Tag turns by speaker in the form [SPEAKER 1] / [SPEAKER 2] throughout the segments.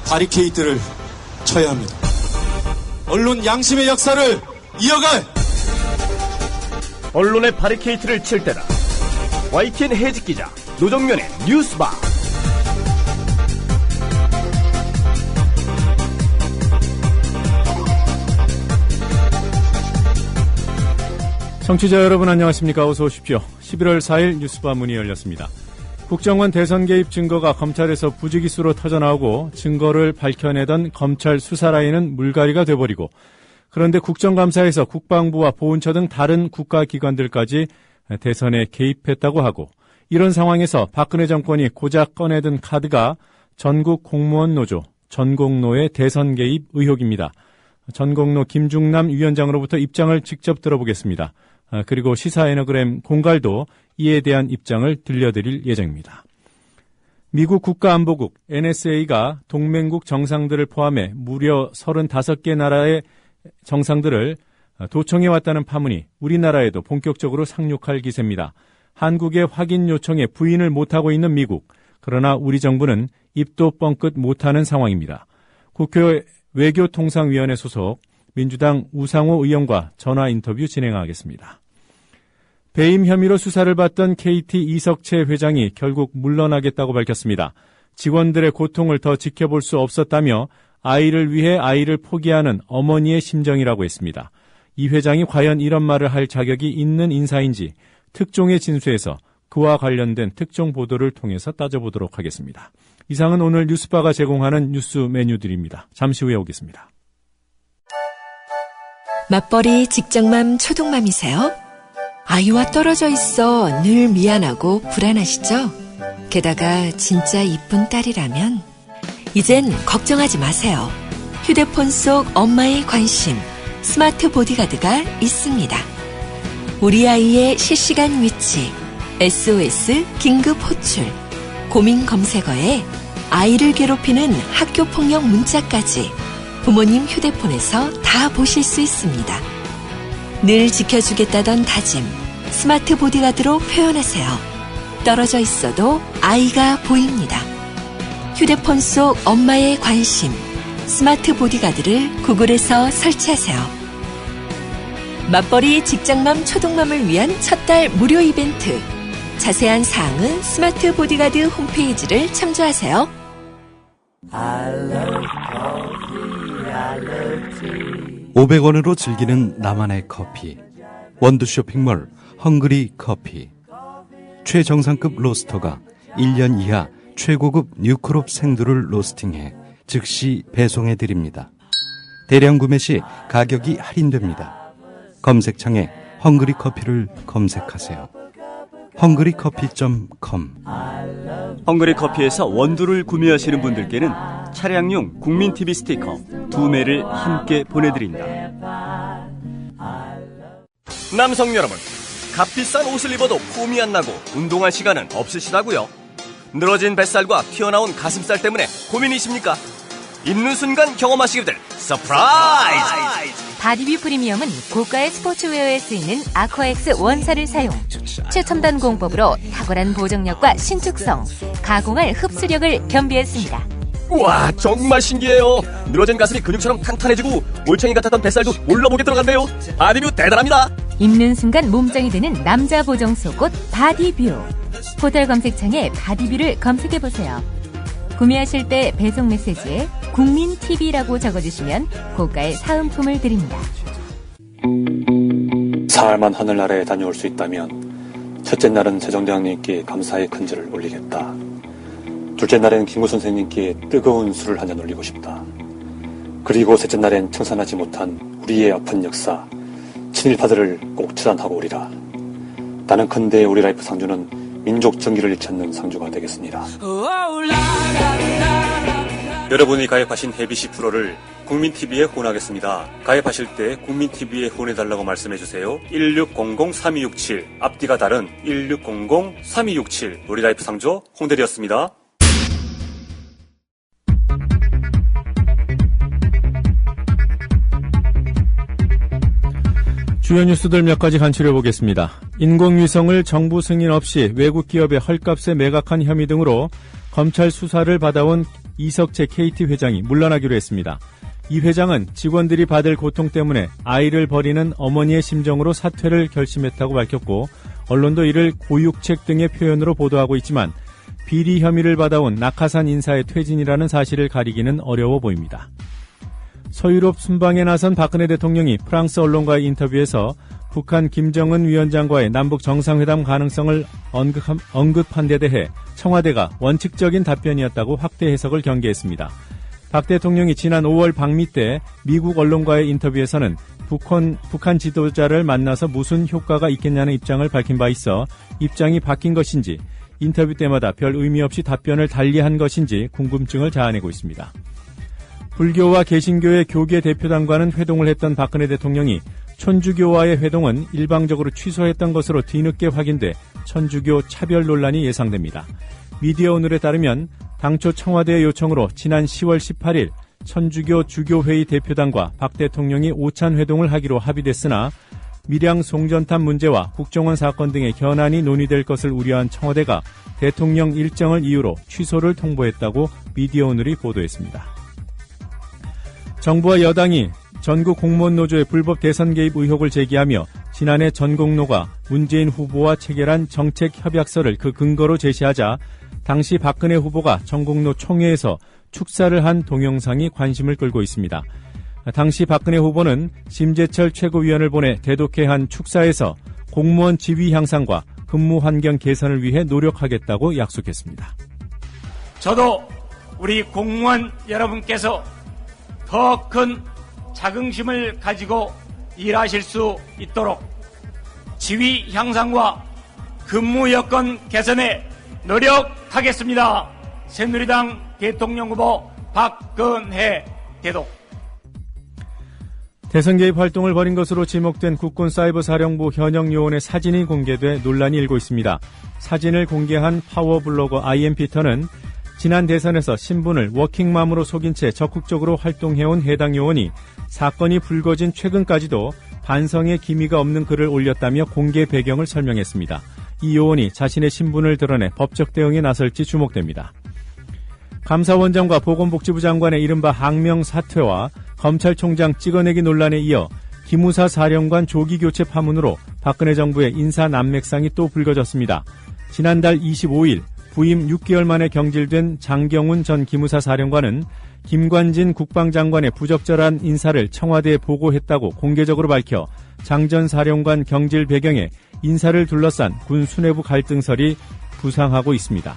[SPEAKER 1] 바리케이트를 쳐야 합니다. 언론 양심의 역사를 이어갈
[SPEAKER 2] 언론의 바리케이트를 칠 때다. YTN 해직 기자 노정면의 뉴스바.
[SPEAKER 3] 청취자 여러분 안녕하십니까? 어서 오십시오. 11월 4일 뉴스바 문이 열렸습니다. 국정원 대선 개입 증거가 검찰에서 부지기수로 터져나오고 증거를 밝혀내던 검찰 수사 라인은 물갈이가 돼버리고, 그런데 국정감사에서 국방부와 보훈처 등 다른 국가기관들까지 대선에 개입했다고 하고, 이런 상황에서 박근혜 정권이 고작 꺼내든 카드가 전국 공무원 노조, 전공노의 대선 개입 의혹입니다. 전공노 김중남 위원장으로부터 입장을 직접 들어보겠습니다. 그리고 시사에너그램 공갈도 이에 대한 입장을 들려드릴 예정입니다. 미국 국가안보국 NSA가 동맹국 정상들을 포함해 무려 35개 나라의 정상들을 도청해왔다는 파문이 우리나라에도 본격적으로 상륙할 기세입니다. 한국의 확인 요청에 부인을 못하고 있는 미국, 그러나 우리 정부는 입도 뻥끗 못하는 상황입니다. 국회 외교통상위원회 소속 민주당 우상호 의원과 전화 인터뷰 진행하겠습니다. 배임 혐의로 수사를 받던 KT 이석채 회장이 결국 물러나겠다고 밝혔습니다. 직원들의 고통을 더 지켜볼 수 없었다며 아이를 위해 아이를 포기하는 어머니의 심정이라고 했습니다. 이 회장이 과연 이런 말을 할 자격이 있는 인사인지 특종의 진수에서 그와 관련된 특종 보도를 통해서 따져보도록 하겠습니다. 이상은 오늘 뉴스바가 제공하는 뉴스 메뉴들입니다. 잠시 후에 오겠습니다.
[SPEAKER 4] 맞벌이 직장맘 초동맘이세요? 아이와 떨어져 있어 늘 미안하고 불안하시죠? 게다가 진짜 이쁜 딸이라면 이젠 걱정하지 마세요. 휴대폰 속 엄마의 관심, 스마트 보디가드가 있습니다. 우리 아이의 실시간 위치, SOS 긴급 호출, 고민 검색어에 아이를 괴롭히는 학교폭력 문자까지 부모님 휴대폰에서 다 보실 수 있습니다. 늘 지켜주겠다던 다짐, 스마트 보디가드로 표현하세요. 떨어져 있어도 아이가 보입니다. 휴대폰 속 엄마의 관심, 스마트 보디가드를 구글에서 설치하세요. 맞벌이 직장맘 초동맘을 위한 첫 달 무료 이벤트. 자세한 사항은 스마트 보디가드 홈페이지를 참조하세요.
[SPEAKER 5] I love coffee, I love tea.
[SPEAKER 6] 500원으로 즐기는 나만의 커피. 원두 쇼핑몰 헝그리 커피. 최정상급 로스터가 1년 이하 최고급 뉴크롭 생두를 로스팅해 즉시 배송해드립니다. 대량 구매 시 가격이 할인됩니다. 검색창에 헝그리 커피를 검색하세요. 헝그리커피.com.
[SPEAKER 2] 헝그리 커피에서 원두를 구매하시는 분들께는 차량용 국민TV 스티커 2매를 함께 보내드립니다. 남성 여러분, 값비싼 옷을 입어도 폼이 안 나고 운동할 시간은 없으시다고요? 늘어진 뱃살과 튀어나온 가슴살 때문에 고민이십니까? 입는 순간 경험하시게 될 서프라이즈!
[SPEAKER 7] 바디뷰 프리미엄은 고가의 스포츠웨어에 쓰이는 아쿠아엑스 원사를 사용, 최첨단 공법으로 탁월한 보정력과 신축성, 가공할 흡수력을 겸비했습니다.
[SPEAKER 2] 우와, 정말 신기해요. 늘어진 가슴이 근육처럼 탄탄해지고 올챙이 같았던 뱃살도 올라보게 들어간대요. 바디뷰 대단합니다.
[SPEAKER 7] 입는 순간 몸짱이 되는 남자 보정 속옷 바디뷰. 포털 검색창에 바디뷰를 검색해보세요. 구매하실 때 배송 메시지에 국민TV라고 적어주시면 고가의 사은품을 드립니다.
[SPEAKER 8] 사흘만 하늘나라에 다녀올 수 있다면 첫째 날은 세종대왕님께 감사의 큰절을 올리겠다. 둘째 날엔 김구 선생님께 뜨거운 술을 한잔 올리고 싶다. 그리고 셋째 날엔 청산하지 못한 우리의 아픈 역사, 친일파들을 꼭 처단하고 오리라. 나는컨대 우리 라이프 상주는 민족 정기를 찾는 상주가 되겠습니다. 여러분이 가입하신 해비시 프로를 국민TV에 후원하겠습니다. 가입하실 때 국민TV에 후원해달라고 말씀해주세요. 1600-3267 앞뒤가 다른 1600-3267 우리 라이프 상조 홍대리였습니다.
[SPEAKER 3] 주요 뉴스들 몇 가지 간추려 보겠습니다. 인공위성을 정부 승인 없이 외국 기업의 헐값에 매각한 혐의 등으로 검찰 수사를 받아온 이석채 KT 회장이 물러나기로 했습니다. 이 회장은 직원들이 받을 고통 때문에 아이를 버리는 어머니의 심정으로 사퇴를 결심했다고 밝혔고 언론도 이를 고육책 등의 표현으로 보도하고 있지만 비리 혐의를 받아온 낙하산 인사의 퇴진이라는 사실을 가리기는 어려워 보입니다. 서유럽 순방에 나선 박근혜 대통령이 프랑스 언론과의 인터뷰에서 북한 김정은 위원장과의 남북 정상회담 가능성을 언급한 데 대해 청와대가 원칙적인 답변이었다고 확대 해석을 경계했습니다. 박 대통령이 지난 5월 방미 때 미국 언론과의 인터뷰에서는 북한 지도자를 만나서 무슨 효과가 있겠냐는 입장을 밝힌 바 있어 입장이 바뀐 것인지 인터뷰 때마다 별 의미 없이 답변을 달리한 것인지 궁금증을 자아내고 있습니다. 불교와 개신교의 교계 대표단과는 회동을 했던 박근혜 대통령이 천주교와의 회동은 일방적으로 취소했던 것으로 뒤늦게 확인돼 천주교 차별 논란이 예상됩니다. 미디어오늘에 따르면 당초 청와대의 요청으로 지난 10월 18일 천주교 주교회의 대표단과 박 대통령이 오찬 회동을 하기로 합의됐으나 밀양 송전탑 문제와 국정원 사건 등의 현안이 논의될 것을 우려한 청와대가 대통령 일정을 이유로 취소를 통보했다고 미디어오늘이 보도했습니다. 정부와 여당이 전국 공무원 노조의 불법 대선 개입 의혹을 제기하며 지난해 전공노가 문재인 후보와 체결한 정책 협약서를 그 근거로 제시하자 당시 박근혜 후보가 전공노 총회에서 축사를 한 동영상이 관심을 끌고 있습니다. 당시 박근혜 후보는 심재철 최고위원을 보내 대독회 한 축사에서 공무원 지위 향상과 근무 환경 개선을 위해 노력하겠다고 약속했습니다.
[SPEAKER 9] 저도 우리 공무원 여러분께서 더 큰 자긍심을 가지고 일하실 수 있도록 지위 향상과 근무 여건 개선에 노력하겠습니다. 새누리당 대통령 후보 박근혜 대독.
[SPEAKER 3] 대선 개입 활동을 벌인 것으로 지목된 국군사이버사령부 현역 요원의 사진이 공개돼 논란이 일고 있습니다. 사진을 공개한 파워블로거 IM피터는 지난 대선에서 신분을 워킹맘으로 속인 채 적극적으로 활동해온 해당 요원이 사건이 불거진 최근까지도 반성의 기미가 없는 글을 올렸다며 공개 배경을 설명했습니다. 이 요원이 자신의 신분을 드러내 법적 대응에 나설지 주목됩니다. 감사원장과 보건복지부 장관의 이른바 항명 사퇴와 검찰총장 찍어내기 논란에 이어 기무사 사령관 조기 교체 파문으로 박근혜 정부의 인사 난맥상이 또 불거졌습니다. 지난달 25일 부임 6개월 만에 경질된 장경훈 전 기무사 사령관은 김관진 국방장관의 부적절한 인사를 청와대에 보고했다고 공개적으로 밝혀 장 전 사령관 경질 배경에 인사를 둘러싼 군 수뇌부 갈등설이 부상하고 있습니다.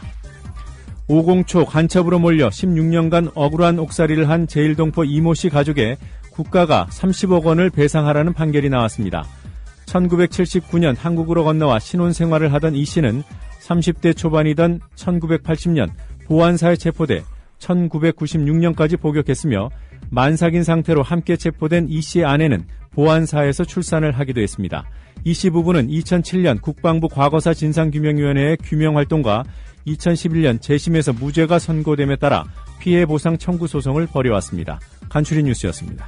[SPEAKER 3] 오공초 간첩으로 몰려 16년간 억울한 옥살이를 한 제일동포 이모 씨 가족에 국가가 30억 원을 배상하라는 판결이 나왔습니다. 1979년 한국으로 건너와 신혼생활을 하던 이 씨는 30대 초반이던 1980년 보안사에 체포돼 1996년까지 복역했으며 만삭인 상태로 함께 체포된 이 씨의 아내는 보안사에서 출산을 하기도 했습니다. 이 씨 부부는 2007년 국방부 과거사 진상규명위원회의 규명활동과 2011년 재심에서 무죄가 선고됨에 따라 피해 보상 청구 소송을 벌여왔습니다. 간추린 뉴스였습니다.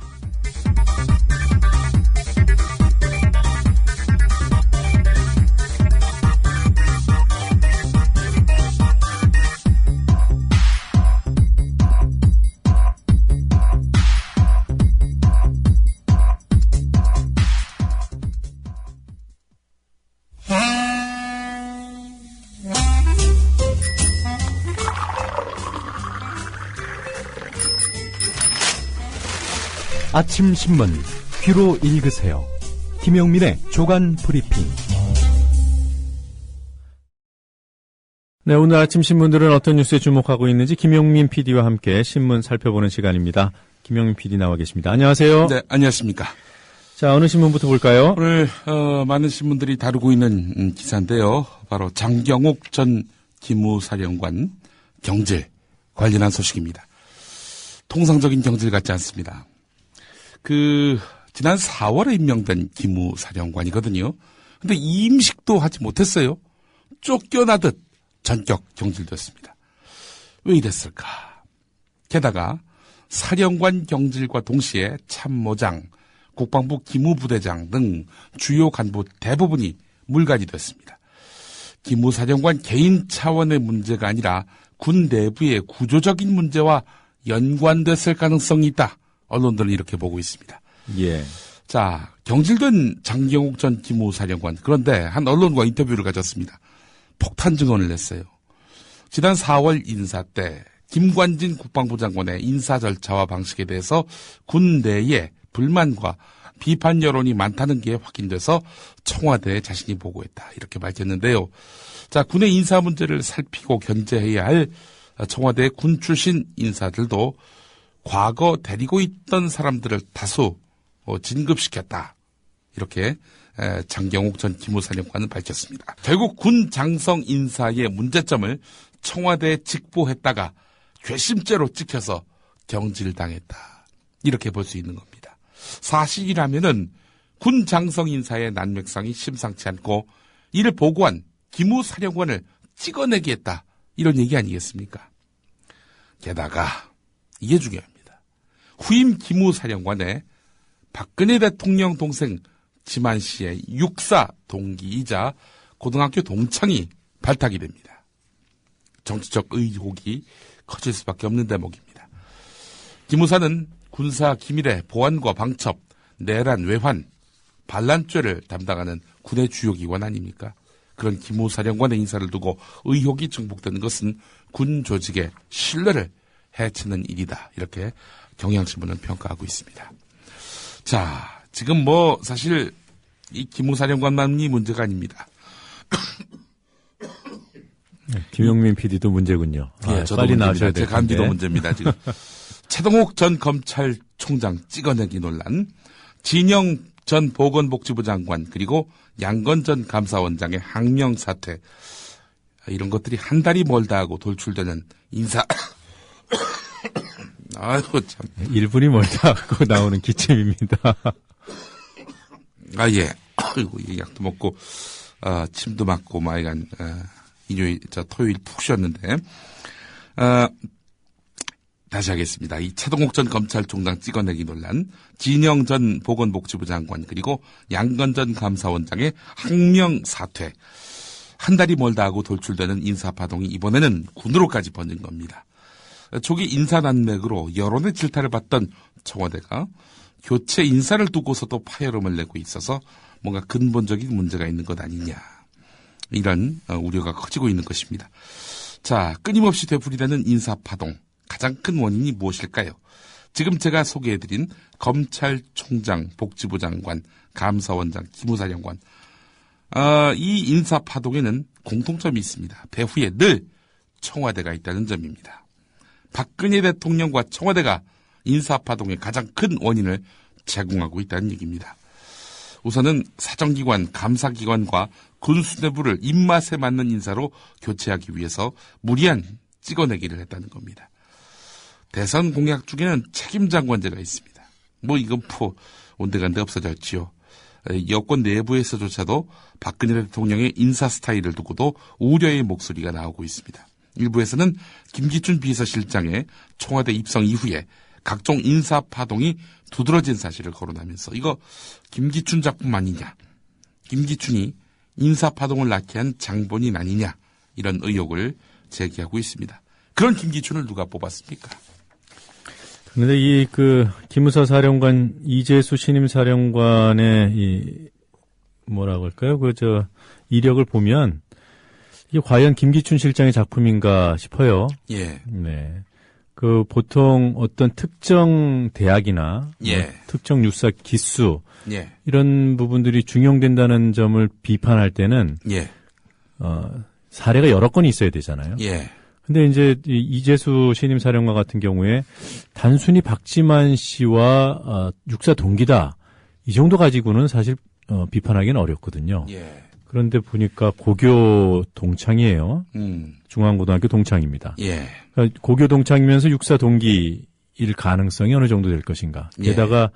[SPEAKER 6] 아침 신문 귀로 읽으세요. 김영민의 조간 브리핑.
[SPEAKER 3] 네, 오늘 아침 신문들은 어떤 뉴스에 주목하고 있는지 김영민 PD와 함께 신문 살펴보는 시간입니다. 김영민 PD 나와 계십니다. 안녕하세요.
[SPEAKER 10] 네, 안녕하십니까.
[SPEAKER 3] 자, 어느 신문부터 볼까요?
[SPEAKER 10] 오늘 많은 신문들이 다루고 있는 기사인데요. 바로 장경욱 전 기무사령관 경질 관련한 소식입니다. 통상적인 경질 같지 않습니다. 지난 4월에 임명된 기무사령관이거든요. 근데 임식도 하지 못했어요. 쫓겨나듯 전격 경질됐습니다. 왜 이랬을까? 게다가 사령관 경질과 동시에 참모장, 국방부 기무부대장 등 주요 간부 대부분이 물갈이 됐습니다. 기무사령관 개인 차원의 문제가 아니라 군 내부의 구조적인 문제와 연관됐을 가능성이 있다. 언론들은 이렇게 보고 있습니다.
[SPEAKER 3] 예.
[SPEAKER 10] 자, 경질된 장경욱 전 기무사령관. 그런데 한 언론과 인터뷰를 가졌습니다. 폭탄 증언을 냈어요. 지난 4월 인사 때 김관진 국방부 장관의 인사 절차와 방식에 대해서 군 내에 불만과 비판 여론이 많다는 게 확인돼서 청와대에 자신이 보고했다. 이렇게 밝혔는데요. 자, 군의 인사 문제를 살피고 견제해야 할 청와대 군 출신 인사들도 과거 데리고 있던 사람들을 다수 진급시켰다. 이렇게 장경욱 전 기무사령관은 밝혔습니다. 결국 군 장성 인사의 문제점을 청와대에 직보했다가 괘씸죄로 찍혀서 경질당했다. 이렇게 볼 수 있는 겁니다. 사실이라면은 군 장성 인사의 난맥상이 심상치 않고 이를 보고한 기무사령관을 찍어내게 했다. 이런 얘기 아니겠습니까? 게다가 이게 중요합니다. 후임 기무사령관의 박근혜 대통령 동생 지만 씨의 육사 동기이자 고등학교 동창이 발탁이 됩니다. 정치적 의혹이 커질 수밖에 없는 대목입니다. 기무사는 군사 기밀의 보안과 방첩, 내란, 외환, 반란죄를 담당하는 군의 주요 기관 아닙니까? 그런 기무사령관의 인사를 두고 의혹이 증폭되는 것은 군 조직의 신뢰를 해치는 일이다. 이렇게 경향신문은 평가하고 있습니다. 자, 지금 사실 이 기무사령관만이 문제가 아닙니다.
[SPEAKER 3] 김용민 PD도 문제군요.
[SPEAKER 10] 예, 저도
[SPEAKER 3] 빨리
[SPEAKER 10] 문제입니다.
[SPEAKER 3] 나오셔야 될
[SPEAKER 10] 제 감기도
[SPEAKER 3] 텐데.
[SPEAKER 10] 문제입니다. 지금 최동욱 전 검찰총장 찍어내기 논란, 진영 전 보건복지부 장관 그리고 양건 전 감사원장의 항명 사태, 이런 것들이 한 달이 멀다 하고 돌출되는 인사. 아이고 참.
[SPEAKER 3] 1분이 멀다 하고 나오는 기침입니다.
[SPEAKER 10] 아 예. 아이고 약도 먹고 침도 맞고 마이간 일요일 토요일 푹 쉬었는데 다시 하겠습니다. 이 최동욱 전 검찰총장 찍어내기 논란, 진영 전 보건복지부 장관 그리고 양건 전 감사원장의 항명 사퇴, 한 달이 멀다 하고 돌출되는 인사파동이 이번에는 군으로까지 번진 겁니다. 초기 인사난맥으로 여론의 질타를 받던 청와대가 교체 인사를 두고서도 파열음을 내고 있어서 뭔가 근본적인 문제가 있는 것 아니냐, 이런 우려가 커지고 있는 것입니다. 자, 끊임없이 되풀이되는 인사파동, 가장 큰 원인이 무엇일까요? 지금 제가 소개해드린 검찰총장, 복지부 장관, 감사원장, 기무사령관, 이 인사파동에는 공통점이 있습니다. 배후에 늘 청와대가 있다는 점입니다. 박근혜 대통령과 청와대가 인사파동의 가장 큰 원인을 제공하고 있다는 얘기입니다. 우선은 사정기관, 감사기관과 군수뇌부를 입맛에 맞는 인사로 교체하기 위해서 무리한 찍어내기를 했다는 겁니다. 대선 공약 중에는 책임장관제가 있습니다. 이건 온데간데 없어졌지요. 여권 내부에서조차도 박근혜 대통령의 인사 스타일을 두고도 우려의 목소리가 나오고 있습니다. 일부에서는 김기춘 비서실장의 청와대 입성 이후에 각종 인사 파동이 두드러진 사실을 거론하면서 이거 김기춘 작품 아니냐, 김기춘이 인사 파동을 낳게 한 장본인 아니냐, 이런 의혹을 제기하고 있습니다. 그런 김기춘을 누가 뽑았습니까?
[SPEAKER 3] 그런데 기무사 사령관 이재수 신임 사령관의 뭐라고 할까요? 이력을 보면 이게 과연 김기춘 실장의 작품인가 싶어요.
[SPEAKER 10] 예.
[SPEAKER 3] 네. 보통 어떤 특정 대학이나
[SPEAKER 10] 예.
[SPEAKER 3] 특정 육사 기수
[SPEAKER 10] 예.
[SPEAKER 3] 이런 부분들이 중용된다는 점을 비판할 때는
[SPEAKER 10] 예.
[SPEAKER 3] 사례가 여러 건이 있어야 되잖아요.
[SPEAKER 10] 예.
[SPEAKER 3] 근데 이제 이재수 신임 사령관 같은 경우에 단순히 박지만 씨와 육사 동기다, 이 정도 가지고는 사실 비판하기는 어렵거든요.
[SPEAKER 10] 예.
[SPEAKER 3] 그런데 보니까 고교 동창이에요. 중앙고등학교 동창입니다.
[SPEAKER 10] 예.
[SPEAKER 3] 그러니까 고교 동창이면서 육사 동기일 가능성이 어느 정도 될 것인가. 게다가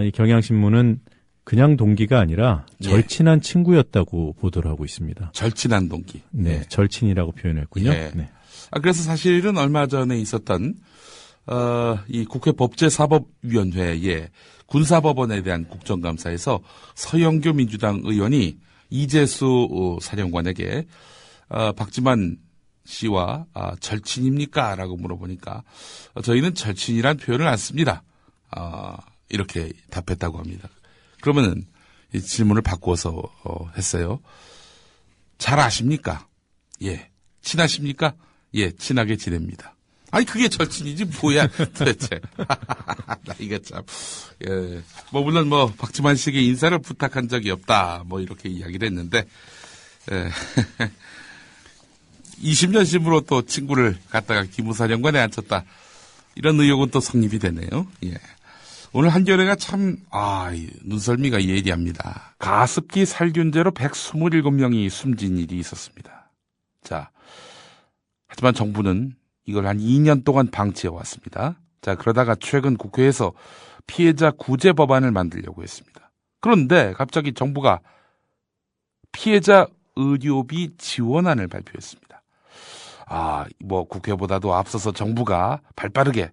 [SPEAKER 3] 이 경향신문은 그냥 동기가 아니라 절친한 친구였다고 보도를 하고 있습니다.
[SPEAKER 10] 절친한 동기.
[SPEAKER 3] 네,
[SPEAKER 10] 예.
[SPEAKER 3] 절친이라고 표현했군요.
[SPEAKER 10] 예.
[SPEAKER 3] 네.
[SPEAKER 10] 그래서 사실은 얼마 전에 있었던 이 국회 법제사법위원회의 군사법원에 대한 국정감사에서 서영교 민주당 의원이 이재수 사령관에게 박지만 씨와 절친입니까? 라고 물어보니까 저희는 절친이란 표현을 안 씁니다. 이렇게 답했다고 합니다. 그러면은 이 질문을 바꾸어서 했어요. 잘 아십니까? 예. 친하십니까? 예, 친하게 지냅니다. 아니 그게 절친이지 뭐야 도대체. 나 이거 참. 예. 뭐 물론 박지만 씨에게 인사를 부탁한 적이 없다. 뭐 이렇게 이야기를 했는데 20년심으로 또 친구를 갖다가 기무사령관에 앉혔다. 이런 의혹은 또 성립이 되네요. 예. 오늘 한겨레가 참, 눈썰미가 예리합니다. 가습기 살균제로 127명이 숨진 일이 있었습니다. 자, 하지만 정부는 이걸 한 2년 동안 방치해왔습니다. 자, 그러다가 최근 국회에서 피해자 구제 법안을 만들려고 했습니다. 그런데 갑자기 정부가 피해자 의료비 지원안을 발표했습니다. 국회보다도 앞서서 정부가 발빠르게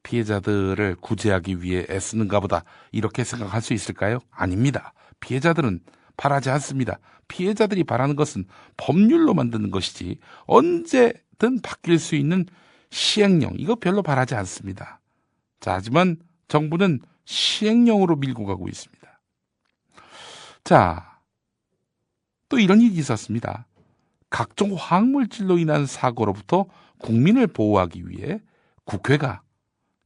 [SPEAKER 10] 피해자들을 구제하기 위해 애쓰는가 보다 이렇게 생각할 수 있을까요? 아닙니다. 피해자들은 바라지 않습니다. 피해자들이 바라는 것은 법률로 만드는 것이지 언제든 바뀔 수 있는 시행령, 이거 별로 바라지 않습니다. 자, 하지만 정부는 시행령으로 밀고 가고 있습니다. 자, 또 이런 일이 있었습니다. 각종 화학물질로 인한 사고로부터 국민을 보호하기 위해 국회가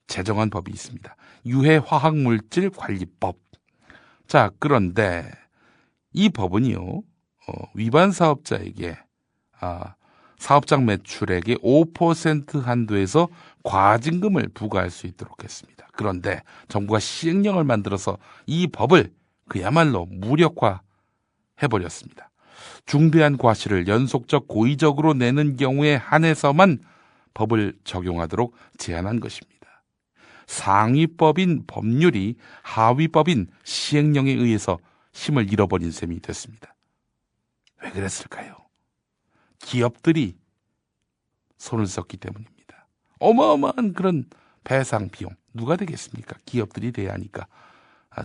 [SPEAKER 10] 제정한 법이 있습니다. 유해화학물질 관리법. 자, 그런데 이 법은요, 위반 사업자에게 사업장 매출액의 5% 한도에서 과징금을 부과할 수 있도록 했습니다. 그런데 정부가 시행령을 만들어서 이 법을 그야말로 무력화해버렸습니다. 중대한 과실을 연속적 고의적으로 내는 경우에 한해서만 법을 적용하도록 제한한 것입니다. 상위법인 법률이 하위법인 시행령에 의해서 힘을 잃어버린 셈이 됐습니다. 왜 그랬을까요? 기업들이 손을 썼기 때문입니다. 어마어마한 그런 배상 비용 누가 되겠습니까? 기업들이 돼야 하니까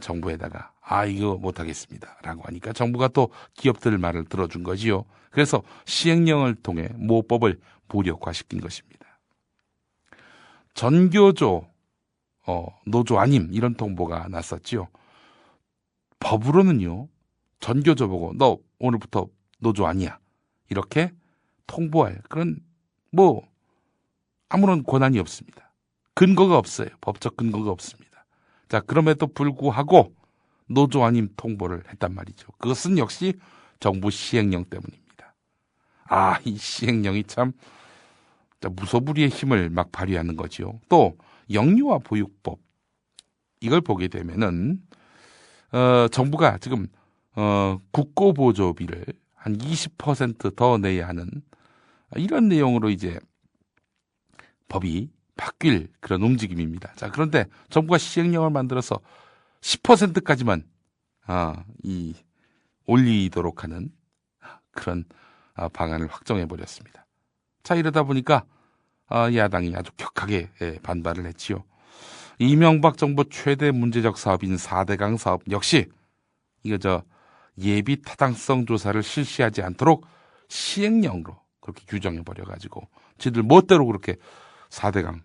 [SPEAKER 10] 정부에다가 이거 못하겠습니다 라고 하니까 정부가 또 기업들 말을 들어준 거지요. 그래서 시행령을 통해 모법을 무력화시킨 것입니다. 전교조 노조 아님 이런 통보가 났었지요. 법으로는요, 전교조 보고 너 오늘부터 노조 아니야 이렇게 통보할 그런 아무런 권한이 없습니다. 근거가 없어요. 법적 근거가 없습니다. 자, 그럼에도 불구하고 노조 아님 통보를 했단 말이죠. 그것은 역시 정부 시행령 때문입니다. 이 시행령이 참 무소불위의 힘을 막 발휘하는 거지요. 또 영유아 보육법 이걸 보게 되면은 정부가 지금 국고보조비를 한 20% 더 내야 하는 이런 내용으로 이제 법이 바뀔 그런 움직임입니다. 자, 그런데 정부가 시행령을 만들어서 10%까지만 올리도록 하는 그런 방안을 확정해 버렸습니다. 자, 이러다 보니까 야당이 아주 격하게 반발을 했지요. 이명박 정부 최대 문제적 사업인 4대강 사업 역시 이거 예비 타당성 조사를 실시하지 않도록 시행령으로 그렇게 규정해 버려 가지고 지들 멋대로 그렇게 4대강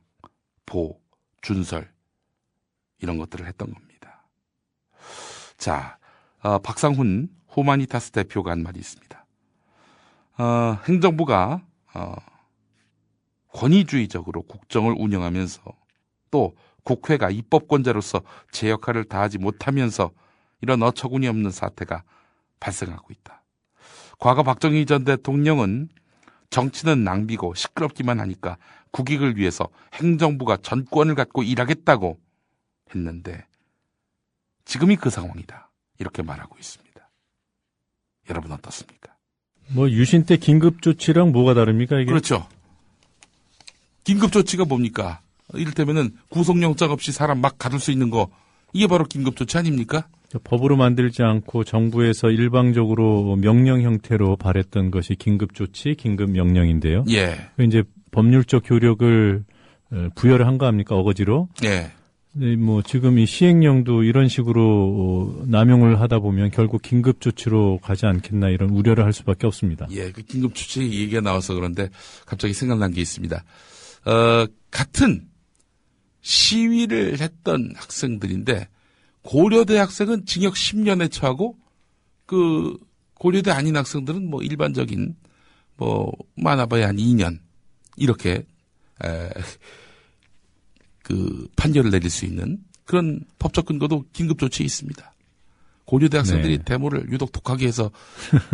[SPEAKER 10] 보 준설 이런 것들을 했던 겁니다. 자, 박상훈 후마니타스 대표가 한 말이 있습니다. 행정부가 권위주의적으로 국정을 운영하면서 또 국회가 입법권자로서 제 역할을 다하지 못하면서 이런 어처구니 없는 사태가 발생하고 있다. 과거 박정희 전 대통령은 정치는 낭비고 시끄럽기만 하니까 국익을 위해서 행정부가 전권을 갖고 일하겠다고 했는데 지금이 그 상황이다. 이렇게 말하고 있습니다. 여러분 어떻습니까?
[SPEAKER 3] 유신 때 긴급조치랑 뭐가 다릅니까, 이게?
[SPEAKER 10] 그렇죠. 긴급조치가 뭡니까? 이를테면은 구속영장 없이 사람 막 가둘 수 있는 거, 이게 바로 긴급조치 아닙니까?
[SPEAKER 3] 법으로 만들지 않고 정부에서 일방적으로 명령 형태로 발했던 것이 긴급조치, 긴급명령인데요.
[SPEAKER 10] 예.
[SPEAKER 3] 이제 법률적 효력을 부여를 한 거 아닙니까, 어거지로?
[SPEAKER 10] 예.
[SPEAKER 3] 네, 뭐 지금 이 시행령도 이런 식으로 남용을 하다 보면 결국 긴급 조치로 가지 않겠나 이런 우려를 할 수밖에 없습니다.
[SPEAKER 10] 예, 그 긴급 조치 얘기가 나와서 그런데 갑자기 생각난 게 있습니다. 같은 시위를 했던 학생들인데 고려대 학생은 징역 10년에 처하고 그 고려대 아닌 학생들은 뭐 일반적인 뭐 많아봐야 한 2년 이렇게 그 판결을 내릴 수 있는 그런 법적 근거도 긴급 조치에 있습니다. 고려대 학생들이
[SPEAKER 3] 네.
[SPEAKER 10] 데모를 유독 독하게 해서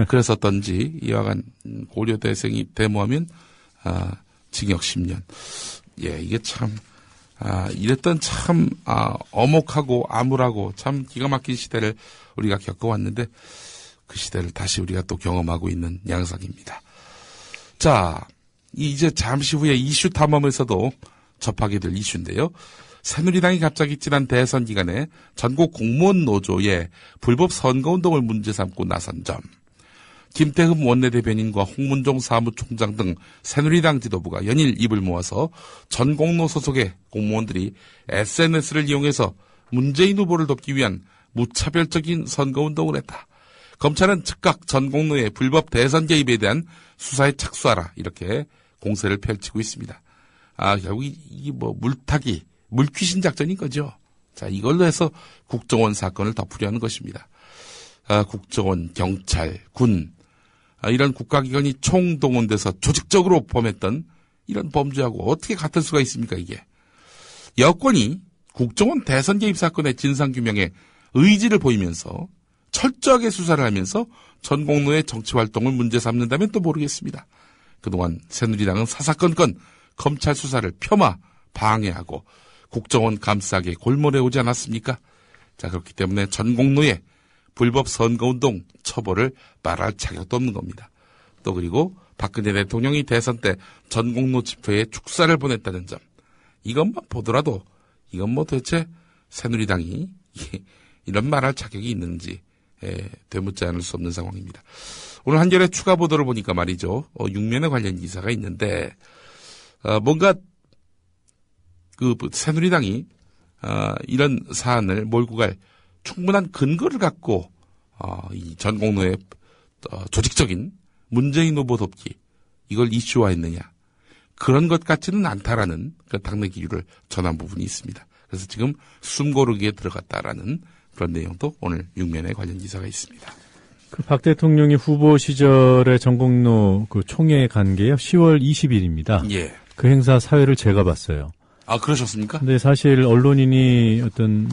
[SPEAKER 10] 그랬었던지 이와간 고려대생이 데모하면 징역 10년. 예, 이게 참 이랬던 참 어목하고 암울하고 참 기가 막힌 시대를 우리가 겪어왔는데 그 시대를 다시 우리가 또 경험하고 있는 양상입니다. 자, 이제 잠시 후에 이슈 탐험에서도 접하게 될 이슈인데요. 새누리당이 갑자기 지난 대선 기간에 전국 공무원 노조의 불법 선거운동을 문제 삼고 나선 점, 김태흠 원내대변인과 홍문종 사무총장 등 새누리당 지도부가 연일 입을 모아서 전공로 소속의 공무원들이 SNS를 이용해서 문재인 후보를 돕기 위한 무차별적인 선거운동을 했다. 검찰은 즉각 전공로의 불법 대선 개입에 대한 수사에 착수하라 이렇게 공세를 펼치고 있습니다. 결국 이게 뭐 물귀신 작전인 거죠. 자, 이걸로 해서 국정원 사건을 덮으려 하는 것입니다. 국정원, 경찰, 군 이런 국가기관이 총동원돼서 조직적으로 범했던 이런 범죄하고 어떻게 같을 수가 있습니까, 이게. 여권이 국정원 대선 개입 사건의 진상규명에 의지를 보이면서 철저하게 수사를 하면서 전공로의 정치활동을 문제 삼는다면 또 모르겠습니다. 그동안 새누리당은 사사건건 검찰 수사를 폄하, 방해하고 국정원 감싸게 골몰해 오지 않았습니까? 자, 그렇기 때문에 전공로의 불법 선거운동 처벌을 말할 자격도 없는 겁니다. 또 그리고 박근혜 대통령이 대선 때 전공로 집회에 축사를 보냈다는 점, 이것만 보더라도 이건 뭐 도대체 새누리당이 이런 말할 자격이 있는지 되묻지 않을 수 없는 상황입니다. 오늘 한겨레 추가 보도를 보니까 말이죠. 6면에 관련 기사가 있는데 뭔가 그 새누리당이 이런 사안을 몰고 갈 충분한 근거를 갖고 이 전공로의 조직적인 문재인 후보 돕기 이걸 이슈화했느냐, 그런 것 같지는 않다라는 그 당내 기류를 전한 부분이 있습니다. 그래서 지금 숨고르기에 들어갔다라는 그런 내용도 오늘 6면에 관련 기사가 있습니다.
[SPEAKER 3] 그 박 대통령이 후보 시절에 전공로 그 총회 간 게요 10월 20일입니다.
[SPEAKER 10] 예.
[SPEAKER 3] 그 행사 사회를 제가 봤어요.
[SPEAKER 10] 그러셨습니까?
[SPEAKER 3] 근데 사실 언론인이 어떤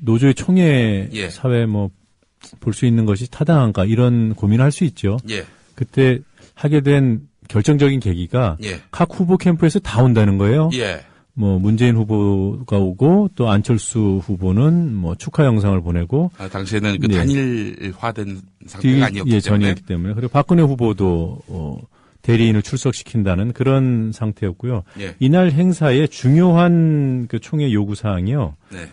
[SPEAKER 3] 노조의 총회
[SPEAKER 10] 예.
[SPEAKER 3] 사회 볼 수 있는 것이 타당한가 이런 고민을 할 수 있죠.
[SPEAKER 10] 예.
[SPEAKER 3] 그때 하게 된 결정적인 계기가
[SPEAKER 10] 예.
[SPEAKER 3] 각 후보 캠프에서 다 온다는 거예요.
[SPEAKER 10] 예.
[SPEAKER 3] 문재인 후보가 오고 또 안철수 후보는 축하 영상을 보내고
[SPEAKER 10] 당시에는 그
[SPEAKER 3] 네.
[SPEAKER 10] 단일화된 상태가 아니었기 때문에.
[SPEAKER 3] 전이었기 때문에. 그리고 박근혜 후보도 대리인을 출석시킨다는 그런 상태였고요.
[SPEAKER 10] 예.
[SPEAKER 3] 이날 행사의 중요한 그 총회 요구 사항이요.
[SPEAKER 10] 네.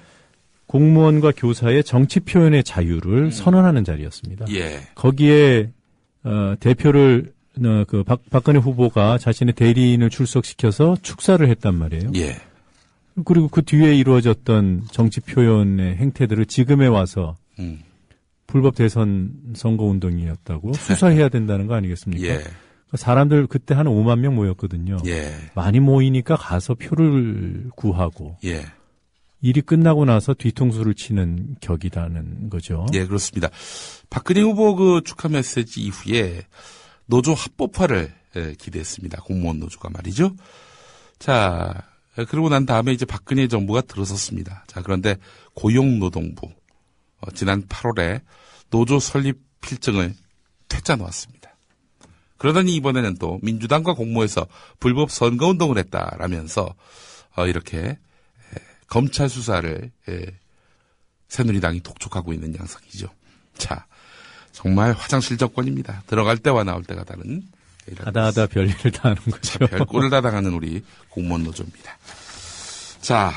[SPEAKER 3] 공무원과 교사의 정치 표현의 자유를 선언하는 자리였습니다.
[SPEAKER 10] 예.
[SPEAKER 3] 거기에 대표를 박근혜 후보가 자신의 대리인을 출석시켜서 축사를 했단 말이에요.
[SPEAKER 10] 예.
[SPEAKER 3] 그리고 그 뒤에 이루어졌던 정치 표현의 행태들을 지금에 와서 불법 대선 선거운동이었다고 수사해야 된다는 거 아니겠습니까?
[SPEAKER 10] 예.
[SPEAKER 3] 사람들 그때 한 5만 명 모였거든요.
[SPEAKER 10] 예.
[SPEAKER 3] 많이 모이니까 가서 표를 구하고
[SPEAKER 10] 예.
[SPEAKER 3] 일이 끝나고 나서 뒤통수를 치는 격이라는 거죠.
[SPEAKER 10] 예, 그렇습니다. 박근혜 후보 그 축하 메시지 이후에 노조 합법화를 기대했습니다. 공무원 노조가 말이죠. 자, 그러고 난 다음에 이제 박근혜 정부가 들어섰습니다. 자, 그런데 고용노동부 지난 8월에 노조 설립 필증을 퇴짜 놓았습니다. 그러더니 이번에는 또 민주당과 공모해서 불법 선거운동을 했다라면서 이렇게 검찰 수사를 새누리당이 독촉하고 있는 양상이죠. 자, 정말 화장실 정권입니다. 들어갈 때와 나올 때가 다른.
[SPEAKER 3] 하다하다 별일을 다 하는 거죠.
[SPEAKER 10] 자, 별꼴을 다 당하는 우리 공무원 노조입니다. 자,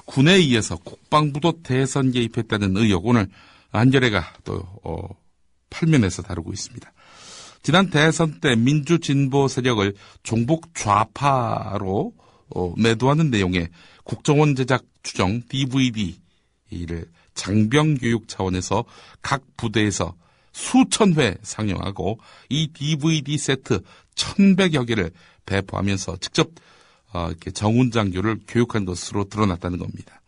[SPEAKER 10] 군에 의해서 국방부도 대선 개입했다는 의혹, 오늘 한겨레가 또 8면에서 다루고 있습니다. 지난 대선 때 민주진보 세력을 종북 좌파로 매도하는 내용의 국정원 제작 추정 DVD를 장병교육 차원에서 각 부대에서 수천 회 상영하고 이 DVD 세트 1,100여 개를 배포하면서 직접 이렇게 정훈장교를 교육한 것으로 드러났다는 겁니다.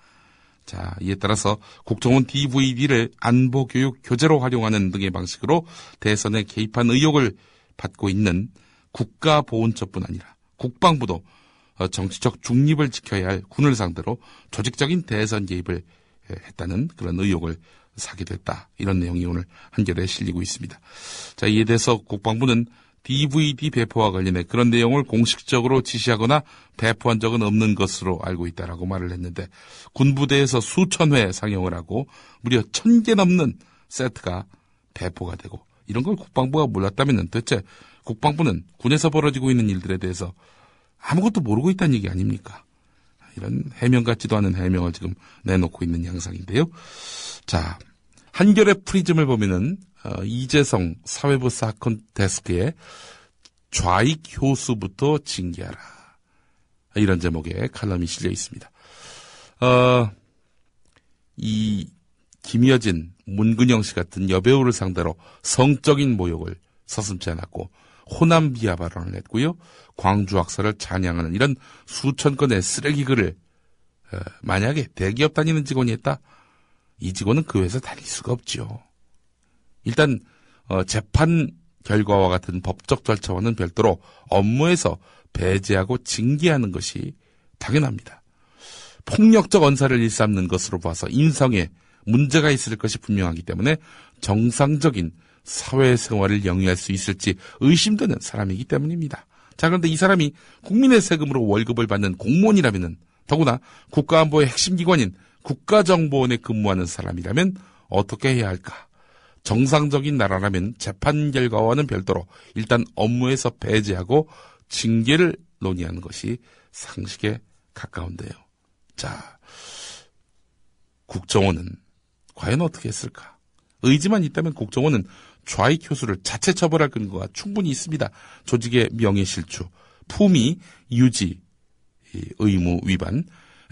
[SPEAKER 10] 자, 이에 따라서 국정원 DVD를 안보교육 교재로 활용하는 등의 방식으로 대선에 개입한 의혹을 받고 있는 국가보훈처뿐 아니라 국방부도 정치적 중립을 지켜야 할 군을 상대로 조직적인 대선 개입을 했다는 그런 의혹을 사게 됐다. 이런 내용이 오늘 한겨레에 실리고 있습니다. 자, 이에 대해서 국방부는 DVD 배포와 관련해 그런 내용을 공식적으로 지시하거나 배포한 적은 없는 것으로 알고 있다라고 말을 했는데 군부대에서 수천 회 상영을 하고 무려 1,000개 넘는 세트가 배포가 되고 이런 걸 국방부가 몰랐다면 도대체 국방부는 군에서 벌어지고 있는 일들에 대해서 아무것도 모르고 있다는 얘기 아닙니까? 이런 해명 같지도 않은 해명을 지금 내놓고 있는 양상인데요. 자, 한겨레 프리즘을 보면은 이재성 사회부 사건 데스크의 좌익 효수부터 징계하라. 이런 제목의 칼럼이 실려 있습니다. 이 김여진, 문근영 씨 같은 여배우를 상대로 성적인 모욕을 서슴지 않았고 호남 비하 발언을 했고요. 광주 학살을 찬양하는 이런 수천 건의 쓰레기 글을 만약에 대기업 다니는 직원이 했다? 이 직원은 그 회사 다닐 수가 없죠. 일단 재판 결과와 같은 법적 절차와는 별도로 업무에서 배제하고 징계하는 것이 당연합니다. 폭력적 언사를 일삼는 것으로 봐서 인성에 문제가 있을 것이 분명하기 때문에 정상적인 사회생활을 영위할 수 있을지 의심되는 사람이기 때문입니다. 자, 그런데 이 사람이 국민의 세금으로 월급을 받는 공무원이라면 더구나 국가안보의 핵심 기관인 국가정보원에 근무하는 사람이라면 어떻게 해야 할까? 정상적인 나라라면 재판 결과와는 별도로 일단 업무에서 배제하고 징계를 논의하는 것이 상식에 가까운데요. 자, 국정원은 과연 어떻게 했을까? 의지만 있다면 국정원은 좌익 교수를 자체 처벌할 근거가 충분히 있습니다. 조직의 명예실추, 품위 유지 의무 위반,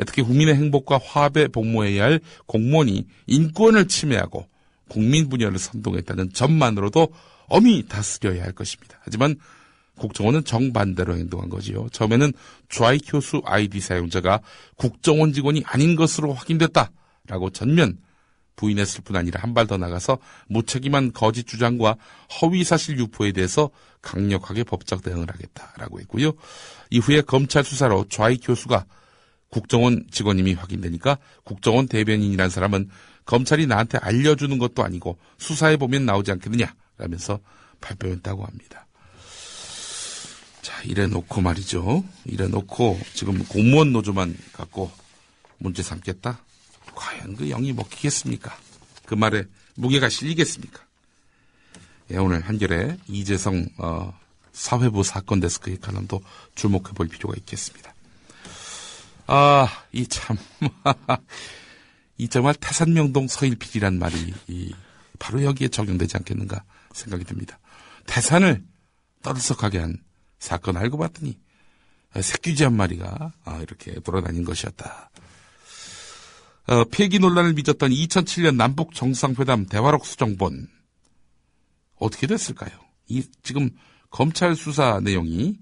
[SPEAKER 10] 특히 국민의 행복과 화합에 복무해야 할 공무원이 인권을 침해하고 국민 분열을 선동했다는 점만으로도 엄히 다스려야 할 것입니다. 하지만 국정원은 정반대로 행동한 거지요. 처음에는 좌익 교수 아이디 사용자가 국정원 직원이 아닌 것으로 확인됐다라고 전면 부인했을 뿐 아니라 한 발 더 나가서 무책임한 거짓 주장과 허위사실 유포에 대해서 강력하게 법적 대응을 하겠다라고 했고요. 이후에 검찰 수사로 좌익 교수가 국정원 직원임이 확인되니까 국정원 대변인이라는 사람은 검찰이 나한테 알려주는 것도 아니고 수사해보면 나오지 않겠느냐라면서 발표했다고 합니다. 자, 이래놓고 말이죠. 이래놓고 지금 공무원 노조만 갖고 문제 삼겠다? 과연 그 영이 먹히겠습니까? 그 말에 무게가 실리겠습니까? 예, 오늘 한겨레 이재성 사회부 사건 데스크의 칼럼도 주목해 볼 필요가 있겠습니다. 이 정말 태산명동 서일필이란 말이 바로 여기에 적용되지 않겠는가 생각이 듭니다. 태산을 떠들썩하게 한 사건 알고 봤더니 새끼쥐 한 마리가 이렇게 돌아다닌 것이었다. 폐기 논란을 빚었던 2007년 남북 정상회담 대화록 수정본 어떻게 됐을까요? 지금 검찰 수사 내용이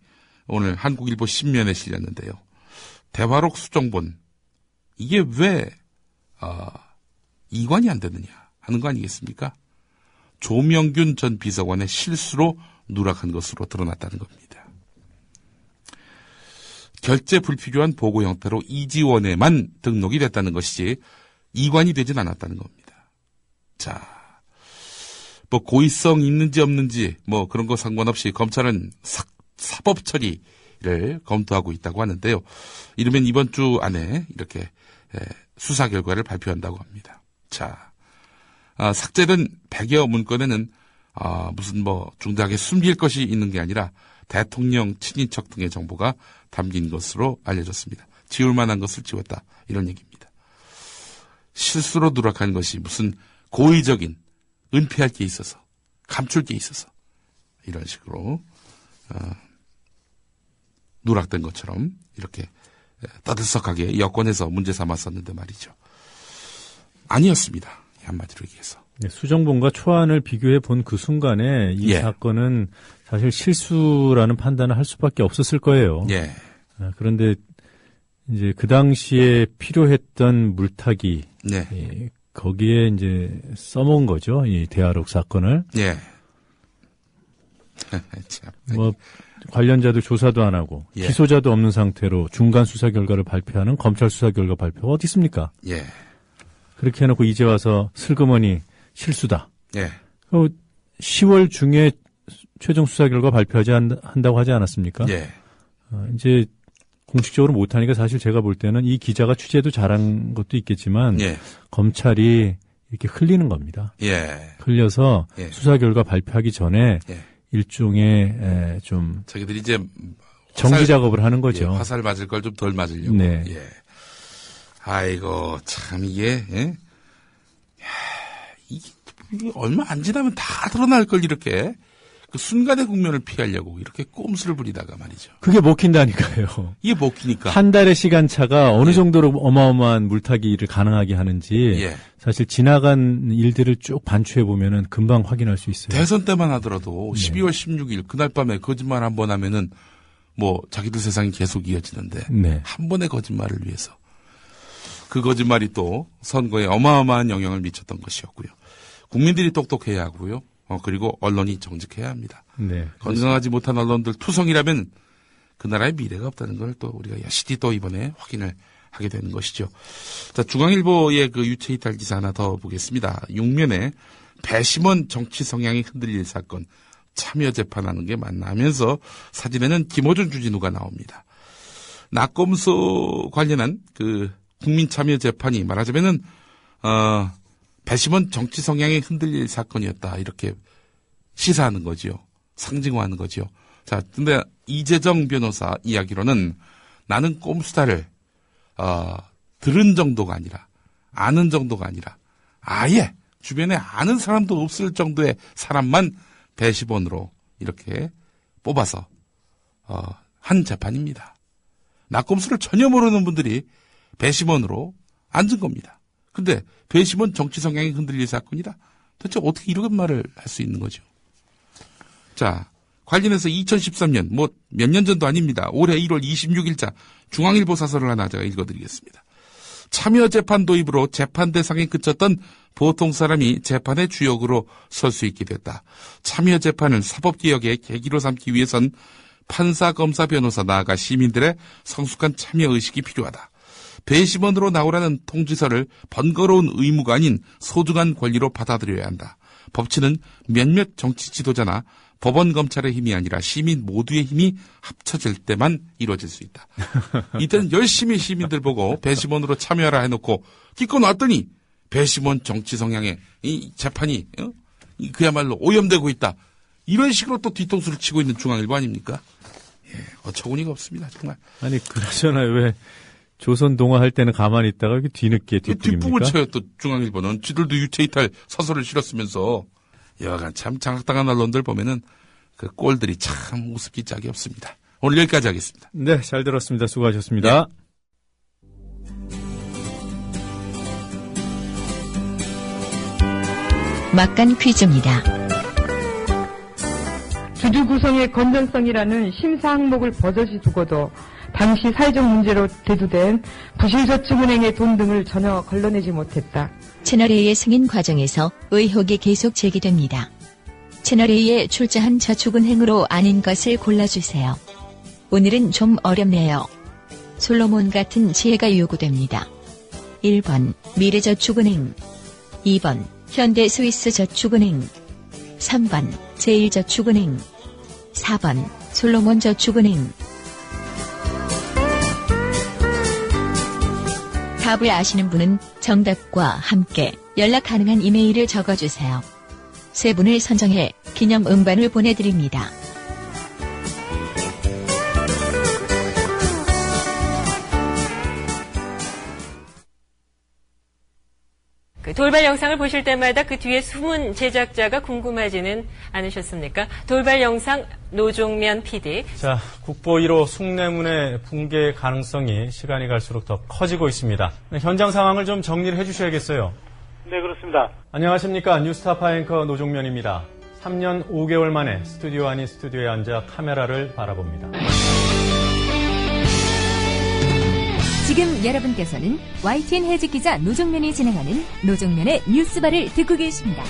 [SPEAKER 10] 오늘 한국일보 신면에 실렸는데요. 대화록 수정본 이게 왜 이관이 안 되느냐 하는 거 아니겠습니까? 조명균 전 비서관의 실수로 누락한 것으로 드러났다는 겁니다. 결제 불필요한 보고 형태로 이지원에만 등록이 됐다는 것이지 이관이 되진 않았다는 겁니다. 자, 뭐 고의성 있는지 없는지 뭐 그런 거 상관없이 검찰은 사법 처리를 검토하고 있다고 하는데요. 이르면 이번 주 안에 이렇게 수사 결과를 발표한다고 합니다. 자, 삭제된 100여 문건에는 무슨 뭐 중대하게 숨길 것이 있는 게 아니라 대통령 친인척 등의 정보가 담긴 것으로 알려졌습니다. 지울 만한 것을 지웠다. 이런 얘기입니다. 실수로 누락한 것이 무슨 고의적인 은폐할 게 있어서 감출 게 있어서 이런 식으로 누락된 것처럼 이렇게 떠들썩하게 여권에서 문제 삼았었는데 말이죠. 아니었습니다. 한마디로 얘기해서.
[SPEAKER 3] 네, 수정본과 초안을 비교해 본 그 순간에 이
[SPEAKER 10] 예.
[SPEAKER 3] 사건은 사실 실수라는 판단을 할 수밖에 없었을 거예요.
[SPEAKER 10] 예.
[SPEAKER 3] 그런데 이제 그 당시에 필요했던 물타기,
[SPEAKER 10] 네.
[SPEAKER 3] 거기에 이제 써먹은 거죠. 이 대화록 사건을.
[SPEAKER 10] 예. 참.
[SPEAKER 3] 뭐 관련자도 조사도 안 하고
[SPEAKER 10] 예.
[SPEAKER 3] 기소자도 없는 상태로 중간 수사 결과를 발표하는 검찰 수사 결과 발표가 어디 있습니까?
[SPEAKER 10] 예.
[SPEAKER 3] 그렇게 해놓고 이제 와서 슬그머니 실수다.
[SPEAKER 10] 예.
[SPEAKER 3] 10월 중에 최종 수사 결과 발표하지 한다고 하지 않았습니까?
[SPEAKER 10] 예.
[SPEAKER 3] 이제 공식적으로 못하니까 사실 제가 볼 때는 이 기자가 취재도 잘한 것도 있겠지만
[SPEAKER 10] 예.
[SPEAKER 3] 검찰이 이렇게 흘리는 겁니다.
[SPEAKER 10] 예.
[SPEAKER 3] 흘려서
[SPEAKER 10] 예.
[SPEAKER 3] 수사 결과 발표하기 전에
[SPEAKER 10] 예.
[SPEAKER 3] 일종의 좀
[SPEAKER 10] 자기들이 이제
[SPEAKER 3] 정지 작업을 하는 거죠.
[SPEAKER 10] 예, 화살 맞을 걸 좀 덜 맞으려고.
[SPEAKER 3] 네.
[SPEAKER 10] 예. 아이고 참 이게 예? 야, 이게 얼마 안 지나면 다 드러날 걸 이렇게 그 순간의 국면을 피하려고 이렇게 꼼수를 부리다가 말이죠.
[SPEAKER 3] 그게 먹힌다니까요.
[SPEAKER 10] 이게 먹히니까.
[SPEAKER 3] 한 달의 시간차가 어느
[SPEAKER 10] 예.
[SPEAKER 3] 정도로 어마어마한 물타기를 가능하게 하는지
[SPEAKER 10] 예.
[SPEAKER 3] 사실 지나간 일들을 쭉 반추해 보면은 금방 확인할 수 있어요.
[SPEAKER 10] 대선 때만 하더라도 12월 16일 그날 밤에 거짓말 한 번 하면은 뭐 자기들 세상이 계속 이어지는데
[SPEAKER 3] 네.
[SPEAKER 10] 한 번의 거짓말을 위해서 그 거짓말이 또 선거에 어마어마한 영향을 미쳤던 것이었고요. 국민들이 똑똑해야 하고요. 그리고 언론이 정직해야 합니다.
[SPEAKER 3] 네.
[SPEAKER 10] 건강하지 못한 언론들 투성이라면 그 나라의 미래가 없다는 걸 또 우리가 여실히 또 이번에 확인을 하게 되는 것이죠. 자, 중앙일보의 그 유체 이탈 기사 하나 더 보겠습니다. 6면에 배심원 정치 성향이 흔들릴 사건 참여 재판하는 게 맞나 하면서 사진에는 김어준 주진우가 나옵니다. 낙검수 관련한 그 국민 참여 재판이 말하자면은 배심원 정치 성향이 흔들릴 사건이었다 이렇게 시사하는 거지요. 상징화하는 거지요. 자, 근데 이재정 변호사 이야기로는 나는 꼼수다를 들은 정도가 아니라 아는 정도가 아니라 아예 주변에 아는 사람도 없을 정도의 사람만 배심원으로 이렇게 뽑아서 한 재판입니다. 낙검수를 전혀 모르는 분들이 배심원으로 앉은 겁니다. 근데 배심원 정치 성향이 흔들릴 사건이다. 도대체 어떻게 이런 말을 할 수 있는 거죠? 자, 관련해서 2013년 뭐 몇 년 전도 아닙니다. 올해 1월 26일자 중앙일보 사설을 하나 제가 읽어드리겠습니다. 참여 재판 도입으로 재판 대상에 그쳤던 보통 사람이 재판의 주역으로 설 수 있게 됐다. 참여 재판을 사법개혁의 계기로 삼기 위해선 판사, 검사, 변호사, 나아가 시민들의 성숙한 참여 의식이 필요하다. 배심원으로 나오라는 통지서를 번거로운 의무가 아닌 소중한 권리로 받아들여야 한다. 법치는 몇몇 정치 지도자나 법원 검찰의 힘이 아니라 시민 모두의 힘이 합쳐질 때만 이루어질 수 있다. 이때는 열심히 시민들 보고 배심원으로 참여하라 해놓고 기껏 놨더니 배심원 정치 성향의 이 재판이 그야말로 오염되고 있다. 이런 식으로 또 뒤통수를 치고 있는 중앙일보 아닙니까? 예, 어처구니가 없습니다. 정말.
[SPEAKER 3] 아니 그러잖아요. 왜 조선 동화할 때는 가만히 있다가 이렇게 뒤늦게 뒷북입니까?
[SPEAKER 10] 뒷북을 쳐요. 또 중앙일보는 지들도 유체이탈 사설을 실었으면서 여하간 참 장악당한 언론들 보면은 그 꼴들이 참 우습기 짝이 없습니다. 오늘 여기까지 하겠습니다.
[SPEAKER 3] 네, 잘 들었습니다. 수고하셨습니다.
[SPEAKER 10] 네.
[SPEAKER 4] 막간 퀴즈입니다.
[SPEAKER 11] 주주 구성의 건전성이라는 심사 항목을 버젓이 두고도 당시 사회적 문제로 대두된 부실저축은행의 돈 등을 전혀 걸러내지 못했다.
[SPEAKER 4] 채널A의 승인 과정에서 의혹이 계속 제기됩니다. 채널A에 출자한 저축은행으로 아닌 것을 골라주세요. 오늘은 좀 어렵네요. 솔로몬 같은 지혜가 요구됩니다. 1번 미래저축은행, 2번 현대스위스저축은행, 3번 제일저축은행, 4번 솔로몬저축은행. 답을 아시는 분은 정답과 함께 연락 가능한 이메일을 적어주세요. 세 분을 선정해 기념 음반을 보내드립니다.
[SPEAKER 12] 돌발 영상을 보실 때마다 그 뒤에 숨은 제작자가 궁금하지는 않으셨습니까? 돌발 영상 노종면 PD.
[SPEAKER 3] 자, 국보 1호 숭례문의 붕괴 가능성이 시간이 갈수록 더 커지고 있습니다. 현장 상황을 좀 정리를 해주셔야겠어요.
[SPEAKER 13] 네, 그렇습니다.
[SPEAKER 3] 안녕하십니까. 뉴스타파 앵커 노종면입니다. 3년 5개월 만에 스튜디오 아닌 스튜디오에 앉아 카메라를 바라봅니다.
[SPEAKER 7] 지금 여러분께서는 YTN 해직 기자 노종면이 진행하는 노종면의 뉴스바를 듣고 계십니다.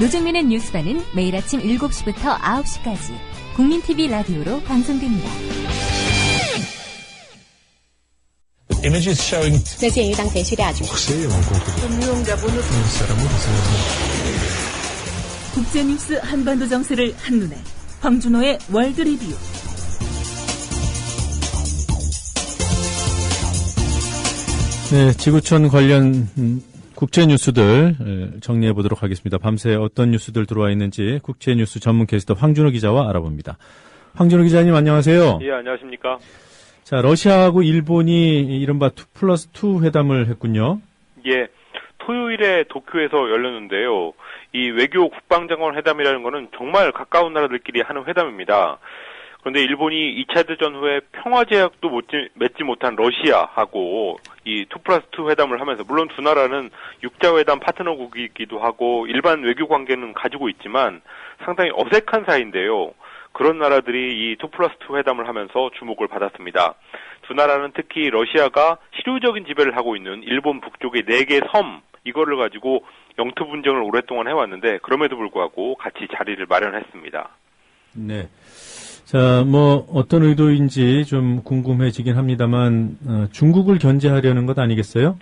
[SPEAKER 7] 노종면의 뉴스바는 매일 아침 7시부터 9시까지 국민TV 라디오로 방송됩니다.
[SPEAKER 14] Images showing
[SPEAKER 15] 这鉴于当前需要局
[SPEAKER 16] 국제뉴스 한반도 정세를 한눈에 황준호의 월드 리뷰.
[SPEAKER 3] 네, 지구촌 관련 국제 뉴스들 정리해 보도록 하겠습니다. 밤새 어떤 뉴스들 들어와 있는지 국제 뉴스 전문 캐스터 황준호 기자와 알아봅니다. 황준호 기자님 안녕하세요.
[SPEAKER 17] 예, 안녕하십니까.
[SPEAKER 3] 자, 러시아하고 일본이 이른바 2+2 회담을 했군요.
[SPEAKER 17] 예, 토요일에 도쿄에서 열렸는데요. 이 외교 국방장관 회담이라는 거는 정말 가까운 나라들끼리 하는 회담입니다. 그런데 일본이 2차 대전 후에 평화제약도 맺지 못한 러시아하고 이 2+2 회담을 하면서, 물론 두 나라는 육자회담 파트너국이기도 하고 일반 외교 관계는 가지고 있지만 상당히 어색한 사이인데요. 그런 나라들이 이 2+2 회담을 하면서 주목을 받았습니다. 두 나라는 특히 러시아가 실효적인 지배를 하고 있는 일본 북쪽의 4개 섬, 이거를 가지고 영토 분쟁을 오랫동안 해왔는데 그럼에도 불구하고 같이 자리를 마련했습니다.
[SPEAKER 3] 네. 자, 뭐 어떤 의도인지 좀 궁금해지긴 합니다만 중국을 견제하려는 것 아니겠어요?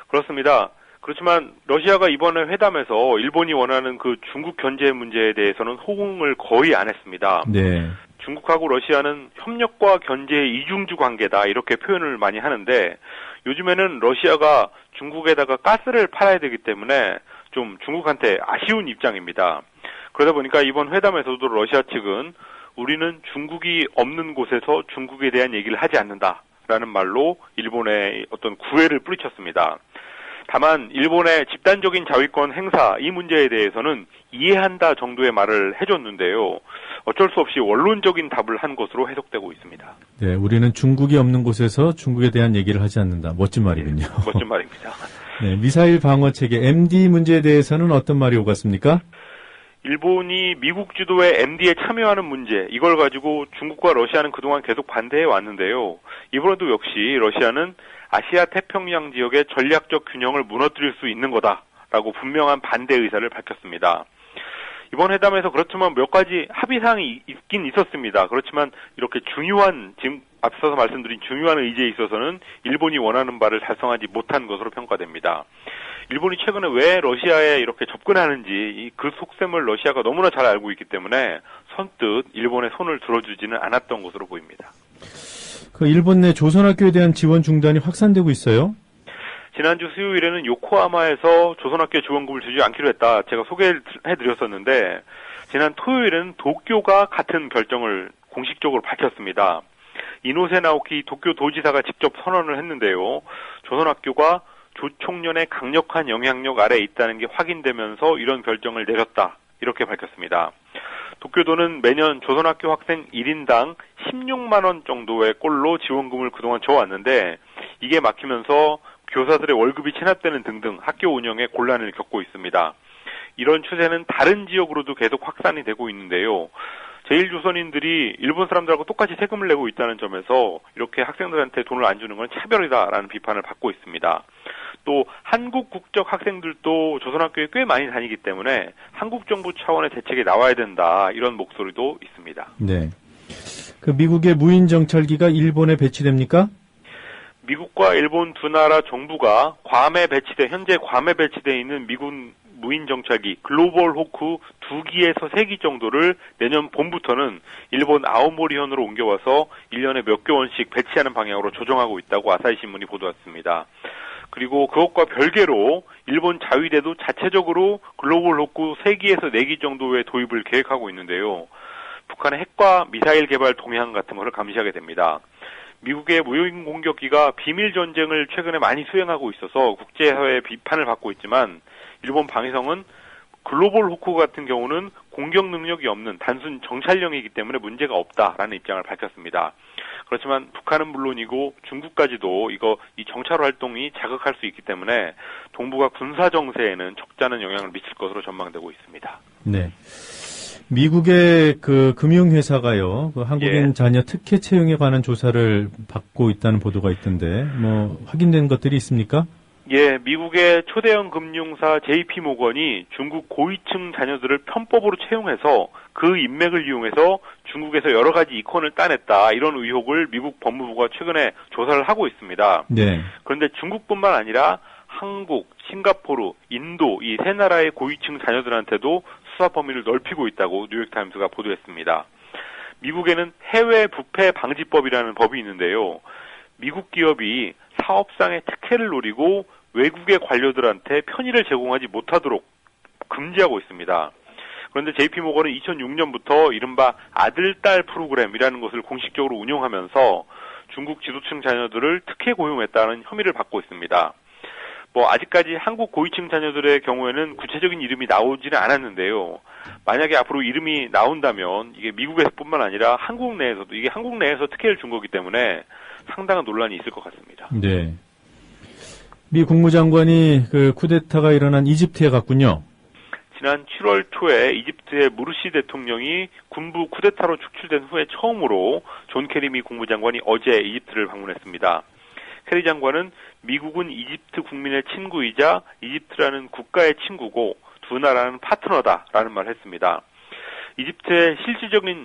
[SPEAKER 17] 그렇습니다. 그렇지만 러시아가 이번에 회담에서 일본이 원하는 그 중국 견제 문제에 대해서는 호응을 거의 안 했습니다.
[SPEAKER 3] 네.
[SPEAKER 17] 중국하고 러시아는 협력과 견제의 이중주 관계다, 이렇게 표현을 많이 하는데 요즘에는 러시아가 중국에다가 가스를 팔아야 되기 때문에 좀 중국한테 아쉬운 입장입니다. 그러다 보니까 이번 회담에서도 러시아 측은 우리는 중국이 없는 곳에서 중국에 대한 얘기를 하지 않는다라는 말로 일본의 어떤 구애를 뿌리쳤습니다. 다만 일본의 집단적인 자위권 행사, 이 문제에 대해서는 이해한다 정도의 말을 해줬는데요. 어쩔 수 없이 원론적인 답을 한 것으로 해석되고 있습니다.
[SPEAKER 3] 네, 우리는 중국이 없는 곳에서 중국에 대한 얘기를 하지 않는다. 멋진 말이군요.
[SPEAKER 17] 네, 멋진 말입니다.
[SPEAKER 3] 네, 미사일 방어 체계 MD 문제에 대해서는 어떤 말이 오갔습니까?
[SPEAKER 17] 일본이 미국 주도의 MD에 참여하는 문제, 이걸 가지고 중국과 러시아는 그동안 계속 반대해 왔는데요. 이번에도 역시 러시아는 아시아 태평양 지역의 전략적 균형을 무너뜨릴 수 있는 거다라고 분명한 반대 의사를 밝혔습니다. 이번 회담에서 그렇지만 몇 가지 합의사항이 있긴 있었습니다. 그렇지만 이렇게 중요한, 지금 앞서서 말씀드린 중요한 의제에 있어서는 일본이 원하는 바를 달성하지 못한 것으로 평가됩니다. 일본이 최근에 왜 러시아에 이렇게 접근하는지 그 속셈을 러시아가 너무나 잘 알고 있기 때문에 선뜻 일본의 손을 들어주지는 않았던 것으로 보입니다.
[SPEAKER 3] 그 일본 내 조선학교에 대한 지원 중단이 확산되고 있어요?
[SPEAKER 17] 지난주 수요일에는 요코하마에서 조선학교 지원금을 주지 않기로 했다, 제가 소개해드렸었는데 지난 토요일에는 도쿄가 같은 결정을 공식적으로 밝혔습니다. 이노세 나오키 도쿄 도지사가 직접 선언을 했는데요. 조선학교가 조총련의 강력한 영향력 아래에 있다는 게 확인되면서 이런 결정을 내렸다, 이렇게 밝혔습니다. 도쿄도는 매년 조선학교 학생 1인당 16만 원 정도의 꼴로 지원금을 그동안 줘왔는데 이게 막히면서 교사들의 월급이 체납되는 등등 학교 운영에 곤란을 겪고 있습니다. 이런 추세는 다른 지역으로도 계속 확산이 되고 있는데요. 제1조선인들이 일본 사람들하고 똑같이 세금을 내고 있다는 점에서 이렇게 학생들한테 돈을 안 주는 건 차별이다라는 비판을 받고 있습니다. 또 한국 국적 학생들도 조선학교에 꽤 많이 다니기 때문에 한국 정부 차원의 대책이 나와야 된다, 이런 목소리도 있습니다.
[SPEAKER 3] 네. 그 미국의 무인 정찰기가 일본에 배치됩니까?
[SPEAKER 17] 미국과 일본 두 나라 정부가 현재 괌에 배치되어 있는 미국 무인 정찰기 글로벌 호크 2기에서 3기 정도를 내년 봄부터는 일본 아오모리현으로 옮겨와서 1년에 몇 개월씩 배치하는 방향으로 조정하고 있다고 아사히 신문이 보도했습니다. 그리고 그것과 별개로 일본 자위대도 자체적으로 글로벌 호크 3기에서 4기 정도의 도입을 계획하고 있는데요. 북한의 핵과 미사일 개발 동향 같은 것을 감시하게 됩니다. 미국의 무인 공격기가 비밀 전쟁을 최근에 많이 수행하고 있어서 국제사회의 비판을 받고 있지만 일본 방위성은 글로벌 호크 같은 경우는 공격 능력이 없는 단순 정찰용이기 때문에 문제가 없다라는 입장을 밝혔습니다. 그렇지만 북한은 물론이고 중국까지도 이 정찰 활동이 자극할 수 있기 때문에 동북아 군사 정세에는 적잖은 영향을 미칠 것으로 전망되고 있습니다.
[SPEAKER 3] 네. 미국의 그 금융회사가요, 그 한국인 자녀 특혜 채용에 관한 조사를 받고 있다는 보도가 있던데, 뭐 확인된 것들이 있습니까?
[SPEAKER 17] 예, 미국의 초대형 금융사 JP모건이 중국 고위층 자녀들을 편법으로 채용해서 그 인맥을 이용해서 중국에서 여러 가지 이권을 따냈다, 이런 의혹을 미국 법무부가 최근에 조사를 하고 있습니다.
[SPEAKER 3] 네.
[SPEAKER 17] 그런데 중국뿐만 아니라 한국, 싱가포르, 인도 이 세 나라의 고위층 자녀들한테도 수사 범위를 넓히고 있다고 뉴욕타임스가 보도했습니다. 미국에는 해외 부패 방지법이라는 법이 있는데요. 미국 기업이 사업상의 특혜를 노리고 외국의 관료들한테 편의를 제공하지 못하도록 금지하고 있습니다. 그런데 JP모건은 2006년부터 이른바 아들-딸 프로그램이라는 것을 공식적으로 운영하면서 중국 지도층 자녀들을 특혜 고용했다는 혐의를 받고 있습니다. 아직까지 한국 고위층 자녀들의 경우에는 구체적인 이름이 나오지는 않았는데요. 만약에 앞으로 이름이 나온다면 이게 미국에서뿐만 아니라 한국 내에서도 이게 한국 내에서 특혜를 준 거기 때문에 상당한 논란이 있을 것 같습니다.
[SPEAKER 3] 네. 미 국무장관이 그 쿠데타가 일어난 이집트에 갔군요.
[SPEAKER 17] 지난 7월 초에 이집트의 무르시 대통령이 군부 쿠데타로 축출된 후에 처음으로 존 케리 미 국무장관이 어제 이집트를 방문했습니다. 케리 장관은 미국은 이집트 국민의 친구이자 이집트라는 국가의 친구고 두 나라는 파트너다라는 말을 했습니다. 이집트의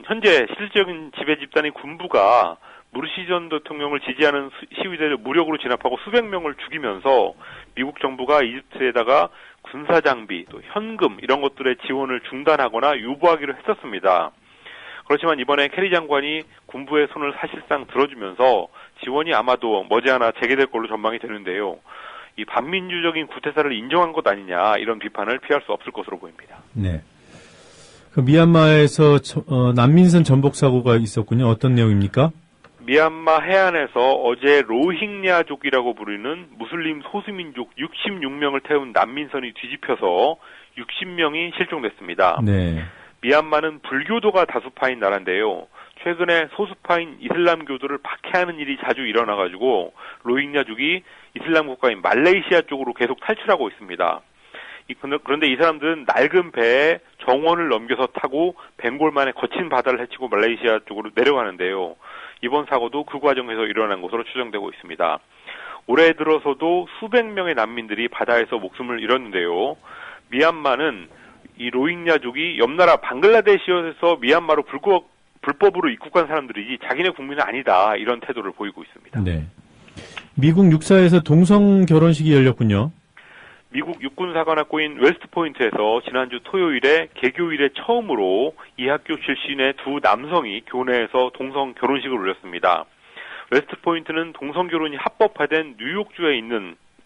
[SPEAKER 17] 현재 실질적인 지배 집단인 군부가 무르시 전 대통령을 지지하는 시위대를 무력으로 진압하고 수백 명을 죽이면서 미국 정부가 이집트에다가 군사 장비, 또 현금 이런 것들의 지원을 중단하거나 유보하기로 했었습니다. 그렇지만 이번에 케리 장관이 군부의 손을 사실상 들어주면서 지원이 아마도 머지않아 재개될 걸로 전망이 되는데요. 이 반민주적인 구태사를 인정한 것 아니냐, 이런 비판을 피할 수 없을 것으로 보입니다.
[SPEAKER 3] 네. 그 미얀마에서 난민선 전복 사고가 있었군요. 어떤 내용입니까?
[SPEAKER 17] 미얀마 해안에서 어제 로힝야족이라고 부르는 무슬림 소수민족 66명을 태운 난민선이 뒤집혀서 60명이 실종됐습니다. 네. 미얀마는 불교도가 다수파인 나라인데요. 최근에 소수파인 이슬람교도를 박해하는 일이 자주 일어나가지고 로힝야족이 이슬람 국가인 말레이시아 쪽으로 계속 탈출하고 있습니다. 그런데 이 사람들은 낡은 배에 정원을 넘겨서 타고 벵골만의 거친 바다를 헤치고 말레이시아 쪽으로 내려가는데요. 이번 사고도 그 과정에서 일어난 것으로 추정되고 있습니다. 올해 들어서도 수백 명의 난민들이 바다에서 목숨을 잃었는데요. 미얀마는 이 로힝야족이 옆나라 방글라데시에서 미얀마로 불법으로 입국한 사람들이지 자기네 국민은 아니다, 이런 태도를 보이고 있습니다.
[SPEAKER 3] 네. 미국 육사에서 동성 결혼식이 열렸군요.
[SPEAKER 17] 미국 육군사관학교인 웨스트포인트에서 지난주 토요일에 개교일에 처음으로 이 학교 출신의 두 남성이 교내에서 동성 결혼식을 올렸습니다. 웨스트포인트는 동성 결혼이 합법화된 뉴욕주에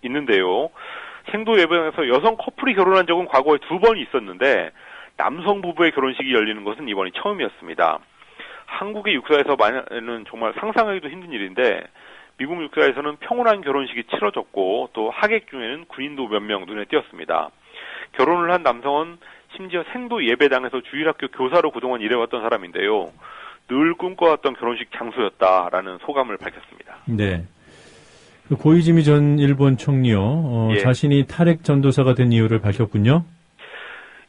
[SPEAKER 17] 있는데요. 생도 예배당에서 여성 커플이 결혼한 적은 과거에 2번 있었는데 남성 부부의 결혼식이 열리는 것은 이번이 처음이었습니다. 한국의 육사에서는 정말 상상하기도 힘든 일인데 미국 육사에서는 평온한 결혼식이 치러졌고 또 하객 중에는 군인도 몇 명 눈에 띄었습니다. 결혼을 한 남성은 심지어 생도 예배당에서 주일학교 교사로 그동안 일해왔던 사람인데요. 늘 꿈꿔왔던 결혼식 장소였다라는 소감을 밝혔습니다.
[SPEAKER 3] 네. 고이즈미 전 일본 총리요. 자신이 탈핵 전도사가 된 이유를 밝혔군요.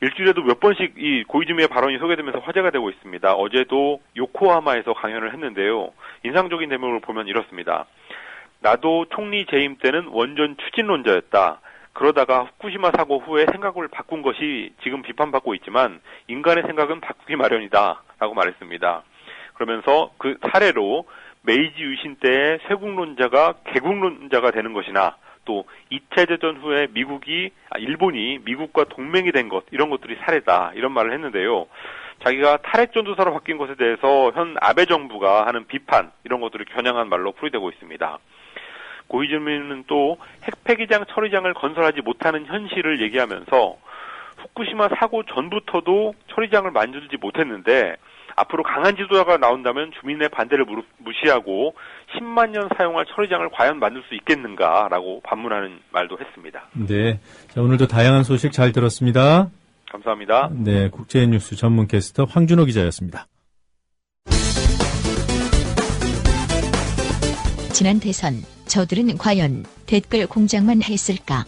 [SPEAKER 17] 일주일에도 몇 번씩 이 고이즈미의 발언이 소개되면서 화제가 되고 있습니다. 어제도 요코하마에서 강연을 했는데요. 인상적인 대목을 보면 이렇습니다. 나도 총리 재임 때는 원전 추진론자였다. 그러다가 후쿠시마 사고 후에 생각을 바꾼 것이 지금 비판받고 있지만 인간의 생각은 바꾸기 마련이다 라고 말했습니다. 그러면서 그 사례로 메이지 유신 때의 쇄국론자가 개국론자가 되는 것이나 또 2차 대전 후에 일본이 미국과 동맹이 된 것, 이런 것들이 사례다, 이런 말을 했는데요. 자기가 탈핵 전도사로 바뀐 것에 대해서 현 아베 정부가 하는 비판, 이런 것들을 겨냥한 말로 풀이되고 있습니다. 고이즈미는 또 핵폐기장 처리장을 건설하지 못하는 현실을 얘기하면서 후쿠시마 사고 전부터도 처리장을 만들지 못했는데 앞으로 강한 지도자가 나온다면 주민의 반대를 무시하고 10만 년 사용할 처리장을 과연 만들 수 있겠는가라고 반문하는 말도 했습니다.
[SPEAKER 3] 네. 자, 오늘도 다양한 소식 잘 들었습니다.
[SPEAKER 17] 감사합니다.
[SPEAKER 3] 네, 국제뉴스 전문 캐스터 황준호 기자였습니다.
[SPEAKER 4] 지난 대선 저들은 과연 댓글 공작만 했을까?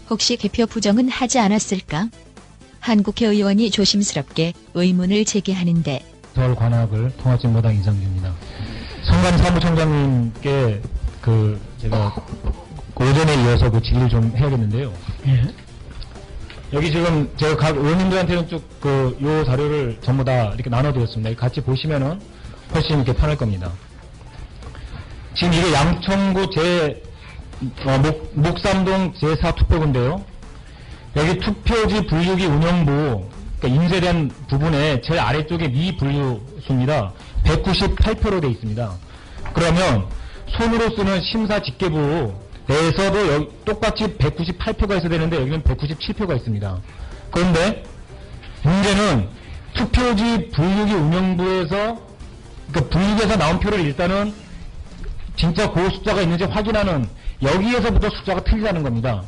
[SPEAKER 4] 혹시 개표 부정은 하지 않았을까? 한국회 의원이 조심스럽게 의문을 제기하는데
[SPEAKER 13] 서울 관악을 통합진보당 이상규입니다. 성감 사무총장님께 제가 오전에 이어서 질의를 좀 해야겠는데요. 예. 여기 지금 제가 각 의원님들한테는 쭉 요 자료를 전부 다 이렇게 나눠드렸습니다. 같이 보시면은 훨씬 이렇게 편할 겁니다. 지금 이게 양천구 목삼동 제4투표구인데요. 여기 투표지 분류기 운영부, 그러니까 인쇄된 부분에 제일 아래쪽에 미분류수입니다. 198표로 되어 있습니다. 그러면 손으로 쓰는 심사집계부 내에서도 여기 똑같이 198표가 있어야 되는데 여기는 197표가 있습니다. 그런데 문제는 투표지 분류기 운영부에서, 그러니까 분류기에서 나온 표를 일단은 진짜 그 숫자가 있는지 확인하는, 여기에서부터 숫자가 틀리다는 겁니다.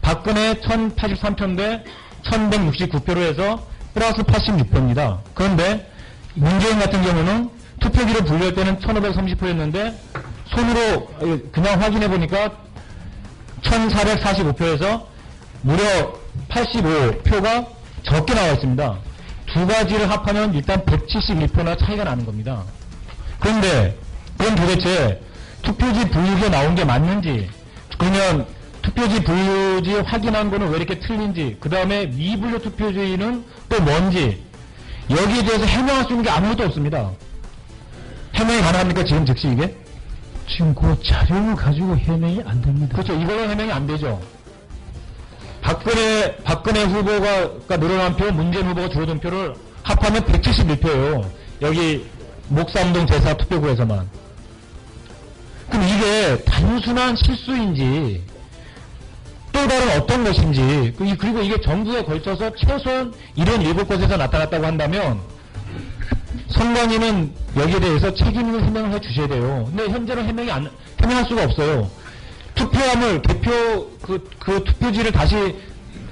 [SPEAKER 13] 박근혜 1083표인데 1169표로 해서 플러스 86표입니다. 그런데 문재인 같은 경우는 투표기를 분류할 때는 1530표였는데 손으로 그냥 확인해 보니까 1445표에서 무려 85표가 적게 나와 있습니다. 두 가지를 합하면 일단 171표나 차이가 나는 겁니다. 그런데 그럼 도대체 투표지 분류기에 나온 게 맞는지, 그러면 투표지 분류지 확인한 거는 왜 이렇게 틀린지, 그 다음에 미분류 투표지는 또 뭔지, 여기에 대해서 해명할 수 있는 게 아무것도 없습니다. 해명이 가능합니까? 지금 즉시 이게?
[SPEAKER 15] 지금 그 자료를 가지고 해명이 안 됩니다.
[SPEAKER 13] 그렇죠. 이걸로 해명이 안 되죠. 박근혜 후보가 늘어난 표, 문재인 후보가 줄어든 표를 합하면 171표예요. 여기 목삼동 제4투표구에서만. 그럼 이게 단순한 실수인지 또 다른 어떤 것인지, 그리고 이게 정부에 걸쳐서 최소한 이런 7곳에서 나타났다고 한다면 선관위는 여기에 대해서 책임 있는 해명을 해주셔야 돼요. 근데 현재는 해명할 수가 없어요. 투표함을 그 투표지를 다시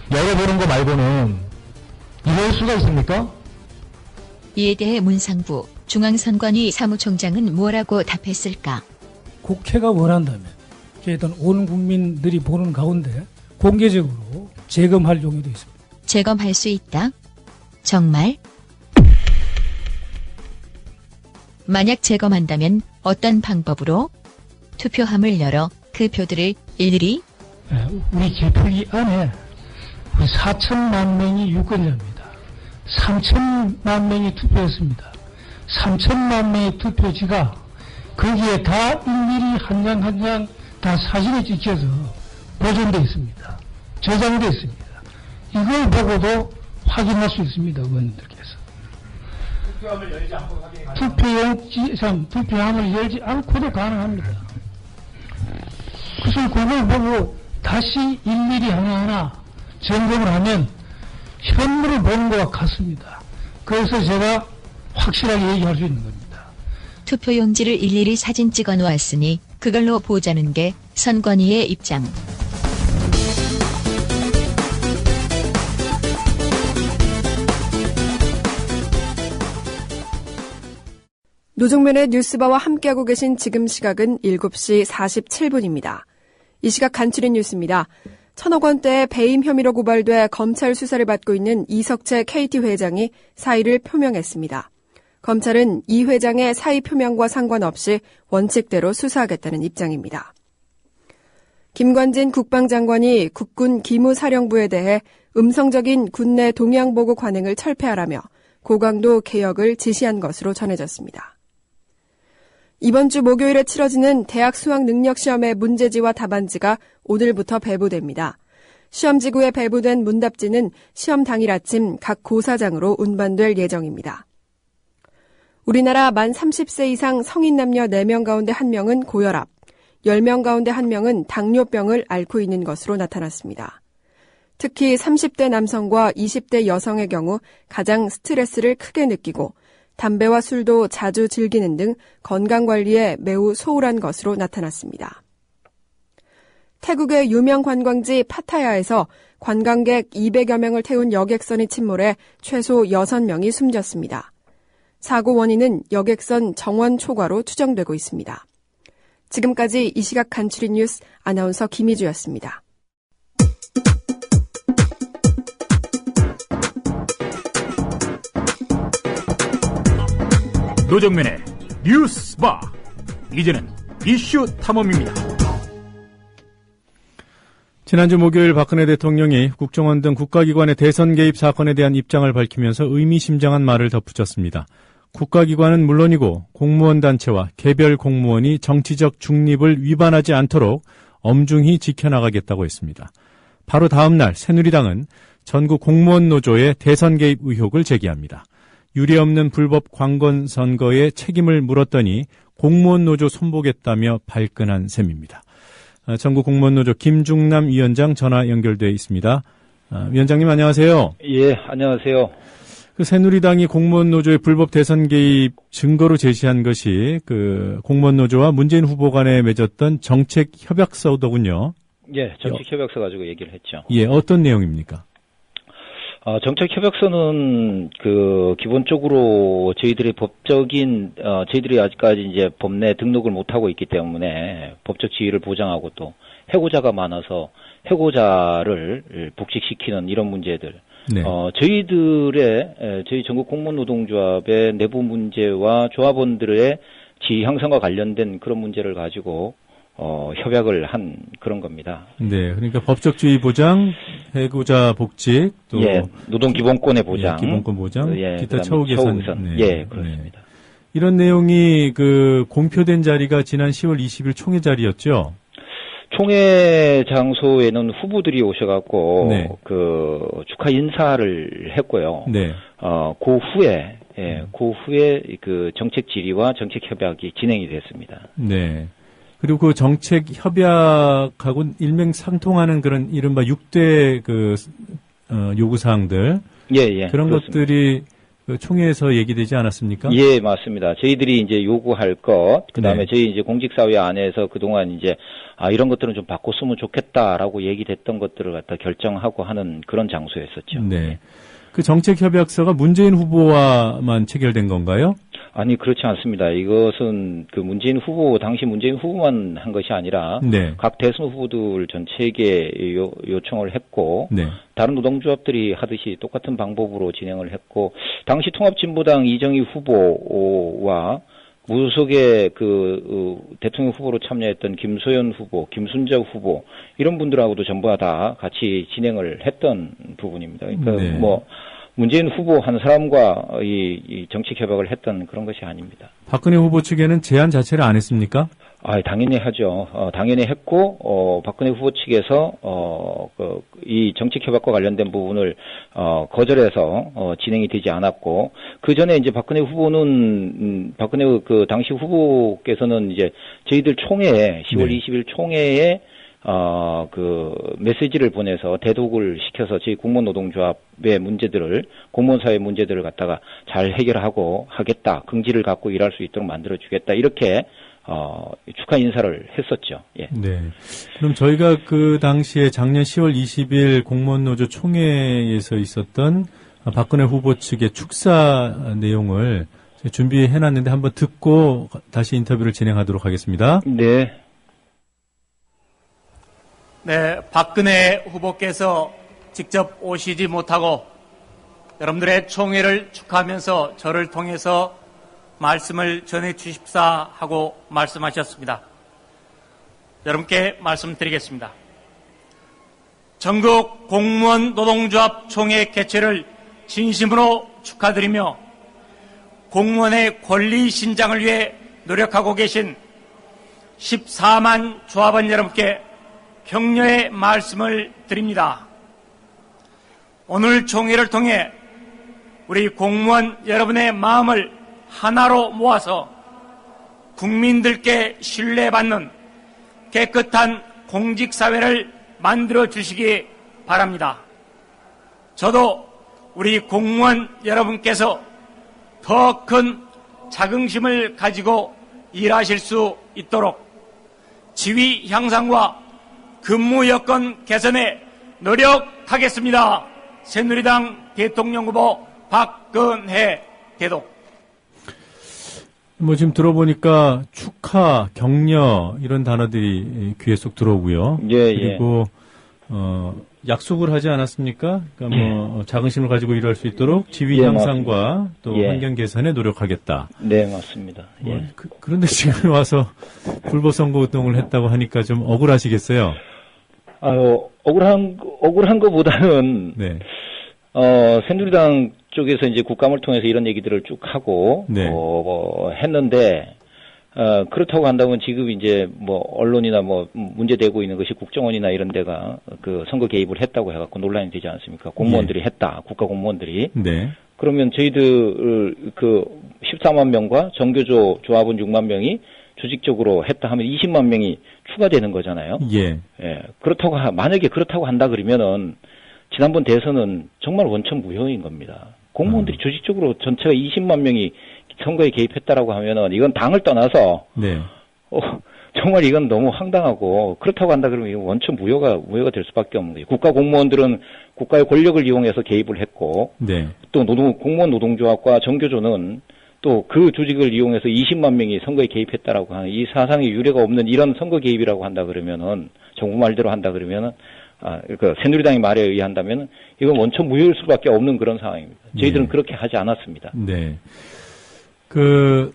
[SPEAKER 13] 열어보는 거 말고는 이럴 수가 있습니까?
[SPEAKER 4] 이에 대해 문상부 중앙선관위 사무총장은 뭐라고 답했을까?
[SPEAKER 15] 국회가 원한다면 일단 온 국민들이 보는 가운데 공개적으로 재검할 용의도 있습니다.
[SPEAKER 4] 재검할 수 있다? 정말? 만약 재검한다면 어떤 방법으로? 투표함을 열어 그 표들을 일일이?
[SPEAKER 15] 우리 개표기 안에 4천만 명이 유권자입니다. 3천만 명이 투표했습니다. 3천만 명의 투표지가 거기에 다 일일이 한 장 한 장 다 사진에 찍혀서 보존되어 있습니다. 저장되어 있습니다. 이걸 보고도 확인할 수 있습니다. 의원님들께서.
[SPEAKER 13] 투표함을 열지 않고 확인이 가능합니다.
[SPEAKER 15] 투표함을 열지 않고도 가능합니다. 그래서 그걸 보고 다시 일일이 하나하나 점검을 하면 현물을 보는 것과 같습니다. 그래서 제가 확실하게 얘기할 수 있는 겁니다.
[SPEAKER 4] 투표용지를 일일이 사진 찍어 놓았으니 그걸로 보자는 게 선관위의 입장.
[SPEAKER 18] 노종면의 뉴스바와 함께하고 계신 지금 시각은 7시 47분입니다. 이 시각 간추린 뉴스입니다. 1,000억 원대의 배임 혐의로 고발돼 검찰 수사를 받고 있는 이석채 KT 회장이 사의를 표명했습니다. 검찰은 이 회장의 사의 표명과 상관없이 원칙대로 수사하겠다는 입장입니다. 김관진 국방장관이 국군 기무사령부에 대해 음성적인 군내 동향보고 관행을 철폐하라며 고강도 개혁을 지시한 것으로 전해졌습니다. 이번 주 목요일에 치러지는 대학 수학능력시험의 문제지와 답안지가 오늘부터 배부됩니다. 시험지구에 배부된 문답지는 시험 당일 아침 각 고사장으로 운반될 예정입니다. 우리나라 만 30세 이상 성인 남녀 4명 가운데 1명은 고혈압, 10명 가운데 1명은 당뇨병을 앓고 있는 것으로 나타났습니다. 특히 30대 남성과 20대 여성의 경우 가장 스트레스를 크게 느끼고 담배와 술도 자주 즐기는 등 건강관리에 매우 소홀한 것으로 나타났습니다. 태국의 유명 관광지 파타야에서 관광객 200여 명을 태운 여객선이 침몰해 최소 6명이 숨졌습니다. 사고 원인은 여객선 정원 초과로 추정되고 있습니다. 지금까지 이 시각 간추린 뉴스 아나운서 김희주였습니다.
[SPEAKER 19] 노정면의 뉴스바, 이제는 이슈 탐험입니다.
[SPEAKER 3] 지난주 목요일 박근혜 대통령이 국정원 등 국가기관의 대선 개입 사건에 대한 입장을 밝히면서 의미심장한 말을 덧붙였습니다. 국가기관은 물론이고 공무원 단체와 개별 공무원이 정치적 중립을 위반하지 않도록 엄중히 지켜나가겠다고 했습니다. 바로 다음 날 새누리당은 전국 공무원 노조의 대선 개입 의혹을 제기합니다. 유례없는 불법 관건 선거에 책임을 물었더니 공무원 노조 손보겠다며 발끈한 셈입니다. 전국 공무원 노조 김중남 위원장 전화 연결돼 있습니다. 위원장님 안녕하세요.
[SPEAKER 20] 예, 안녕하세요.
[SPEAKER 3] 그 새누리당이 공무원 노조의 불법 대선 개입 증거로 제시한 것이 그 공무원 노조와 문재인 후보 간에 맺었던 정책 협약서더군요.
[SPEAKER 20] 예, 정책 협약서 가지고 얘기를 했죠.
[SPEAKER 3] 예, 어떤 내용입니까?
[SPEAKER 20] 정책 협약서는 기본적으로 저희들이 저희들이 아직까지 이제 법내 등록을 못 하고 있기 때문에 법적 지위를 보장하고 또 해고자가 많아서 해고자를 복직시키는 이런 문제들. 네. 저희 전국 공무원 노동조합의 내부 문제와 조합원들의 지위 향상과 관련된 그런 문제를 가지고 협약을 한 그런 겁니다.
[SPEAKER 3] 네, 그러니까 법적 지위 보장, 해고자 복직, 또
[SPEAKER 20] 예, 노동 기본권의 보장,
[SPEAKER 3] 예, 기본권 보장,
[SPEAKER 20] 예,
[SPEAKER 3] 기타 처우 개선.
[SPEAKER 20] 네. 예, 그렇습니다.
[SPEAKER 3] 네. 이런 내용이 공표된 자리가 지난 10월 20일 총회 자리였죠.
[SPEAKER 20] 총회 장소에는 후보들이 오셔갖고
[SPEAKER 3] 네.
[SPEAKER 20] 축하 인사를 했고요.
[SPEAKER 3] 네.
[SPEAKER 20] 그 후에 정책 질의와 정책 협약이 진행이 됐습니다.
[SPEAKER 3] 네. 그리고 그 정책 협약하고 일맥상통하는 그런 이른바 6대 요구사항들.
[SPEAKER 20] 예,
[SPEAKER 3] 그런 그렇습니다. 것들이 총회에서 얘기되지 않았습니까?
[SPEAKER 20] 예, 맞습니다. 저희들이 이제 요구할 것, 그 다음에 저희 이제 공직사회 안에서 그동안 이제, 이런 것들은 좀 바꿨으면 좋겠다라고 얘기됐던 것들을 갖다 결정하고 하는 그런 장소였었죠.
[SPEAKER 3] 네. 그 정책 협약서가 문재인 후보와만 체결된 건가요?
[SPEAKER 20] 아니, 그렇지 않습니다. 이것은 당시 문재인 후보만 한 것이 아니라,
[SPEAKER 3] 네.
[SPEAKER 20] 각 대선 후보들 전체에게 요청을 했고,
[SPEAKER 3] 네.
[SPEAKER 20] 다른 노동조합들이 하듯이 똑같은 방법으로 진행을 했고, 당시 통합진보당 이정희 후보와 무소속의 대통령 후보로 참여했던 김소연 후보, 김순자 후보, 이런 분들하고도 전부 다 같이 진행을 했던 부분입니다. 그러니까
[SPEAKER 3] 네.
[SPEAKER 20] 문재인 후보 한 사람과 이 정책 협약을 했던 그런 것이 아닙니다.
[SPEAKER 3] 박근혜 후보 측에는 제안 자체를 안 했습니까?
[SPEAKER 20] 당연히 하죠. 당연히 했고, 박근혜 후보 측에서, 이 정책 협약과 관련된 부분을, 거절해서, 진행이 되지 않았고, 그 전에 이제 박근혜 후보는, 당시 후보께서는 이제 저희들 총회에, 10월
[SPEAKER 3] 네.
[SPEAKER 20] 20일 총회에, 메시지를 보내서 대독을 시켜서 저희 공무원 노동조합의 문제들을, 공무원 사회 문제들을 갖다가 잘 해결하고 하겠다, 긍지를 갖고 일할 수 있도록 만들어주겠다, 이렇게, 축하 인사를 했었죠. 예.
[SPEAKER 3] 네. 그럼 저희가 그 당시에 작년 10월 20일 공무원 노조 총회에서 있었던 박근혜 후보 측의 축사 내용을 준비해놨는데 한번 듣고 다시 인터뷰를 진행하도록 하겠습니다.
[SPEAKER 20] 네.
[SPEAKER 9] 네, 박근혜 후보께서 직접 오시지 못하고 여러분들의 총회를 축하하면서 저를 통해서 말씀을 전해 주십사 하고 말씀하셨습니다. 여러분께 말씀드리겠습니다. 전국 공무원 노동조합 총회 개최를 진심으로 축하드리며 공무원의 권리 신장을 위해 노력하고 계신 14만 조합원 여러분께 격려의 말씀을 드립니다. 오늘 총회를 통해 우리 공무원 여러분의 마음을 하나로 모아서 국민들께 신뢰받는 깨끗한 공직사회를 만들어 주시기 바랍니다. 저도 우리 공무원 여러분께서 더 큰 자긍심을 가지고 일하실 수 있도록 지위 향상과 근무 여건 개선에 노력하겠습니다. 새누리당 대통령 후보 박근혜 대독.
[SPEAKER 3] 뭐 지금 들어보니까 축하, 격려 이런 단어들이 귀에 쏙 들어오고요.
[SPEAKER 20] 예,
[SPEAKER 3] 그리고 약속을 하지 않았습니까? 그러니까 뭐 자긍심을 가지고 일할 수 있도록 지위 향상과
[SPEAKER 20] 맞습니다.
[SPEAKER 3] 또 환경 개선에 노력하겠다.
[SPEAKER 20] 네, 맞습니다. 예.
[SPEAKER 3] 그런데 지금 와서 불보선거 운동을 했다고 하니까 좀 억울하시겠어요?
[SPEAKER 20] 억울한 것보다는
[SPEAKER 3] 네.
[SPEAKER 20] 새누리당 쪽에서 이제 국감을 통해서 이런 얘기들을 쭉 하고
[SPEAKER 3] 네.
[SPEAKER 20] 했는데 그렇다고 한다면 지금 이제 뭐 언론이나 뭐 문제되고 있는 것이 국정원이나 이런 데가 그 선거 개입을 했다고 해갖고 논란이 되지 않습니까? 공무원들이 했다, 국가 공무원들이.
[SPEAKER 3] 네.
[SPEAKER 20] 그러면 저희들 그 14만 명과 정교조 조합원 6만 명이 조직적으로 했다 하면 20만 명이 추가되는 거잖아요.
[SPEAKER 3] 예.
[SPEAKER 20] 예. 만약에 그렇다고 한다 그러면은 지난번 대선은 정말 원천 무효인 겁니다. 공무원들이 조직적으로 전체가 20만 명이 선거에 개입했다라고 하면은 이건 당을 떠나서
[SPEAKER 3] 네.
[SPEAKER 20] 정말 이건 너무 황당하고 그렇다고 한다 그러면 이건 원천 무효가 될 수밖에 없는 거예요. 국가 공무원들은 국가의 권력을 이용해서 개입을 했고
[SPEAKER 3] 네.
[SPEAKER 20] 또 공무원 노동조합과 정교조는 또 그 조직을 이용해서 20만 명이 선거에 개입했다라고 하는 이 사상의 유례가 없는 이런 선거 개입이라고 한다 그러면은 정부 말대로 한다 그러면은 그 새누리당의 말에 의한다면 이건 원천 무효일 수밖에 없는 그런 상황입니다. 저희들은
[SPEAKER 3] 네.
[SPEAKER 20] 그렇게 하지 않았습니다.
[SPEAKER 3] 네. 그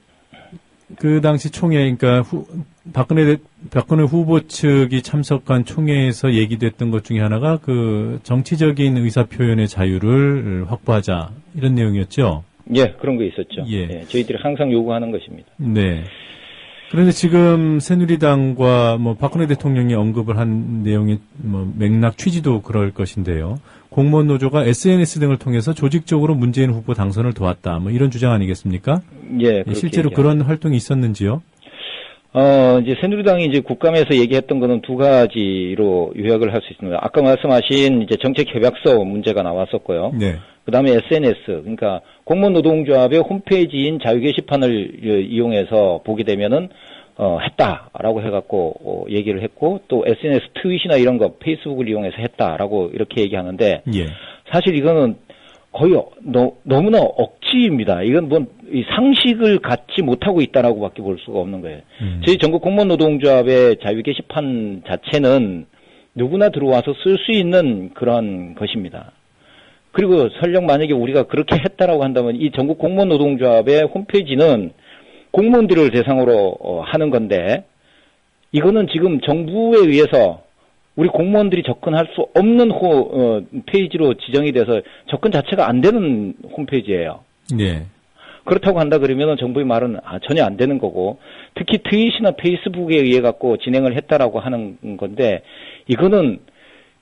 [SPEAKER 3] 당시 총회, 그러니까 박근혜 후보 측이 참석한 총회에서 얘기됐던 것 중에 하나가 그 정치적인 의사표현의 자유를 확보하자 이런 내용이었죠.
[SPEAKER 20] 예, 그런 거 있었죠.
[SPEAKER 3] 예.
[SPEAKER 20] 예, 저희들이 항상 요구하는 것입니다.
[SPEAKER 3] 네. 그런데 지금 새누리당과 뭐 박근혜 대통령이 언급을 한 내용의 뭐 맥락 취지도 그럴 것인데요. 공무원 노조가 SNS 등을 통해서 조직적으로 문재인 후보 당선을 도왔다. 뭐 이런 주장 아니겠습니까?
[SPEAKER 20] 예,
[SPEAKER 3] 실제로 그런 활동이 있었는지요?
[SPEAKER 20] 이제 새누리당이 이제 국감에서 얘기했던 거는 두 가지로 요약을 할 수 있습니다. 아까 말씀하신 이제 정책 협약서 문제가 나왔었고요.
[SPEAKER 3] 네.
[SPEAKER 20] 그 다음에 SNS, 그러니까 공무원 노동조합의 홈페이지인 자유 게시판을 이용해서 보게 되면은, 했다라고 해갖고, 얘기를 했고, 또 SNS 트윗이나 이런 거, 페이스북을 이용해서 했다라고 이렇게 얘기하는데,
[SPEAKER 3] 예.
[SPEAKER 20] 사실 이거는 거의 너무나 억지입니다. 이건 이 상식을 갖지 못하고 있다라고 밖에 볼 수가 없는 거예요. 저희 전국 공무원 노동조합의 자유 게시판 자체는 누구나 들어와서 쓸 수 있는 그런 것입니다. 그리고 설령 만약에 우리가 그렇게 했다라고 한다면 이 전국 공무원 노동조합의 홈페이지는 공무원들을 대상으로 하는 건데 이거는 지금 정부에 의해서 우리 공무원들이 접근할 수 없는 페이지로 지정이 돼서 접근 자체가 안 되는 홈페이지예요.
[SPEAKER 3] 네.
[SPEAKER 20] 그렇다고 한다 그러면 정부의 말은 전혀 안 되는 거고 특히 트윗이나 페이스북에 의해 갖고 진행을 했다라고 하는 건데 이거는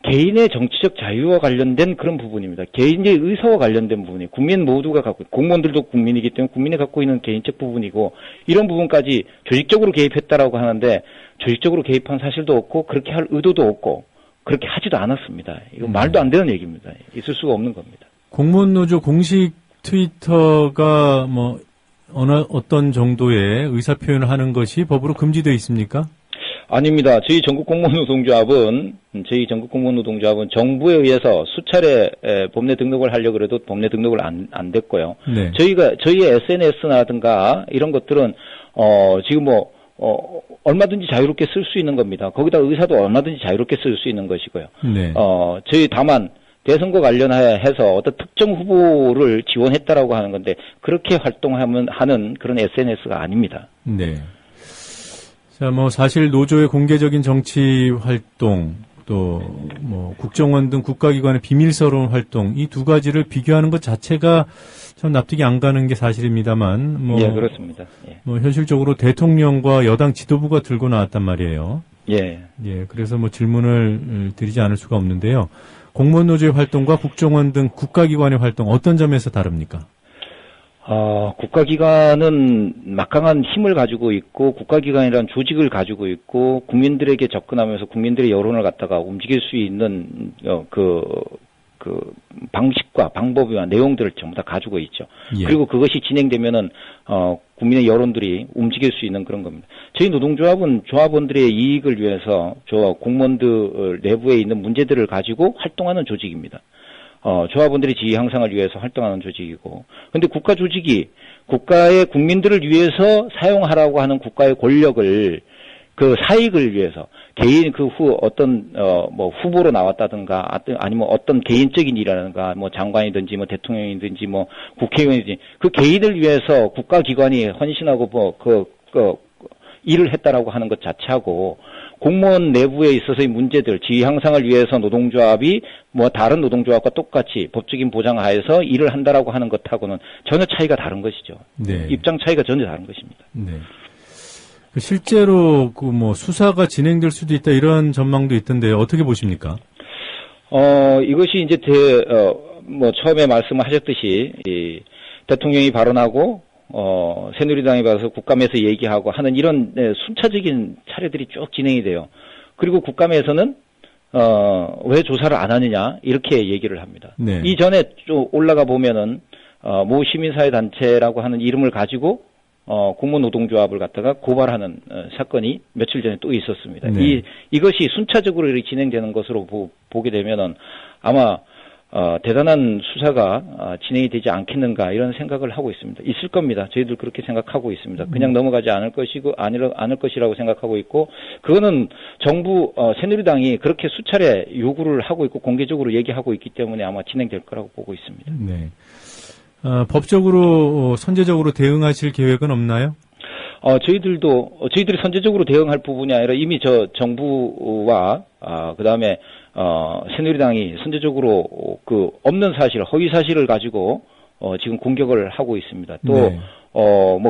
[SPEAKER 20] 개인의 정치적 자유와 관련된 그런 부분입니다. 개인의 의사와 관련된 부분이 국민 모두가 갖고 공무원들도 국민이기 때문에 국민이 갖고 있는 개인적 부분이고 이런 부분까지 조직적으로 개입했다라고 하는데 조직적으로 개입한 사실도 없고 그렇게 할 의도도 없고 그렇게 하지도 않았습니다. 이건 말도 안 되는 얘기입니다. 있을 수가 없는 겁니다.
[SPEAKER 3] 공무원 노조 공식 트위터가 뭐 어떤 정도의 의사 표현을 하는 것이 법으로 금지되어 있습니까?
[SPEAKER 20] 아닙니다. 저희 전국 공무원 노동조합은 정부에 의해서 수차례 법내 등록을 하려고 해도 법내 등록을 안 됐고요.
[SPEAKER 3] 네.
[SPEAKER 20] 저희의 SNS라든가 이런 것들은 지금 얼마든지 자유롭게 쓸 수 있는 겁니다. 거기다 의사도 얼마든지 자유롭게 쓸 수 있는 것이고요.
[SPEAKER 3] 네.
[SPEAKER 20] 저희 다만 대선과 관련해서 어떤 특정 후보를 지원했다라고 하는 건데 그렇게 하는 그런 SNS가 아닙니다.
[SPEAKER 3] 네. 자, 사실 노조의 공개적인 정치 활동, 또, 국정원 등 국가기관의 비밀스러운 활동, 이 두 가지를 비교하는 것 자체가 참 납득이 안 가는 게 사실입니다만,
[SPEAKER 20] 예, 그렇습니다. 예.
[SPEAKER 3] 현실적으로 대통령과 여당 지도부가 들고 나왔단 말이에요.
[SPEAKER 20] 예.
[SPEAKER 3] 예, 그래서 질문을 드리지 않을 수가 없는데요. 공무원 노조의 활동과 국정원 등 국가기관의 활동, 어떤 점에서 다릅니까?
[SPEAKER 20] 국가기관은 막강한 힘을 가지고 있고 국가기관이라는 조직을 가지고 있고 국민들에게 접근하면서 국민들의 여론을 갖다가 움직일 수 있는 그 방식과 방법이와 내용들을 전부 다 가지고 있죠.
[SPEAKER 3] 예.
[SPEAKER 20] 그리고 그것이 진행되면은 국민의 여론들이 움직일 수 있는 그런 겁니다. 저희 노동조합은 조합원들의 이익을 위해서 공무원들 내부에 있는 문제들을 가지고 활동하는 조직입니다. 조합원들의 지위 향상을 위해서 활동하는 조직이고, 근데 국가 조직이 국가의 국민들을 위해서 사용하라고 하는 국가의 권력을 그 사익을 위해서 개인 어떤 후보로 나왔다든가 아니면 어떤 개인적인 일이라든가 장관이든지 대통령이든지 국회의원이든지 그 개인을 위해서 국가기관이 헌신하고 일을 했다라고 하는 것 자체하고 공무원 내부에 있어서의 문제들, 지위 향상을 위해서 노동조합이 다른 노동조합과 똑같이 법적인 보장하에서 일을 한다라고 하는 것하고는 전혀 차이가 다른 것이죠.
[SPEAKER 3] 네.
[SPEAKER 20] 입장 차이가 전혀 다른 것입니다.
[SPEAKER 3] 네. 실제로 수사가 진행될 수도 있다 이런 전망도 있던데 어떻게 보십니까?
[SPEAKER 20] 이것이 이제 처음에 말씀하셨듯이 대통령이 발언하고 새누리당이 봐서 국감에서 얘기하고 하는 이런 순차적인 차례들이 쭉 진행이 돼요. 그리고 국감에서는 왜 조사를 안 하느냐 이렇게 얘기를 합니다.
[SPEAKER 3] 네.
[SPEAKER 20] 이전에 좀 올라가 보면은 모 시민사회 단체라고 하는 이름을 가지고 공무원 노동조합을 갖다가 고발하는 사건이 며칠 전에 또 있었습니다.
[SPEAKER 3] 네.
[SPEAKER 20] 이것이 순차적으로 이렇게 진행되는 것으로 보게 되면은 아마 대단한 수사가 진행이 되지 않겠는가 이런 생각을 하고 있습니다. 있을 겁니다. 저희들 그렇게 생각하고 있습니다. 그냥 넘어가지 않을 것이라고 생각하고 있고, 그거는 정부 새누리당이 그렇게 수차례 요구를 하고 있고 공개적으로 얘기하고 있기 때문에 아마 진행될 거라고 보고 있습니다.
[SPEAKER 3] 네. 법적으로 선제적으로 대응하실 계획은 없나요?
[SPEAKER 20] 저희들이 선제적으로 대응할 부분이 아니라 이미 정부와 그다음에 새누리당이 선제적으로 없는 사실, 허위 사실을 가지고 지금 공격을 하고 있습니다. 또
[SPEAKER 3] 네.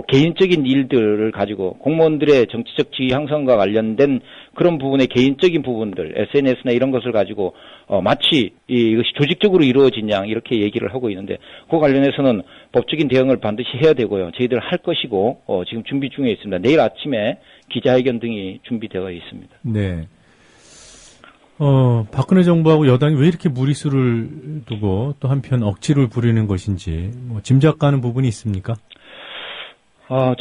[SPEAKER 20] 개인적인 일들을 가지고 공무원들의 정치적 지위 향상과 관련된 그런 부분의 개인적인 부분들, SNS나 이런 것을 가지고 마치 이것이 조직적으로 이루어진 양 이렇게 얘기를 하고 있는데, 그 관련해서는 법적인 대응을 반드시 해야 되고요. 저희들 할 것이고 지금 준비 중에 있습니다. 내일 아침에 기자회견 등이 준비되어 있습니다.
[SPEAKER 3] 네. 박근혜 정부하고 여당이 왜 이렇게 무리수를 두고 또 한편 억지를 부리는 것인지 짐작 가는 부분이 있습니까?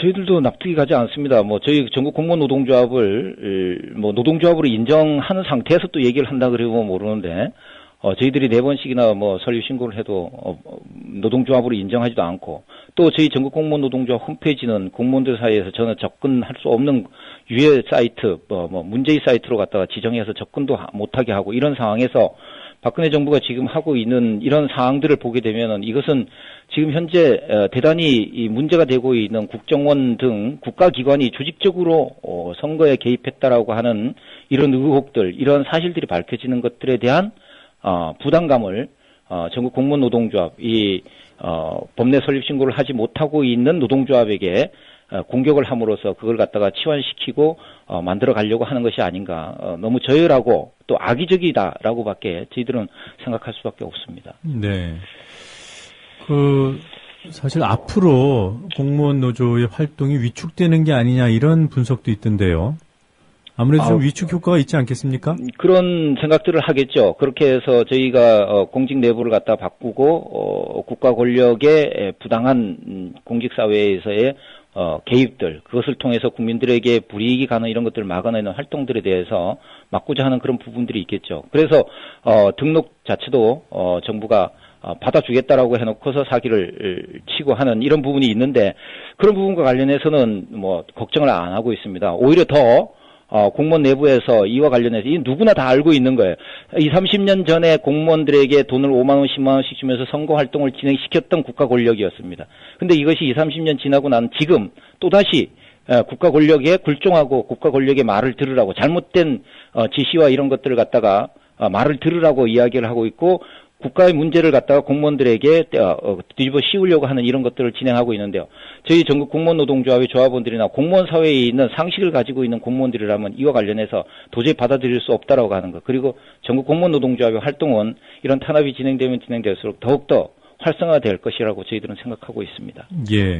[SPEAKER 20] 저희들도 납득이 가지 않습니다. 저희 전국 공무원 노동조합을 노동조합으로 인정하는 상태에서 또 얘기를 한다 그러면 모르는데, 저희들이 4번씩이나 설립 신고를 해도 노동조합으로 인정하지도 않고, 또 저희 전국 공무원 노동조합 홈페이지는 공무원들 사이에서 저는 접근할 수 없는 유해 사이트, 문제의 사이트로 갖다가 지정해서 접근도 못하게 하고, 이런 상황에서 박근혜 정부가 지금 하고 있는 이런 사항들을 보게 되면은 이것은 지금 현재 대단히 문제가 되고 있는 국정원 등 국가기관이 조직적으로 선거에 개입했다라고 하는 이런 의혹들, 이런 사실들이 밝혀지는 것들에 대한 부담감을 전국 공무원 노동조합, 법내 설립 신고를 하지 못하고 있는 노동조합에게 공격을 함으로써 그걸 갖다가 치환시키고 만들어 가려고 하는 것이 아닌가. 너무 저열하고 또 악의적이다라고밖에 저희들은 생각할 수밖에 없습니다.
[SPEAKER 3] 네. 사실 앞으로 공무원 노조의 활동이 위축되는 게 아니냐 이런 분석도 있던데요. 아무래도 좀 위축 효과가 있지 않겠습니까?
[SPEAKER 20] 그런 생각들을 하겠죠. 그렇게 해서 저희가 공직 내부를 갖다 바꾸고 국가 권력의 부당한 공직 사회에서의 개입들, 그것을 통해서 국민들에게 불이익이 가는 이런 것들을 막아내는 활동들에 대해서 막고자 하는 그런 부분들이 있겠죠. 그래서 등록 자체도 정부가 받아주겠다라고 해놓고서 사기를 치고 하는 이런 부분이 있는데, 그런 부분과 관련해서는 걱정을 안 하고 있습니다. 오히려 더 공무원 내부에서 이와 관련해서 누구나 다 알고 있는 거예요. 30년 전에 공무원들에게 돈을 5만 원, 10만 원씩 주면서 선거 활동을 진행시켰던 국가 권력이었습니다. 근데 이것이 30년 지나고 난 지금 또다시 국가 권력에 굴종하고 국가 권력의 말을 들으라고, 잘못된 지시와 이런 것들을 갖다가 말을 들으라고 이야기를 하고 있고, 국가의 문제를 갖다가 공무원들에게 뒤집어 씌우려고 하는 이런 것들을 진행하고 있는데요. 저희 전국 공무원 노동조합의 조합원들이나 공무원 사회에 있는 상식을 가지고 있는 공무원들이라면 이와 관련해서 도저히 받아들일 수 없다라고 하는 것. 그리고 전국 공무원 노동조합의 활동은 이런 탄압이 진행되면 진행될수록 더욱더 활성화될 것이라고 저희들은 생각하고 있습니다.
[SPEAKER 3] 예.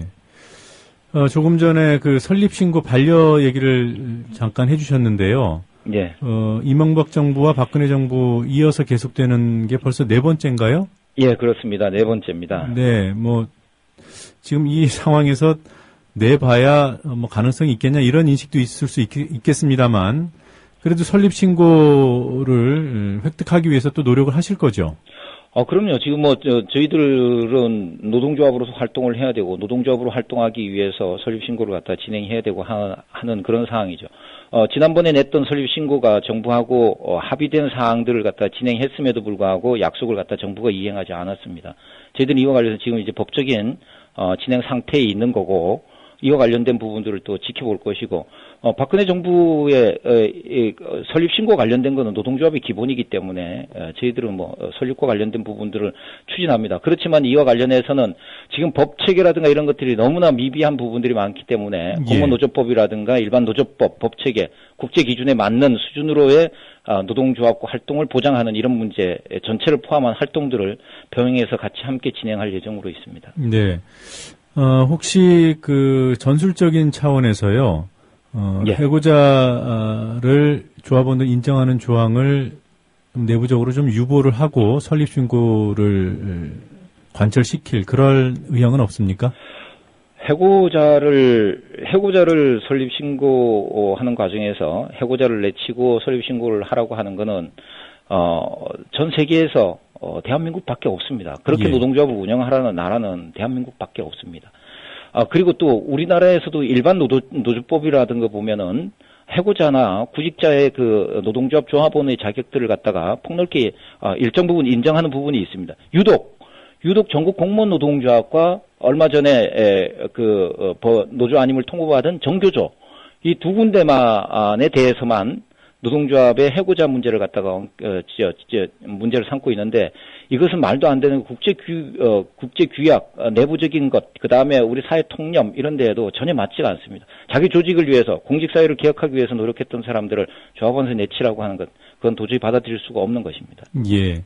[SPEAKER 3] 조금 전에 설립신고 반려 얘기를 잠깐 해주셨는데요.
[SPEAKER 20] 예.
[SPEAKER 3] 이명박 정부와 박근혜 정부 이어서 계속되는 게 벌써 네 번째인가요?
[SPEAKER 20] 예, 그렇습니다. 네 번째입니다.
[SPEAKER 3] 네, 뭐 지금 이 상황에서 내봐야 뭐 가능성이 있겠냐 이런 인식도 있을 수 있겠습니다만 그래도 설립 신고를 획득하기 위해서 또 노력을 하실 거죠?
[SPEAKER 20] 그럼요. 지금 뭐 저희들은 노동조합으로서 활동을 해야 되고 노동조합으로 활동하기 위해서 설립 신고를 갖다 진행해야 되고 하는 그런 상황이죠. 지난번에 냈던 설립 신고가 정부하고 합의된 사항들을 갖다 진행했음에도 불구하고 약속을 갖다 정부가 이행하지 않았습니다. 저희들은 이와 관련해서 지금 이제 법적인 진행 상태에 있는 거고 이와 관련된 부분들을 또 지켜볼 것이고 박근혜 정부의 설립 신고 관련된 거는 노동조합의 기본이기 때문에 저희들은 뭐 설립과 관련된 부분들을 추진합니다. 그렇지만 이와 관련해서는 지금 법 체계라든가 이런 것들이 너무나 미비한 부분들이 많기 때문에 공무노조법이라든가 일반 노조법, 법 체계, 국제 기준에 맞는 수준으로의 노동조합과 활동을 보장하는 이런 문제 전체를 포함한 활동들을 병행해서 같이 함께 진행할 예정으로 있습니다.
[SPEAKER 3] 네. 혹시 그 전술적인 차원에서요, 해고자를 조합원들 인정하는 조항을 내부적으로 좀 유보를 하고 설립신고를 관철시킬 그럴 의향은 없습니까?
[SPEAKER 20] 해고자를 설립신고하는 과정에서 해고자를 내치고 설립신고를 하라고 하는 거는, 전 세계에서 대한민국밖에 없습니다. 그렇게 노동조합을 운영하라는 나라는 대한민국밖에 없습니다. 그리고 또 우리나라에서도 일반 노조법이라든가 보면은 해고자나 구직자의 그 노동조합 조합원의 자격들을 갖다가 폭넓게 일정 부분 인정하는 부분이 있습니다. 유독 전국 공무원 노동조합과 얼마 전에 노조 안임을 통보받은 정교조 이 두 군데만에 대해서만 노동조합의 해고자 문제를 갖다가 문제를 삼고 있는데 이것은 말도 안 되는 국제 규약, 내부적인 것, 그 다음에 우리 사회 통념 이런 데에도 전혀 맞지가 않습니다. 자기 조직을 위해서 공직 사회를 개혁하기 위해서 노력했던 사람들을 조합원에서 내치라고 하는 것, 그건 도저히 받아들일 수가 없는 것입니다.
[SPEAKER 3] 예.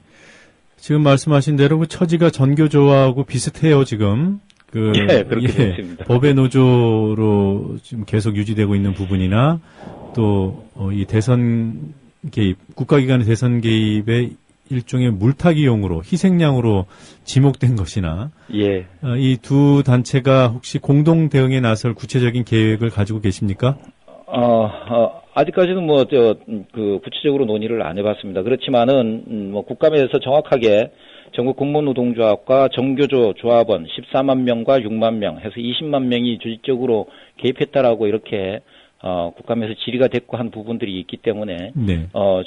[SPEAKER 3] 지금 말씀하신 대로 그 처지가 전교조하고 비슷해요, 지금.
[SPEAKER 20] 그렇게 됐습니다.
[SPEAKER 3] 법의 노조로 지금 계속 유지되고 있는 부분이나 또 이 대선 개입, 국가기관의 대선 개입의 일종의 물타기용으로 희생양으로 지목된 것이나 이 두 단체가 혹시 공동 대응에 나설 구체적인 계획을 가지고 계십니까?
[SPEAKER 20] 아직까지는 구체적으로 논의를 안 해봤습니다. 그렇지만은 국감에서 정확하게 전국 공무원 노동조합과 정교조 조합원 14만 명과 6만 명 해서 20만 명이 조직적으로 개입했다라고 이렇게 국감에서 질의가 됐고 한 부분들이 있기 때문에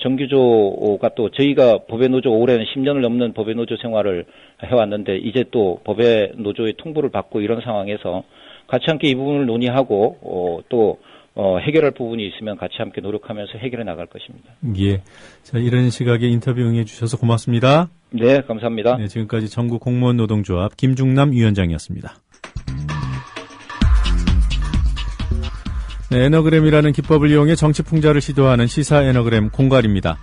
[SPEAKER 20] 정교조가 또 저희가 법의 노조 올해는 10년을 넘는 법의 노조 생활을 해왔는데 이제 또 법의 노조의 통보를 받고 이런 상황에서 같이 함께 이 부분을 논의하고 또 해결할 부분이 있으면 같이 함께 노력하면서 해결해 나갈 것입니다.
[SPEAKER 3] 예. 자, 이런 시각에 인터뷰 응해 주셔서 고맙습니다.
[SPEAKER 20] 네, 감사합니다.
[SPEAKER 3] 네, 지금까지 전국 공무원 노동조합 김중남 위원장이었습니다. 네, 에너그램이라는 기법을 이용해 정치 풍자를 시도하는 시사 에너그램 공갈입니다.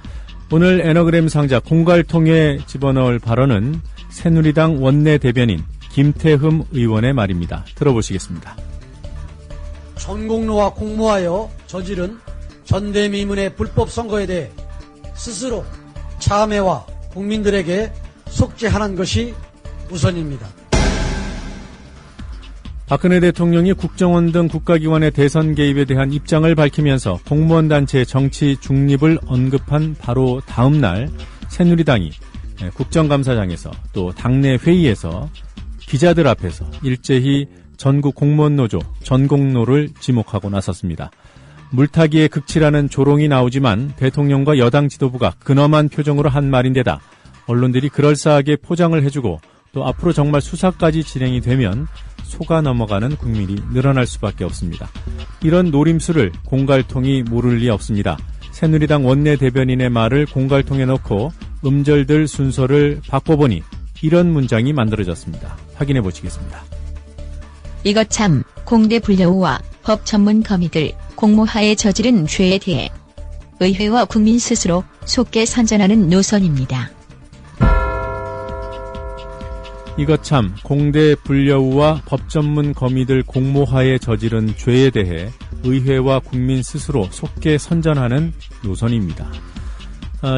[SPEAKER 3] 오늘 에너그램 상자 공갈통에 집어넣을 발언은 새누리당 원내 대변인 김태흠 의원의 말입니다. 들어보시겠습니다.
[SPEAKER 21] 전공로와 공모하여 저지른 전대미문의 불법 선거에 대해 스스로 참회와 국민들에게 속죄하는 것이 우선입니다.
[SPEAKER 3] 박근혜 대통령이 국정원 등 국가기관의 대선 개입에 대한 입장을 밝히면서 공무원 단체의 정치 중립을 언급한 바로 다음 날 새누리당이 국정감사장에서 또 당내 회의에서 기자들 앞에서 일제히 전국 공무원 노조 전공로를 지목하고 나섰습니다. 물타기의 극치라는 조롱이 나오지만 대통령과 여당 지도부가 근엄한 표정으로 한 말인데다 언론들이 그럴싸하게 포장을 해주고 또 앞으로 정말 수사까지 진행이 되면 속아 넘어가는 국민이 늘어날 수밖에 없습니다. 이런 노림수를 공갈통이 모를 리 없습니다. 새누리당 원내 대변인의 말을 공갈통에 넣고 음절들 순서를 바꿔보니 이런 문장이 만들어졌습니다. 확인해 보시겠습니다.
[SPEAKER 4] 이것 참 공대 불려우와 법 전문 거미들 공모하에 저지른 죄에 대해 의회와 국민 스스로 속게 선전하는 노선입니다.
[SPEAKER 3] 이것 참 공대 불려우와 법전문 거미들 공모하에 저지른 죄에 대해 의회와 국민 스스로 속게 선전하는 노선입니다.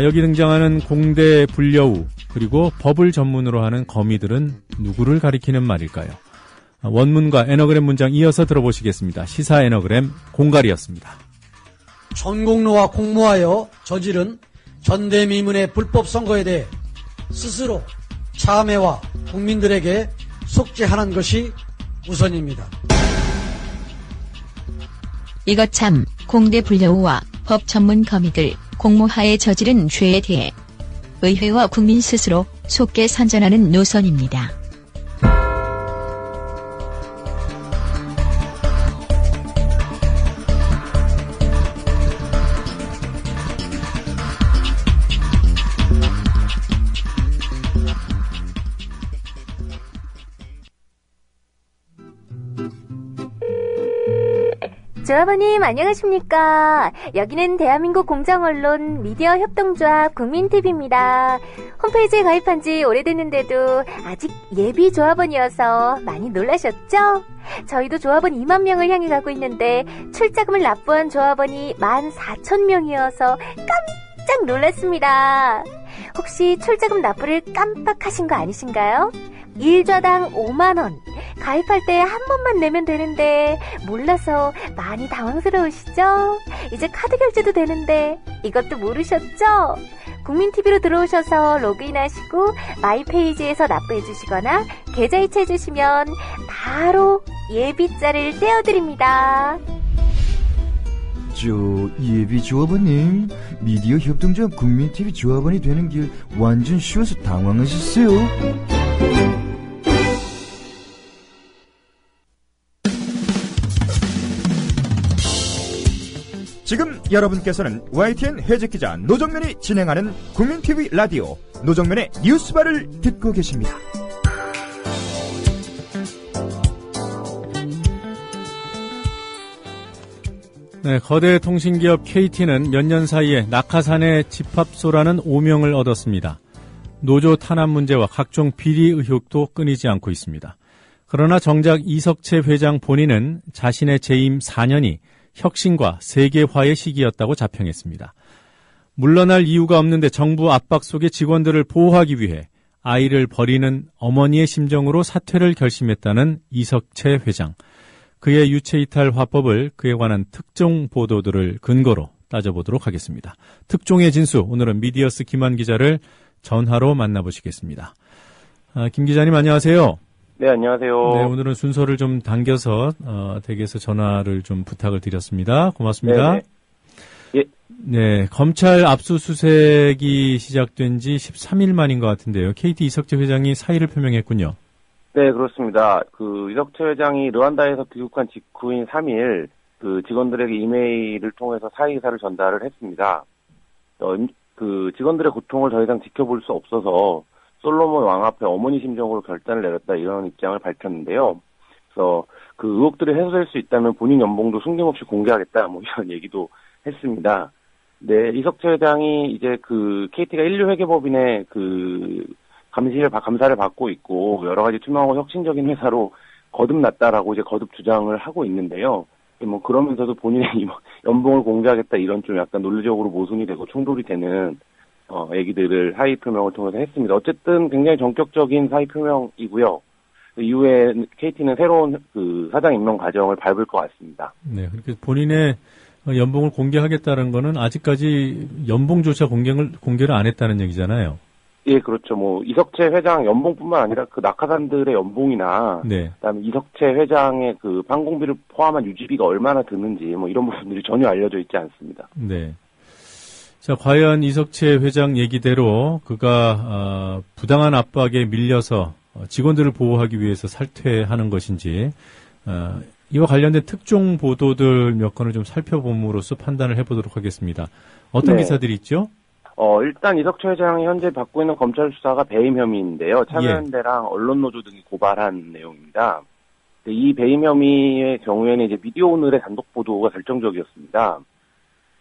[SPEAKER 3] 여기 등장하는 공대 불려우 그리고 법을 전문으로 하는 거미들은 누구를 가리키는 말일까요? 원문과 애너그램 문장 이어서 들어보시겠습니다. 시사 애너그램 공갈이었습니다.
[SPEAKER 21] 전공로와 공모하여 저지른 전대미문의 불법 선거에 대해 스스로 참회와 국민들에게 속죄하는 것이 우선입니다.
[SPEAKER 4] 이것 참 공대 불려우와 법 전문 거미들 공모하에 저지른 죄에 대해 의회와 국민 스스로 속게 선전하는 노선입니다.
[SPEAKER 1] 조합원님 안녕하십니까. 여기는 대한민국 공정언론 미디어협동조합 국민TV입니다. 홈페이지에 가입한 지 오래됐는데도 아직 예비 조합원이어서 많이 놀라셨죠? 저희도 조합원 2만 명을 향해 가고 있는데 출자금을 납부한 조합원이 14,000명이어서 깜짝 놀랐습니다. 혹시 출자금 납부를 깜빡하신 거 아니신가요? 1좌당 5만원 가입할 때 한 번만 내면 되는데 몰라서 많이 당황스러우시죠? 이제 카드 결제도 되는데 이것도 모르셨죠? 국민TV로 들어오셔서 로그인하시고 마이페이지에서 납부해주시거나 계좌 이체해주시면 바로 예비자를 떼어드립니다.
[SPEAKER 22] 예비 조합원님, 미디어 협동조합 국민TV 조합원이 되는 길 완전 쉬워서 당황하셨어요.
[SPEAKER 23] 지금 여러분께서는 YTN 해직기자 노정면이 진행하는 국민TV 라디오 노정면의 뉴스바를 듣고 계십니다.
[SPEAKER 3] 네, 거대 통신기업 KT는 몇 년 사이에 낙하산의 집합소라는 오명을 얻었습니다. 노조 탄압 문제와 각종 비리 의혹도 끊이지 않고 있습니다. 그러나 정작 이석채 회장 본인은 자신의 재임 4년이 혁신과 세계화의 시기였다고 자평했습니다. 물러날 이유가 없는데 정부 압박 속에 직원들을 보호하기 위해 아이를 버리는 어머니의 심정으로 사퇴를 결심했다는 이석채 회장. 그의 유체이탈 화법을 그에 관한 특종 보도들을 근거로 따져보도록 하겠습니다. 특종의 진수, 오늘은 미디어스 김한 기자를 전화로 만나보시겠습니다. 김 기자님 안녕하세요.
[SPEAKER 24] 네, 안녕하세요.
[SPEAKER 3] 네, 오늘은 순서를 좀 당겨서 댁에서 전화를 좀 부탁을 드렸습니다. 고맙습니다.
[SPEAKER 24] 네네. 예.
[SPEAKER 3] 네, 검찰 압수수색이 시작된 지 13일 만인 것 같은데요. KT 이석채 회장이 사의를 표명했군요.
[SPEAKER 24] 네, 그렇습니다. 이석채 회장이 르완다에서 귀국한 직후인 3일 직원들에게 이메일을 통해서 사의 의사를 전달을 했습니다. 직원들의 고통을 더 이상 지켜볼 수 없어서 솔로몬 왕 앞에 어머니 심정으로 결단을 내렸다 이런 입장을 밝혔는데요. 그래서 그 의혹들이 해소될 수 있다면 본인 연봉도 숨김없이 공개하겠다 이런 얘기도 했습니다. 네, 이석채 회장이 이제 KT가 인류회계법인의 감사를 받고 있고 여러 가지 투명하고 혁신적인 회사로 거듭났다라고 이제 거듭 주장을 하고 있는데요. 그러면서도 본인의 연봉을 공개하겠다 이런 좀 약간 논리적으로 모순이 되고 충돌이 되는 얘기들을 사의 표명을 통해서 했습니다. 어쨌든 굉장히 전격적인 사의 표명이고요. 이후에 KT는 새로운 사장 임명 과정을 밟을 것 같습니다.
[SPEAKER 3] 네, 그렇게 본인의 연봉을 공개하겠다는 거는 아직까지 연봉조차 공개를 안 했다는 얘기잖아요.
[SPEAKER 24] 예, 그렇죠. 이석채 회장 연봉뿐만 아니라 낙하산들의 연봉이나,
[SPEAKER 3] 네.
[SPEAKER 24] 그다음에 이석채 회장의 항공비를 포함한 유지비가 얼마나 드는지 이런 부분들이 전혀 알려져 있지 않습니다.
[SPEAKER 3] 네. 자, 과연 이석채 회장 얘기대로 그가 부당한 압박에 밀려서 직원들을 보호하기 위해서 살퇴하는 것인지 이와 관련된 특종 보도들 몇 건을 좀 살펴봄으로써 판단을 해보도록 하겠습니다. 어떤
[SPEAKER 24] 네.
[SPEAKER 3] 기사들이 있죠?
[SPEAKER 24] 일단 이석채 회장이 현재 받고 있는 검찰 수사가 배임 혐의인데요. 참여연대랑 언론노조 등이 고발한 내용입니다. 이 배임 혐의의 경우에는 이제 미디어오늘의 단독 보도가 결정적이었습니다.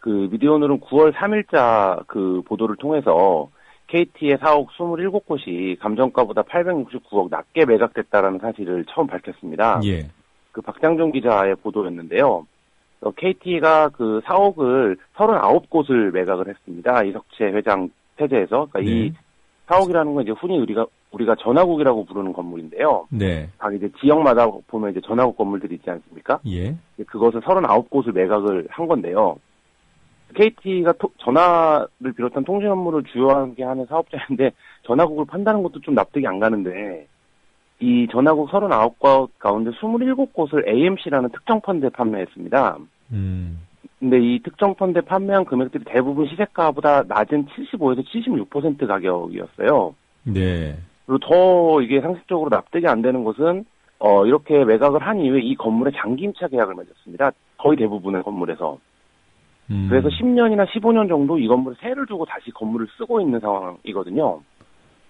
[SPEAKER 24] 미디어오늘은 9월 3일자 보도를 통해서 KT의 사옥 27곳이 감정가보다 869억 낮게 매각됐다라는 사실을 처음 밝혔습니다.
[SPEAKER 3] 예.
[SPEAKER 24] 그 박장준 기자의 보도였는데요. KT가 그 사옥을 39곳을 매각을 했습니다. 이석채 회장 태제에서. 그러니까 이 사옥이라는 건 이제 흔히 우리가 전화국이라고 부르는 건물인데요.
[SPEAKER 3] 네.
[SPEAKER 24] 각 이제 지역마다 보면 이제 전화국 건물들이 있지 않습니까?
[SPEAKER 3] 예.
[SPEAKER 24] 그것을 39곳을 매각을 한 건데요. KT가 전화를 비롯한 통신 업무를 주요하게 하는 사업자인데 전화국을 판다는 것도 좀 납득이 안 가는데 이 전화국 39곳 가운데 27곳을 AMC라는 특정 펀드에 판매했습니다. 근데 이 특정 펀드에 판매한 금액들이 대부분 시세가보다 낮은 75에서 76% 가격이었어요.
[SPEAKER 3] 네.
[SPEAKER 24] 그리고 더 이게 상식적으로 납득이 안 되는 것은 이렇게 매각을 한 이후에 이 건물에 장기 임차 계약을 맺었습니다. 거의 대부분의 건물에서. 그래서 10년이나 15년 정도 이 건물에 세를 두고 다시 건물을 쓰고 있는 상황이거든요.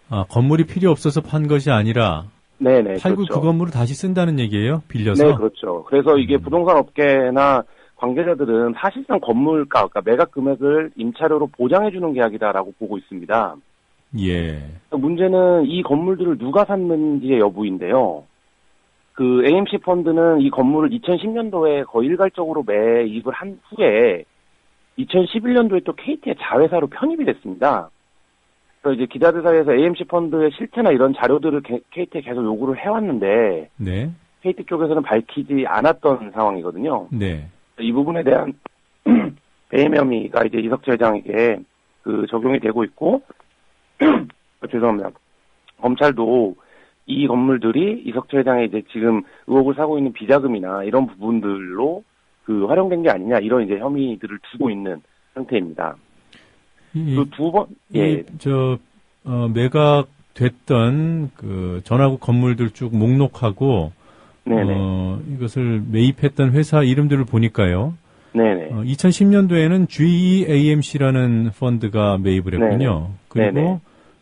[SPEAKER 3] 아, 건물이 필요 없어서 판 것이 아니라
[SPEAKER 24] 네네.
[SPEAKER 3] 팔고
[SPEAKER 24] 그렇죠.
[SPEAKER 3] 그 건물을 다시 쓴다는 얘기예요? 빌려서?
[SPEAKER 24] 네, 그렇죠. 그래서 이게 부동산 업계나 관계자들은 사실상 건물가, 그러니까 매각 금액을 임차료로 보장해주는 계약이다라고 보고 있습니다.
[SPEAKER 3] 예.
[SPEAKER 24] 문제는 이 건물들을 누가 샀는지의 여부인데요. 그 AMC 펀드는 이 건물을 2010년도에 거의 일괄적으로 매입을 한 후에 2011년도에 또 KT의 자회사로 편입이 됐습니다. 그래서 이제 기자들 사이에서 AMC 펀드의 실태나 이런 자료들을 KT에 계속 요구를 해왔는데
[SPEAKER 3] 네.
[SPEAKER 24] KT 쪽에서는 밝히지 않았던 상황이거든요.
[SPEAKER 3] 네.
[SPEAKER 24] 이 부분에 대한 배임 혐의가 이제 이석채 회장에게 그 적용이 되고 있고 죄송합니다. 검찰도 이 건물들이 이석채 회장의 이제 지금 의혹을 사고 있는 비자금이나 이런 부분들로 그 활용된 게 아니냐 이런 이제 혐의들을 두고 있는 상태입니다.
[SPEAKER 3] 매각됐던 그 전화국 건물들 쭉 목록하고 이것을 매입했던 회사 이름들을 보니까요.
[SPEAKER 24] 네네.
[SPEAKER 3] 2010년도에는 GEAMC라는 펀드가 매입을 했군요. 네네. 그리고 네네.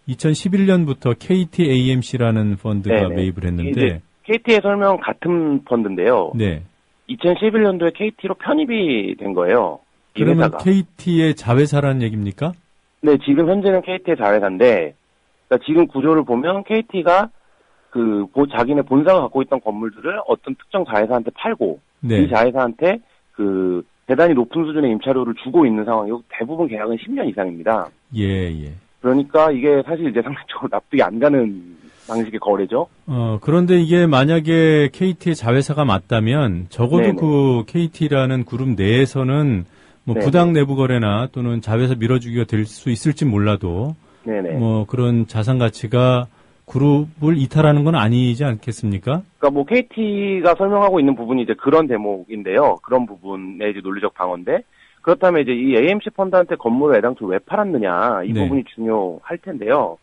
[SPEAKER 3] 2011년부터 KTAMC라는 펀드가 네네. 매입을 했는데
[SPEAKER 24] KT의 설명 같은 펀드인데요.
[SPEAKER 3] 네.
[SPEAKER 24] 2011년도에 KT로 편입이 된 거예요.
[SPEAKER 3] 그러면 회사가. KT의 자회사라는 얘기입니까?
[SPEAKER 24] 네, 지금 현재는 KT의 자회사인데, 그러니까 지금 구조를 보면 KT가 자기네 본사가 갖고 있던 건물들을 어떤 특정 자회사한테 팔고, 네. 이 자회사한테 대단히 높은 수준의 임차료를 주고 있는 상황이고, 대부분 계약은 10년 이상입니다.
[SPEAKER 3] 예.
[SPEAKER 24] 그러니까 이게 사실 이제 상식적으로 납득이 안 가는 방식의 거래죠.
[SPEAKER 3] 그런데 이게 만약에 KT의 자회사가 맞다면 적어도 네네. 그 KT라는 그룹 내에서는 뭐 네네. 부당 내부 거래나 또는 자회사 밀어주기가 될 수 있을지 몰라도 네네. 뭐 그런 자산 가치가 그룹을 이탈하는 건 아니지 않겠습니까?
[SPEAKER 24] 그러니까 뭐 KT가 설명하고 있는 부분이 이제 그런 대목인데요. 그런 부분의 이제 논리적 방어인데 그렇다면 이제 이 AMC 펀드한테 건물을 애당초 왜 팔았느냐 이
[SPEAKER 3] 네.
[SPEAKER 24] 부분이 중요할 텐데요.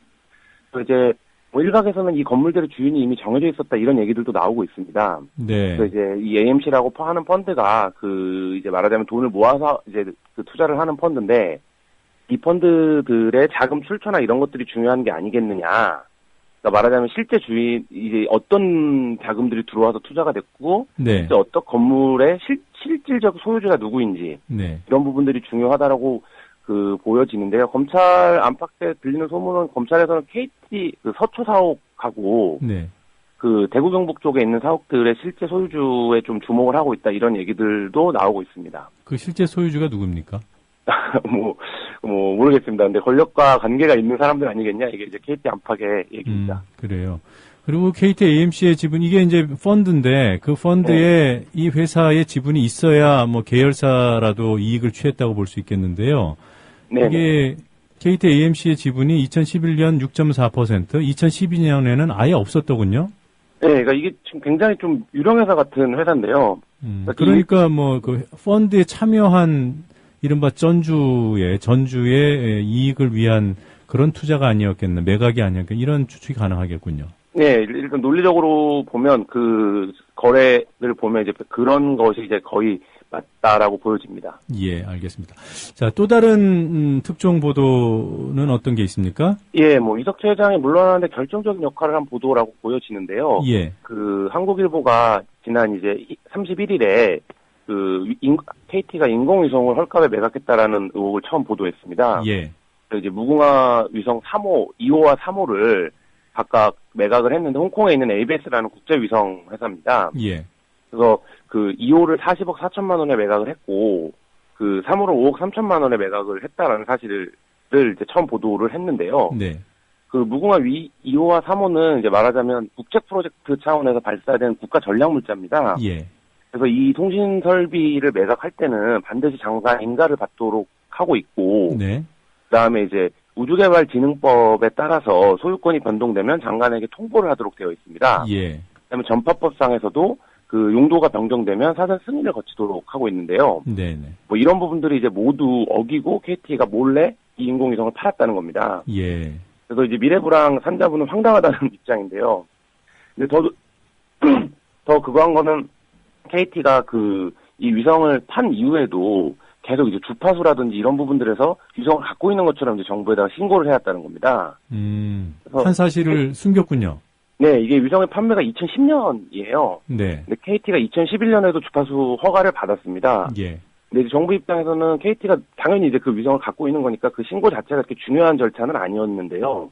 [SPEAKER 24] 이제 뭐 일각에서는 이 건물들의 주인이 이미 정해져 있었다 이런 얘기들도 나오고 있습니다.
[SPEAKER 3] 네.
[SPEAKER 24] 그래서 이제 이 AMC라고 하는 펀드가 이제 말하자면 돈을 모아서 이제 투자를 하는 펀드인데 이 펀드들의 자금 출처나 이런 것들이 중요한 게 아니겠느냐. 그러니까 말하자면 실제 주인 이제 어떤 자금들이 들어와서 투자가 됐고
[SPEAKER 3] 네.
[SPEAKER 24] 어떤 건물의 실질적 소유주가 누구인지
[SPEAKER 3] 네.
[SPEAKER 24] 이런 부분들이 중요하다라고 보여지는데요. 검찰 안팎 때 들리는 소문은 검찰에서는 KT 서초 사옥하고
[SPEAKER 3] 네.
[SPEAKER 24] 대구 경북 쪽에 있는 사옥들의 실제 소유주에 좀 주목을 하고 있다 이런 얘기들도 나오고 있습니다.
[SPEAKER 3] 그 실제 소유주가 누굽니까?
[SPEAKER 24] 모르겠습니다. 근데 권력과 관계가 있는 사람들 아니겠냐 이게 이제 KT 안팎의 얘기입니다.
[SPEAKER 3] 그래요. 그리고 KTAMC의 지분 이게 이제 펀드인데 그 펀드에 이 회사의 지분이 있어야 뭐 계열사라도 이익을 취했다고 볼 수 있겠는데요. 네네. 이게 KTAMC의 지분이 2011년 6.4%, 2012년에는 아예 없었더군요.
[SPEAKER 24] 네, 그러니까 이게 지금 굉장히 좀 유령회사 같은 회사인데요.
[SPEAKER 3] 그러니까 뭐 그 펀드에 참여한 이른바 전주의 이익을 위한 그런 투자가 아니었겠나, 매각이 아니었겠나 이런 추측이 가능하겠군요.
[SPEAKER 24] 네, 일단 논리적으로 보면 거래를 보면 이제 그런 것이 이제 거의 맞다라고 보여집니다.
[SPEAKER 3] 예, 알겠습니다. 자, 또 다른 특종 보도는 어떤 게 있습니까?
[SPEAKER 24] 예, 뭐 이석채 회장이 물러나는데 결정적인 역할을 한 보도라고 보여지는데요.
[SPEAKER 3] 예.
[SPEAKER 24] 한국일보가 지난 이제 31일에 KT가 인공위성을 헐값에 매각했다라는 의혹을 처음 보도했습니다.
[SPEAKER 3] 예.
[SPEAKER 24] 이제 무궁화 위성 3호, 2호와 3호를 각각 매각을 했는데 홍콩에 있는 ABS라는 국제 위성 회사입니다.
[SPEAKER 3] 예.
[SPEAKER 24] 그래서 그 2호를 40억 4천만 원에 매각을 했고 그 3호를 5억 3천만 원에 매각을 했다라는 사실을 이제 처음 보도를 했는데요.
[SPEAKER 3] 네.
[SPEAKER 24] 그 무궁화 2호와 3호는 이제 말하자면 국제 프로젝트 차원에서 발사된 국가 전략 물자입니다.
[SPEAKER 3] 예.
[SPEAKER 24] 그래서 이 통신 설비를 매각할 때는 반드시 장관 인가를 받도록 하고 있고,
[SPEAKER 3] 네.
[SPEAKER 24] 그다음에 이제 우주개발진흥법에 따라서 소유권이 변동되면 장관에게 통보를 하도록 되어 있습니다.
[SPEAKER 3] 예.
[SPEAKER 24] 그다음에 전파법상에서도 그 용도가 변경되면 사전 승인을 거치도록 하고 있는데요.
[SPEAKER 3] 네네.
[SPEAKER 24] 뭐 이런 부분들이 이제 모두 어기고 KT가 몰래 이 인공위성을 팔았다는 겁니다.
[SPEAKER 3] 예.
[SPEAKER 24] 그래서 이제 미래부랑 산자부는 황당하다는 입장인데요. 근데 더 그거한 거는 KT가 이 위성을 판 이후에도 계속 이제 주파수라든지 이런 부분들에서 위성을 갖고 있는 것처럼 이제 정부에다가 신고를 해왔다는 겁니다.
[SPEAKER 3] 한 사실을 숨겼군요.
[SPEAKER 24] 네, 이게 위성의 판매가 2010년이에요.
[SPEAKER 3] 네.
[SPEAKER 24] 근데 KT가 2011년에도 주파수 허가를 받았습니다.
[SPEAKER 3] 예.
[SPEAKER 24] 근데 이제 정부 입장에서는 KT가 당연히 이제 그 위성을 갖고 있는 거니까 그 신고 자체가 그렇게 중요한 절차는 아니었는데요.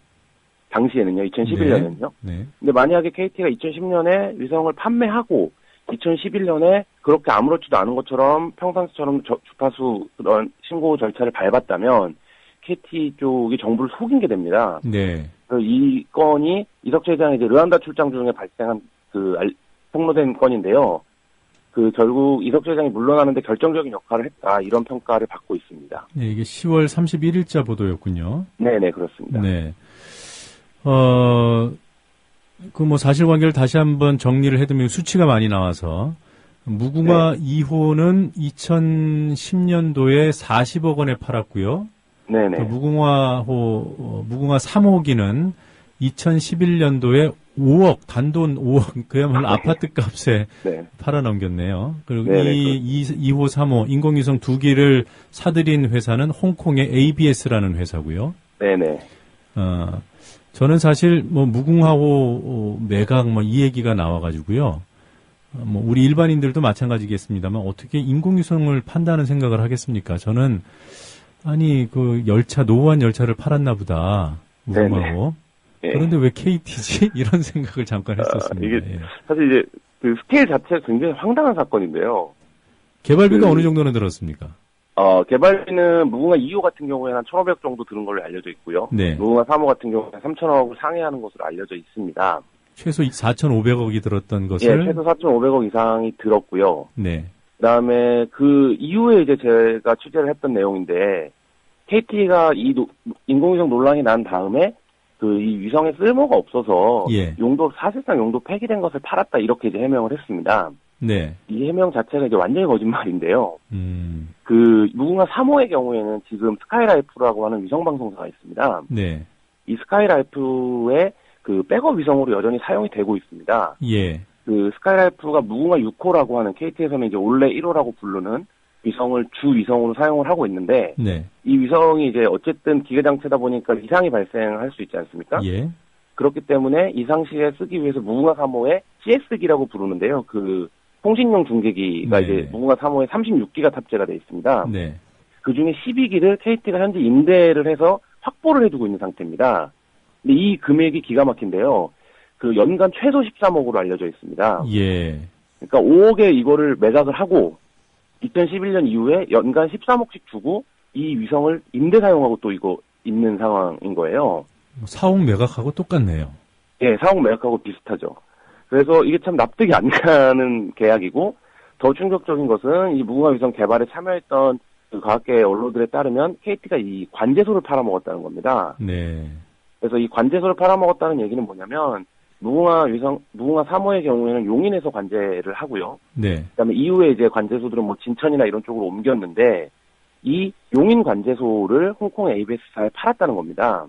[SPEAKER 24] 당시에는요, 2011년에는요.
[SPEAKER 3] 네.
[SPEAKER 24] 근데 만약에 KT가 2010년에 위성을 판매하고 2011년에 그렇게 아무렇지도 않은 것처럼 평상시처럼 주파수 그런 신고 절차를 밟았다면 KT 쪽이 정부를 속인 게 됩니다.
[SPEAKER 3] 네.
[SPEAKER 24] 이 건이 이석재 회장이 이제 르완다 출장 중에 발생한 폭로된 건인데요. 결국 이석재 회장이 물러나는데 결정적인 역할을 했다 이런 평가를 받고 있습니다.
[SPEAKER 3] 네, 이게 10월 31일자 보도였군요.
[SPEAKER 24] 네네 그렇습니다.
[SPEAKER 3] 네. 사실관계를 다시 한번 정리를 해두면 수치가 많이 나와서 무궁화 2호는 2010년도에 40억 원에 팔았고요.
[SPEAKER 24] 네네.
[SPEAKER 3] 무궁화 3호기는 2011년도에 5억, 단돈 5억, 그야말로 아파트 값에 팔아넘겼네요. 그리고
[SPEAKER 24] 네네,
[SPEAKER 3] 2호, 3호, 인공위성 2기를 사들인 회사는 홍콩의 ABS라는 회사고요.
[SPEAKER 24] 네네.
[SPEAKER 3] 저는 사실 무궁화호 매각 이 얘기가 나와가지고요. 우리 일반인들도 마찬가지겠습니다만 어떻게 인공위성을 판다는 생각을 하겠습니까? 저는 노후한 열차를 팔았나 보다. 무궁화호.
[SPEAKER 24] 네.
[SPEAKER 3] 그런데 왜 KT지? 이런 생각을 잠깐 했었습니다.
[SPEAKER 24] 이게 사실 이제 스케일 자체가 굉장히 황당한 사건인데요.
[SPEAKER 3] 개발비가 어느 정도는 들었습니까?
[SPEAKER 24] 개발비는 무궁화 2호 같은 경우에는 한 1,500억 정도 드는 걸로 알려져 있고요.
[SPEAKER 3] 네.
[SPEAKER 24] 무궁화 3호 같은 경우에는 3,000억을 상회하는 것으로 알려져 있습니다.
[SPEAKER 3] 최소 4,500억이 들었던 것을?
[SPEAKER 24] 예, 최소 4,500억 이상이 들었고요.
[SPEAKER 3] 네.
[SPEAKER 24] 그다음에 그 이후에 이제 제가 취재를 했던 내용인데 KT가 이 인공위성 논란이 난 다음에 이 위성에 쓸모가 없어서 사실상 용도 폐기된 것을 팔았다 이렇게 이제 해명을 했습니다.
[SPEAKER 3] 네.
[SPEAKER 24] 이 해명 자체가 이제 완전히 거짓말인데요. 무궁화 3호의 경우에는 지금 스카이라이프라고 하는 위성 방송사가 있습니다.
[SPEAKER 3] 네.
[SPEAKER 24] 이 스카이라이프의 백업 위성으로 여전히 사용이 되고 있습니다.
[SPEAKER 3] 예.
[SPEAKER 24] 스카이라이프가 무궁화 6호라고 하는 KT에서는 이제 원래 1호라고 부르는 위성을 주 위성으로 사용을 하고 있는데
[SPEAKER 3] 네.
[SPEAKER 24] 이 위성이 이제 어쨌든 기계 장치다 보니까 이상이 발생할 수 있지 않습니까?
[SPEAKER 3] 예.
[SPEAKER 24] 그렇기 때문에 이상 시에 쓰기 위해서 무궁화 3호에 CS기라고 부르는데요. 통신용 중계기가 이제 무궁화 3호에 36기가 탑재가 되어 있습니다.
[SPEAKER 3] 네.
[SPEAKER 24] 그 중에 12기를 KT가 현재 임대를 해서 확보를 해두고 있는 상태입니다. 근데 이 금액이 기가 막힌데요. 연간 최소 13억으로 알려져 있습니다.
[SPEAKER 3] 예.
[SPEAKER 24] 그러니까 5억에 이거를 매각을 하고 2011년 이후에 연간 13억씩 주고 이 위성을 임대 사용하고 또 이거 있는 상황인 거예요.
[SPEAKER 3] 4억 매각하고 똑같네요.
[SPEAKER 24] 예, 4억 매각하고 비슷하죠. 그래서 이게 참 납득이 안 가는 계약이고 더 충격적인 것은 이 무궁화 위성 개발에 참여했던 과학계 언론들에 따르면 KT가 이 관제소를 팔아먹었다는 겁니다.
[SPEAKER 3] 네.
[SPEAKER 24] 그래서 이 관제소를 팔아먹었다는 얘기는 뭐냐면 무궁화 3호의 경우에는 용인에서 관제를 하고요.
[SPEAKER 3] 네.
[SPEAKER 24] 그다음에 이후에 이제 관제소들은 진천이나 이런 쪽으로 옮겼는데 이 용인 관제소를 홍콩 ABS사에 팔았다는 겁니다.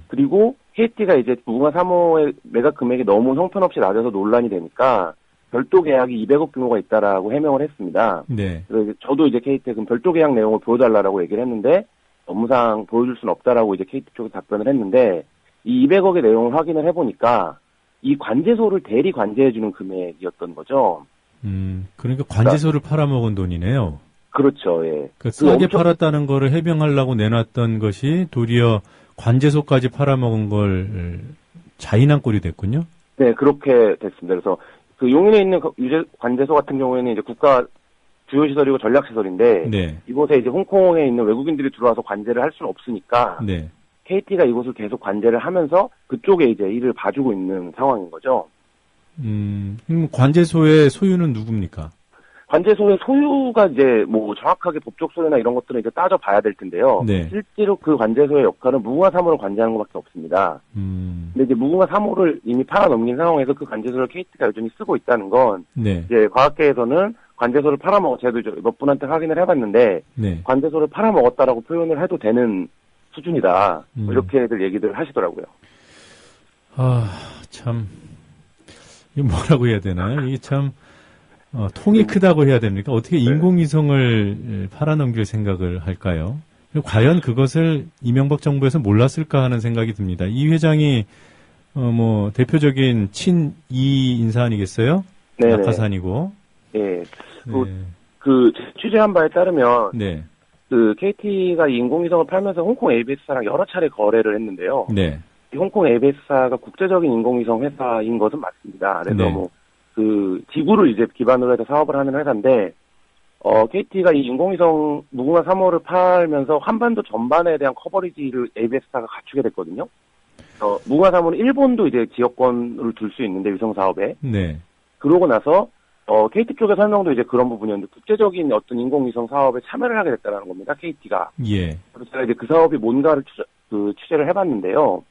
[SPEAKER 24] 그리고 KT가 이제 무궁화 3호의 매각 금액이 너무 형편없이 낮아서 논란이 되니까 별도 계약이 200억 규모가 있다라고 해명을 했습니다.
[SPEAKER 3] 네.
[SPEAKER 24] 그래서 저도 이제 KT에 그럼 별도 계약 내용을 보여달라고 얘기를 했는데 업무상 보여줄 수는 없다라고 이제 KT 쪽에 답변을 했는데 이 200억의 내용을 확인을 해보니까 이 관제소를 대리 관제해주는 금액이었던 거죠.
[SPEAKER 3] 그러니까 관제소를 팔아먹은 돈이네요.
[SPEAKER 24] 그렇죠. 예.
[SPEAKER 3] 그 싸게 팔았다는 거를 해명하려고 내놨던 것이 도리어 관제소까지 팔아먹은 걸 자인한 꼴이 됐군요.
[SPEAKER 24] 네, 그렇게 됐습니다. 그래서 그 용인에 있는 유재 관제소 같은 경우에는 이제 국가 주요 시설이고 전략 시설인데
[SPEAKER 3] 네.
[SPEAKER 24] 이곳에 이제 홍콩에 있는 외국인들이 들어와서 관제를 할 수는 없으니까
[SPEAKER 3] 네.
[SPEAKER 24] KT가 이곳을 계속 관제를 하면서 그쪽에 이제 일을 봐주고 있는 상황인 거죠.
[SPEAKER 3] 그럼 관제소의 소유는 누굽니까?
[SPEAKER 24] 관제소의 소유가 이제 뭐 정확하게 법적 소유나 이런 것들은 이제 따져봐야 될 텐데요.
[SPEAKER 3] 네.
[SPEAKER 24] 실제로 그 관제소의 역할은 무궁화 3호를 관제하는 것밖에 없습니다. 근데 이제 무궁화 3호를 이미 팔아넘긴 상황에서 그 관제소를 KT가 여전히 쓰고 있다는 건
[SPEAKER 3] 네.
[SPEAKER 24] 이제 과학계에서는 관제소를 팔아먹어 제도 몇 분한테 확인을 해봤는데
[SPEAKER 3] 네.
[SPEAKER 24] 관제소를 팔아먹었다라고 표현을 해도 되는 수준이다. 뭐 이렇게들 얘기들 하시더라고요.
[SPEAKER 3] 아, 참 이거 뭐라고 해야 되나요? 이게 참 통이 크다고 해야 됩니까? 어떻게 인공위성을 팔아넘길 생각을 할까요? 과연 그것을 이명박 정부에서 몰랐을까 하는 생각이 듭니다. 이 회장이 뭐 대표적인 친이 인사 아니겠어요?
[SPEAKER 24] 네네.
[SPEAKER 3] 낙하산이고.
[SPEAKER 24] 예. 그 취재한 바에 따르면
[SPEAKER 3] 네.
[SPEAKER 24] 그 KT가 이 인공위성을 팔면서 홍콩 ABS사랑 여러 차례 거래를 했는데요.
[SPEAKER 3] 네.
[SPEAKER 24] 이 홍콩 ABS사가 국제적인 인공위성 회사인 것은 맞습니다. 그래서
[SPEAKER 3] 네.
[SPEAKER 24] 뭐 그 지구를 이제 기반으로 해서 사업을 하는 회사인데 KT가 이 인공위성 무궁화 3호를 팔면서 한반도 전반에 대한 커버리지를 ABS사가 갖추게 됐거든요. 무궁화 3호는 일본도 이제 지역권을 둘 수 있는데 위성 사업에.
[SPEAKER 3] 네.
[SPEAKER 24] 그러고 나서 KT 쪽의 설명도 이제 그런 부분이었는데 국제적인 어떤 인공위성 사업에 참여를 하게 됐다는 겁니다. KT가.
[SPEAKER 3] 예.
[SPEAKER 24] 그래서 제가 이제 그 사업이 뭔가를 취재를 해봤는데요.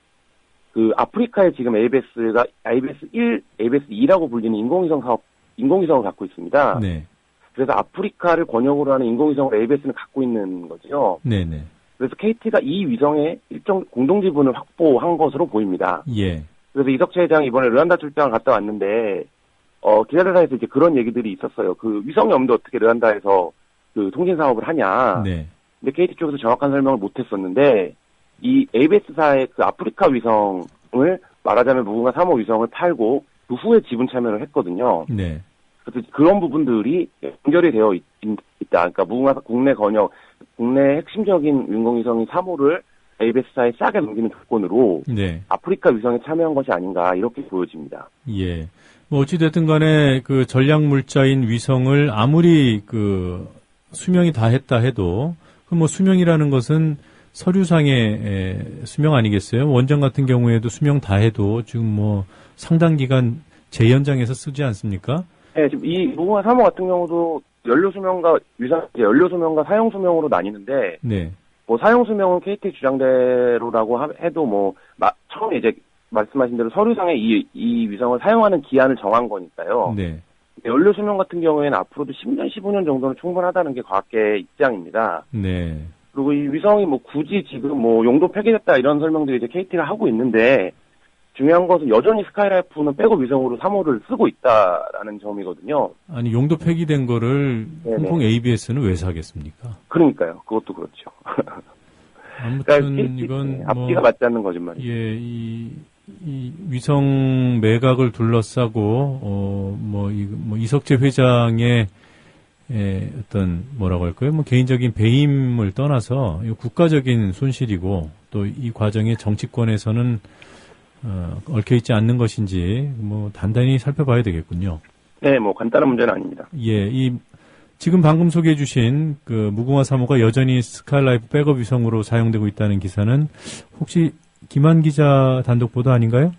[SPEAKER 24] 그 아프리카에 지금 ABS가 ABS 1, ABS 2라고 불리는 인공위성을 갖고 있습니다.
[SPEAKER 3] 네.
[SPEAKER 24] 그래서 아프리카를 권역으로 하는 인공위성을 ABS는 갖고 있는 거죠.
[SPEAKER 3] 네네.
[SPEAKER 24] 그래서 KT가 이 위성의 일정 공동 지분을 확보한 것으로 보입니다.
[SPEAKER 3] 예.
[SPEAKER 24] 그래서 이석채 회장이 이번에 르완다 출장을 갔다 왔는데 기자들사이에서 이제 그런 얘기들이 있었어요. 그 위성이 없는데 어떻게 르완다에서 그 통신 사업을 하냐.
[SPEAKER 3] 네.
[SPEAKER 24] 근데 KT 쪽에서 정확한 설명을 못했었는데 이 ABS사의 그 아프리카 위성을 말하자면 무궁화 3호 위성을 팔고 그 후에 지분 참여를 했거든요.
[SPEAKER 3] 네.
[SPEAKER 24] 그래서 그런 부분들이 연결이 되어 있다. 그러니까 무궁화 국내 핵심적인 인공위성인 3호를 ABS사에 싸게 넘기는 조건으로
[SPEAKER 3] 네.
[SPEAKER 24] 아프리카 위성에 참여한 것이 아닌가 이렇게 보여집니다.
[SPEAKER 3] 예. 뭐 어찌됐든 간에 그 전략 물자인 위성을 아무리 그 수명이 다 했다 해도 그 뭐 수명이라는 것은 서류상의 수명 아니겠어요? 원전 같은 경우에도 수명 다 해도 지금 뭐 상당 기간 재연장해서 쓰지 않습니까?
[SPEAKER 24] 네, 지금 이 무궁화 3호 같은 경우도 연료 수명과 연료 수명과 사용 수명으로 나뉘는데,
[SPEAKER 3] 네.
[SPEAKER 24] 뭐 사용 수명은 KT 주장대로라고 해도 뭐 처음에 이제 말씀하신 대로 서류상에 이 위성을 사용하는 기한을 정한 거니까요.
[SPEAKER 3] 네.
[SPEAKER 24] 연료 수명 같은 경우에는 앞으로도 10년, 15년 정도는 충분하다는 게 과학계의 입장입니다.
[SPEAKER 3] 네.
[SPEAKER 24] 그리고 이 위성이 뭐 굳이 지금 뭐 용도 폐기됐다 이런 설명들이 이제 KT가 하고 있는데 중요한 것은 여전히 스카이라이프는 백업 위성으로 3호를 쓰고 있다라는 점이거든요.
[SPEAKER 3] 아니 용도 폐기된 거를
[SPEAKER 24] 네네.
[SPEAKER 3] 홍콩 ABS는 왜 사겠습니까?
[SPEAKER 24] 그러니까요. 그것도 그렇죠.
[SPEAKER 3] 아무튼
[SPEAKER 24] 그러니까
[SPEAKER 3] 이건
[SPEAKER 24] 앞뒤가 맞지 않는 거짓말이죠.
[SPEAKER 3] 예, 이 위성 매각을 둘러싸고 이석채 회장의 어떤 뭐라고 할까요? 뭐 개인적인 배임을 떠나서 국가적인 손실이고 또 이 과정에 정치권에서는 얽혀 있지 않는 것인지 뭐 단단히 살펴봐야 되겠군요.
[SPEAKER 24] 네, 뭐 간단한 문제는 아닙니다.
[SPEAKER 3] 예, 지금 방금 소개해 주신 그 무궁화 3호가 여전히 스카이라이프 백업 위성으로 사용되고 있다는 기사는 혹시 김한 기자 단독 보도 아닌가요?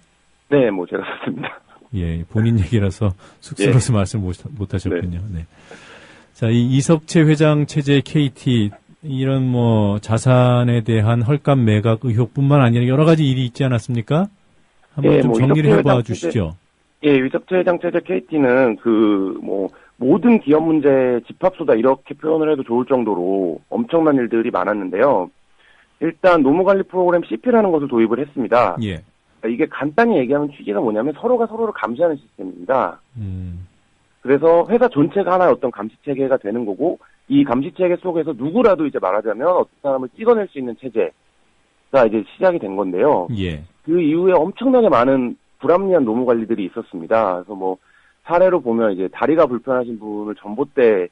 [SPEAKER 24] 네, 뭐 제가 썼습니다.
[SPEAKER 3] 예, 본인 얘기라서 쑥스러워서
[SPEAKER 24] 예.
[SPEAKER 3] 말씀 못 하셨군요. 네. 자, 이 이석채 회장 체제 KT 이런 뭐 자산에 대한 헐값 매각 의혹뿐만 아니라 여러 가지 일이 있지 않았습니까? 한번
[SPEAKER 24] 예,
[SPEAKER 3] 좀
[SPEAKER 24] 뭐
[SPEAKER 3] 정리를
[SPEAKER 24] 이석채
[SPEAKER 3] 해봐
[SPEAKER 24] 회장
[SPEAKER 3] 주시죠.
[SPEAKER 24] 예, 이석채 회장 체제 KT는 그 뭐 모든 기업 문제 집합소다 이렇게 표현을 해도 좋을 정도로 엄청난 일들이 많았는데요. 일단 노무관리 프로그램 CP라는 것을 도입을 했습니다.
[SPEAKER 3] 예.
[SPEAKER 24] 이게 간단히 얘기하면 취지가 뭐냐면 서로가 서로를 감시하는 시스템입니다. 그래서 회사 전체가 하나의 어떤 감시 체계가 되는 거고 이 감시 체계 속에서 누구라도 이제 말하자면 어떤 사람을 찍어낼 수 있는 체제가 이제 시작이 된 건데요.
[SPEAKER 3] 예.
[SPEAKER 24] 그 이후에 엄청나게 많은 불합리한 노무 관리들이 있었습니다. 그래서 뭐 사례로 보면 이제 다리가 불편하신 분을 전봇대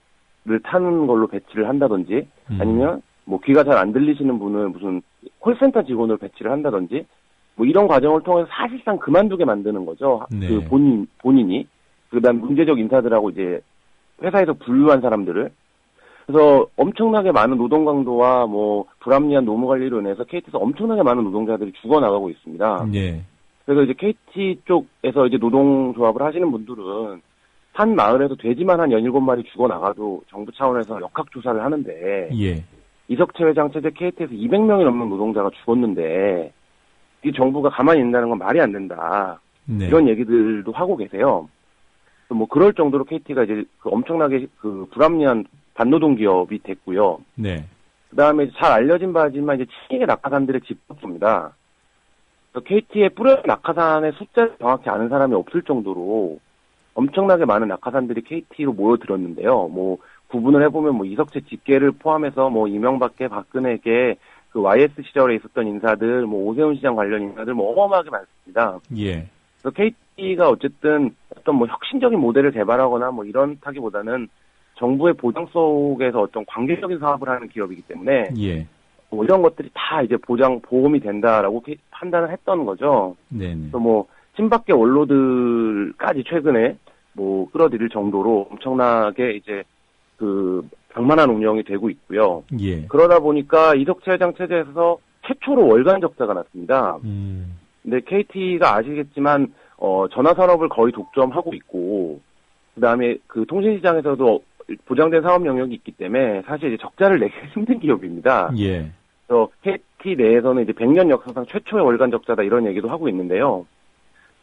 [SPEAKER 24] 타는 걸로 배치를 한다든지 아니면 뭐 귀가 잘 안 들리시는 분을 무슨 콜센터 직원을 배치를 한다든지 뭐 이런 과정을 통해서 사실상 그만두게 만드는 거죠.
[SPEAKER 3] 네.
[SPEAKER 24] 그 본인이. 그다음 문제적 인사들하고 이제 회사에서 분류한 사람들을. 그래서 엄청나게 많은 노동 강도와 뭐 불합리한 노무 관리로 인해서 KT에서 엄청나게 많은 노동자들이 죽어나가고 있습니다.
[SPEAKER 3] 네.
[SPEAKER 24] 그래서 이제 KT 쪽에서 이제 노동조합을 하시는 분들은 한 마을에서 돼지만 한 17마리 죽어나가도 정부 차원에서 역학조사를 하는데
[SPEAKER 3] 예.
[SPEAKER 24] 이석채 회장 체제 KT에서 200명이 넘는 노동자가 죽었는데 이 정부가 가만히 있는다는 건 말이 안 된다.
[SPEAKER 3] 네.
[SPEAKER 24] 이런 얘기들도 하고 계세요. 뭐 그럴 정도로 KT가 이제 그 엄청나게 그 불합리한 반노동 기업이 됐고요.
[SPEAKER 3] 네.
[SPEAKER 24] 그다음에 잘 알려진 바지만 이제 친이계 낙하산들의 집합소입니다. KT에 뿌려진 낙하산의 숫자를 정확히 아는 사람이 없을 정도로 엄청나게 많은 낙하산들이 KT로 모여들었는데요. 뭐 구분을 해보면 뭐 이석채 집계를 포함해서 뭐 이명박계 박근혜계 그 YS 시절에 있었던 인사들, 뭐 오세훈 시장 관련 인사들 뭐 어마어마하게 많습니다.
[SPEAKER 3] 예.
[SPEAKER 24] 그래서 KT가 어쨌든 어떤 뭐 혁신적인 모델을 개발하거나 뭐 이런 타기보다는 정부의 보장 속에서 어떤 관계적인 사업을 하는 기업이기 때문에
[SPEAKER 3] 예.
[SPEAKER 24] 뭐 이런 것들이 다 이제 보험이 된다라고 판단을 했던 거죠.
[SPEAKER 3] 네네.
[SPEAKER 24] 그래서 뭐 친박계 원로들까지 최근에 뭐 끌어들일 정도로 엄청나게 이제 그 방만한 운영이 되고 있고요.
[SPEAKER 3] 예.
[SPEAKER 24] 그러다 보니까 이석채 회장 체제에서 최초로 월간 적자가 났습니다. 근데 KT가 아시겠지만 전화 산업을 거의 독점하고 있고 그다음에 그 통신시장에서도 보장된 사업 영역이 있기 때문에 사실 이제 적자를 내기 힘든 기업입니다.
[SPEAKER 3] 예.
[SPEAKER 24] 그래서 KT 내에서는 이제 100년 역사상 최초의 월간 적자다 이런 얘기도 하고 있는데요.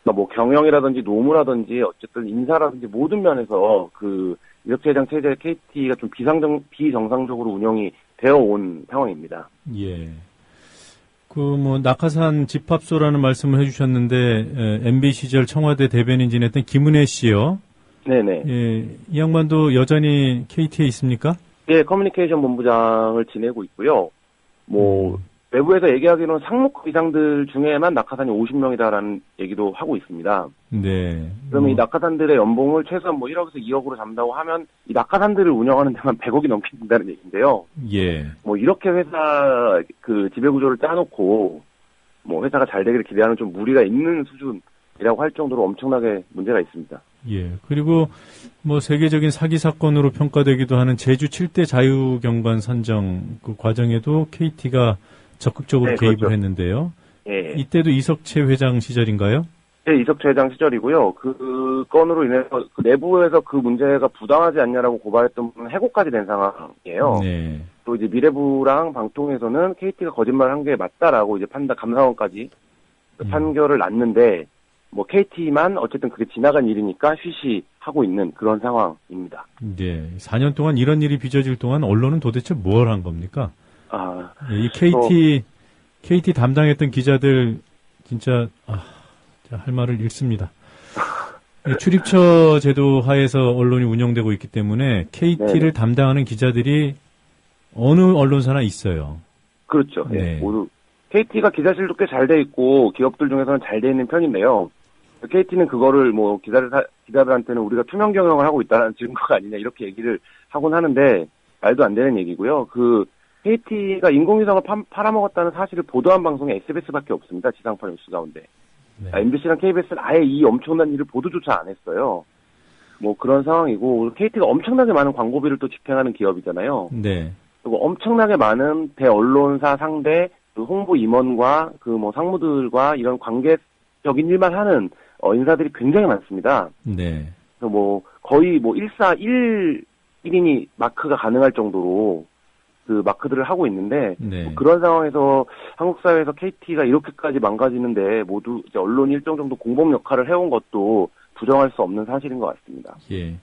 [SPEAKER 24] 그러니까 뭐 경영이라든지 노무라든지 어쨌든 인사라든지 모든 면에서 그 이석채 회장 체제 KT가 좀 비정상적으로 운영이 되어 온 상황입니다.
[SPEAKER 3] 예. 그 뭐 낙하산 집합소라는 말씀을 해주셨는데 MB 시절 청와대 대변인 지냈던 김은혜 씨요.
[SPEAKER 24] 네네.
[SPEAKER 3] 예, 이 양반도 여전히 KT에 있습니까?
[SPEAKER 24] 예, 커뮤니케이션 본부장을 지내고 있고요. 뭐 외부에서 얘기하기로는 상무급 이상들 중에만 낙하산이 50명이다라는 얘기도 하고 있습니다.
[SPEAKER 3] 네.
[SPEAKER 24] 그러면 이 낙하산들의 연봉을 최소한 뭐 1억에서 2억으로 잡는다고 하면 이 낙하산들을 운영하는 데만 100억이 넘게 든다는 얘기인데요.
[SPEAKER 3] 예.
[SPEAKER 24] 뭐 이렇게 회사 그 지배구조를 짜놓고 뭐 회사가 잘 되기를 기대하는 좀 무리가 있는 수준이라고 할 정도로 엄청나게 문제가 있습니다.
[SPEAKER 3] 예. 그리고 뭐 세계적인 사기 사건으로 평가되기도 하는 제주 7대 자유경관 선정 그 과정에도 KT가 적극적으로
[SPEAKER 24] 네,
[SPEAKER 3] 개입을
[SPEAKER 24] 그렇죠.
[SPEAKER 3] 했는데요.
[SPEAKER 24] 예.
[SPEAKER 3] 이때도 이석채 회장 시절인가요?
[SPEAKER 24] 네, 이석채 회장 시절이고요. 그 건으로 인해서 그 내부에서 그 문제가 부당하지 않냐라고 고발했던 분은 해고까지 된 상황이에요.
[SPEAKER 3] 네.
[SPEAKER 24] 또 이제 미래부랑 방통에서는 KT가 거짓말한 게 맞다라고 이제 감사원까지 판결을 났는데 뭐 KT만 어쨌든 그게 지나간 일이니까 쉬쉬하고 있는 그런 상황입니다.
[SPEAKER 3] 네. 4년 동안 이런 일이 빚어질 동안 언론은 도대체 뭘 한 겁니까? 이 KT 담당했던 기자들 진짜 할 말을 잃습니다. 출입처 제도 하에서 언론이 운영되고 있기 때문에 KT를 담당하는 기자들이 어느 언론사나 있어요.
[SPEAKER 24] 그렇죠.
[SPEAKER 3] 네.
[SPEAKER 24] 모두 KT가 기자실도 꽤 잘 돼 있고 기업들 중에서는 잘 돼 있는 편인데요. KT는 그거를 뭐 기자들한테는 우리가 투명 경영을 하고 있다는 증거가 아니냐 이렇게 얘기를 하곤 하는데 말도 안 되는 얘기고요. 그 KT가 인공위성을 팔아먹었다는 사실을 보도한 방송이 SBS밖에 없습니다. 지상파 뉴스 가운데. MBC랑 KBS는 아예 이 엄청난 일을 보도조차 안 했어요. 뭐 그런 상황이고 KT가 엄청나게 많은 광고비를 또 집행하는 기업이잖아요.
[SPEAKER 3] 네.
[SPEAKER 24] 그리고 엄청나게 많은 대언론사 상대 그 홍보 임원과 그 뭐 상무들과 이런 관계적인 일만 하는 인사들이 굉장히 많습니다.
[SPEAKER 3] 네.
[SPEAKER 24] 그래서 뭐 거의 뭐 1인이 마크가 가능할 정도로 그 마크들을 하고 있는데 뭐 그런 상황에서 한국 사회에서 KT가 이렇게까지 망가지는데 모두 이제 언론이 일정 정도 공범 역할을 해온 것도 부정할 수 없는 사실인 것 같습니다.
[SPEAKER 3] 예.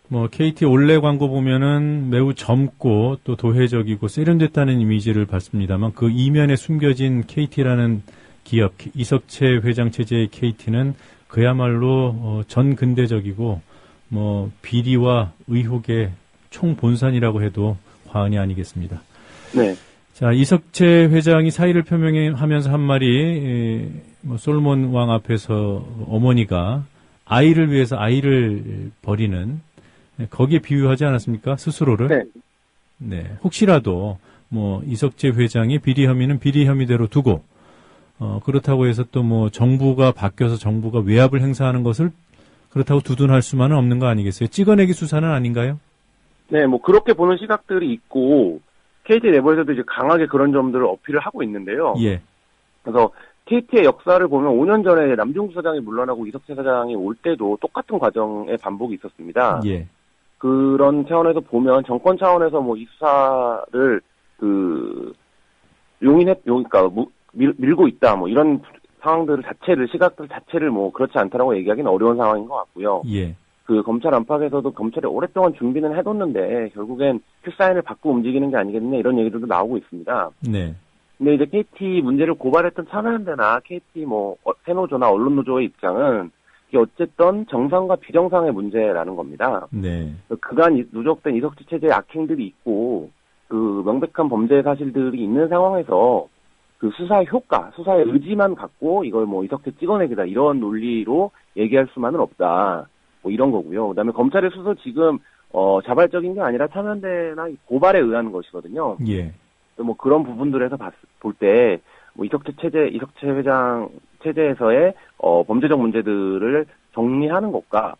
[SPEAKER 3] 뭐 KT 올레 광고 보면은 매우 젊고 또 도회적이고 세련됐다는 이미지를 받습니다만 그 이면에 숨겨진 KT라는 기업 이석채 회장 체제의 KT는 그야말로 전근대적이고 뭐 비리와 의혹의 총본산이라고 해도 과언이 아니겠습니다.
[SPEAKER 24] 네.
[SPEAKER 3] 자, 이석채 회장이 사의를 표명하면서 한 말이 뭐 솔몬 왕 앞에서 어머니가 아이를 위해서 아이를 버리는 네, 거기에 비유하지 않았습니까? 스스로를?
[SPEAKER 24] 네.
[SPEAKER 3] 네. 혹시라도 뭐 이석재 회장이 비리 혐의는 비리 혐의대로 두고 그렇다고 해서 또 뭐 정부가 바뀌어서 정부가 외압을 행사하는 것을 그렇다고 두둔할 수만은 없는 거 아니겠어요? 찍어내기 수사는 아닌가요?
[SPEAKER 24] 네, 뭐 그렇게 보는 시각들이 있고 KT 내부에서도 이제 강하게 그런 점들을 어필을 하고 있는데요.
[SPEAKER 3] 예.
[SPEAKER 24] 그래서 KT의 역사를 보면 5년 전에 남중수 사장이 물러나고 이석재 사장이 올 때도 똑같은 과정의 반복이 있었습니다.
[SPEAKER 3] 예.
[SPEAKER 24] 그런 차원에서 보면 정권 차원에서 뭐 이 수사를 그러니까 밀고 있다 뭐 이런 상황들 자체를 시각들 자체를 뭐 그렇지 않다라고 얘기하기는 어려운 상황인 것 같고요.
[SPEAKER 3] 예.
[SPEAKER 24] 그 검찰 안팎에서도 검찰이 오랫동안 준비는 해뒀는데 결국엔 필사인을 받고 움직이는 게 아니겠느냐 이런 얘기들도 나오고 있습니다.
[SPEAKER 3] 네.
[SPEAKER 24] 근데 이제 KT 문제를 고발했던 참여연대나 KT 뭐 새노조나 언론노조의 입장은 이게 어쨌든 정상과 비정상의 문제라는 겁니다.
[SPEAKER 3] 네.
[SPEAKER 24] 그간 누적된 이석재 체제의 악행들이 있고 그 명백한 범죄 사실들이 있는 상황에서 그 수사의 효과, 수사의 의지만 갖고 이걸 뭐 이석재 찍어내기다 이런 논리로 얘기할 수만은 없다. 뭐 이런 거고요. 그다음에 검찰의 수사 지금 자발적인 게 아니라 참여연대나 고발에 의한 것이거든요.
[SPEAKER 3] 예.
[SPEAKER 24] 뭐 그런 부분들에서 볼 때 뭐 이석재 회장 체제에서의 범죄적 문제들을 정리하는 것과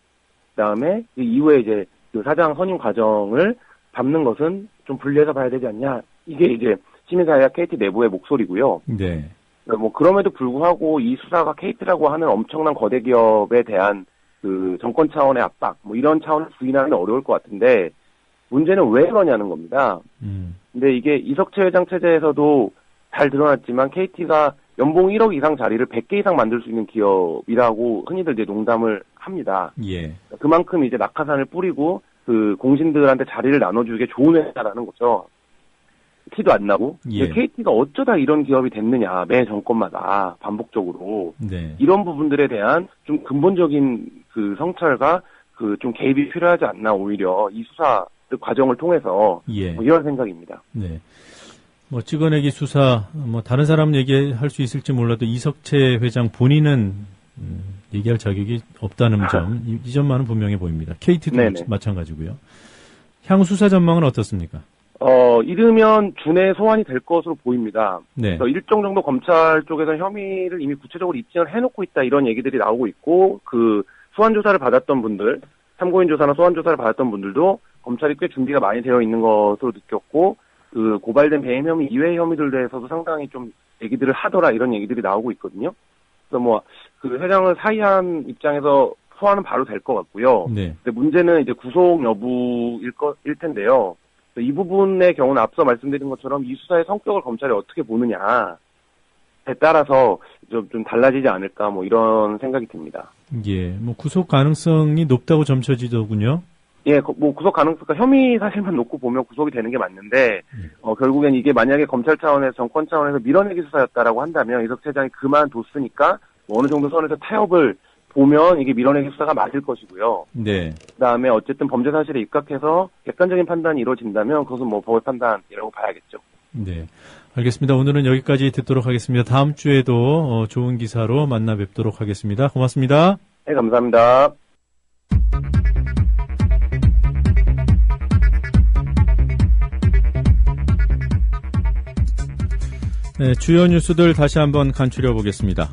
[SPEAKER 24] 그다음에 그 이후에 이제 그 사장 선임 과정을 밟는 것은 좀 분리해서 봐야 되지 않냐. 이게 이제 시민사회와 KT 내부의 목소리고요.
[SPEAKER 3] 네.
[SPEAKER 24] 뭐 그럼에도 불구하고 이 수사가 KT라고 하는 엄청난 거대 기업에 대한 그 정권 차원의 압박, 뭐 이런 차원을 부인하기는 어려울 것 같은데 문제는 왜 그러냐는 겁니다. 근데 이게 이석재 회장 체제에서도 잘 드러났지만 KT가 연봉 1억 이상 자리를 100개 이상 만들 수 있는 기업이라고 흔히들 이제 농담을 합니다.
[SPEAKER 3] 예.
[SPEAKER 24] 그만큼 이제 낙하산을 뿌리고 그 공신들한테 자리를 나눠주게 좋은 회사라는 거죠. 티도 안 나고.
[SPEAKER 3] 예.
[SPEAKER 24] KT가 어쩌다 이런 기업이 됐느냐, 매 정권마다 반복적으로.
[SPEAKER 3] 네.
[SPEAKER 24] 이런 부분들에 대한 좀 근본적인 그 성찰과 그 좀 개입이 필요하지 않나, 오히려 이 수사 과정을 통해서.
[SPEAKER 3] 예.
[SPEAKER 24] 뭐 이런 생각입니다.
[SPEAKER 3] 네. 뭐 찍어내기 수사, 뭐 다른 사람 얘기할 수 있을지 몰라도 이석재 회장 본인은 얘기할 자격이 없다는 점, 이 점만은 분명해 보입니다. KT도
[SPEAKER 24] 네네.
[SPEAKER 3] 마찬가지고요. 향후 수사 전망은 어떻습니까?
[SPEAKER 24] 이르면 준해 소환이 될 것으로 보입니다.
[SPEAKER 3] 네.
[SPEAKER 24] 그래서 일정 정도 검찰 쪽에서 혐의를 이미 구체적으로 입증을 해놓고 있다 이런 얘기들이 나오고 있고 그 소환 조사를 받았던 분들, 참고인 조사나 소환 조사를 받았던 분들도 검찰이 꽤 준비가 많이 되어 있는 것으로 느꼈고 그 고발된 배임 혐의 이외의 혐의들에 대해서도 상당히 좀 얘기들을 하더라 이런 얘기들이 나오고 있거든요. 그래서 뭐 그 회장을 사의한 입장에서 소환은 바로 될 것 같고요.
[SPEAKER 3] 네.
[SPEAKER 24] 근데 문제는 이제 구속 여부일 텐데요. 이 부분의 경우는 앞서 말씀드린 것처럼 이 수사의 성격을 검찰이 어떻게 보느냐에 따라서 좀 달라지지 않을까 뭐 이런 생각이 듭니다.
[SPEAKER 3] 예, 뭐 구속 가능성이 높다고 점쳐지더군요.
[SPEAKER 24] 예, 뭐 구속 가능성, 혐의 사실만 놓고 보면 구속이 되는 게 맞는데 결국엔 이게 만약에 검찰 차원에서 정권 차원에서 밀어내기 수사였다라고 한다면 이석재 회장이 그만뒀으니까 어느 정도 선에서 타협을 보면 이게 밀어내기 수사가 맞을 것이고요.
[SPEAKER 3] 네.
[SPEAKER 24] 그다음에 어쨌든 범죄 사실에 입각해서 객관적인 판단이 이루어진다면 그것은 뭐 법의 판단이라고 봐야겠죠.
[SPEAKER 3] 네. 알겠습니다. 오늘은 여기까지 듣도록 하겠습니다. 다음 주에도 좋은 기사로 만나 뵙도록 하겠습니다. 고맙습니다.
[SPEAKER 24] 네, 감사합니다.
[SPEAKER 3] 네, 주요 뉴스들 다시 한번 간추려 보겠습니다.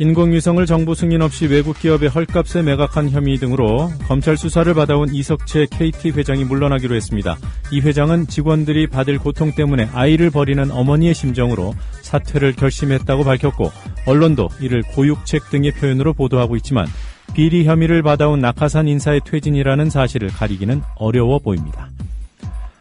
[SPEAKER 3] 인공위성을 정부 승인 없이 외국 기업의 헐값에 매각한 혐의 등으로 검찰 수사를 받아온 이석재 KT 회장이 물러나기로 했습니다. 이 회장은 직원들이 받을 고통 때문에 아이를 버리는 어머니의 심정으로 사퇴를 결심했다고 밝혔고 언론도 이를 고육책 등의 표현으로 보도하고 있지만 비리 혐의를 받아온 낙하산 인사의 퇴진이라는 사실을 가리기는 어려워 보입니다.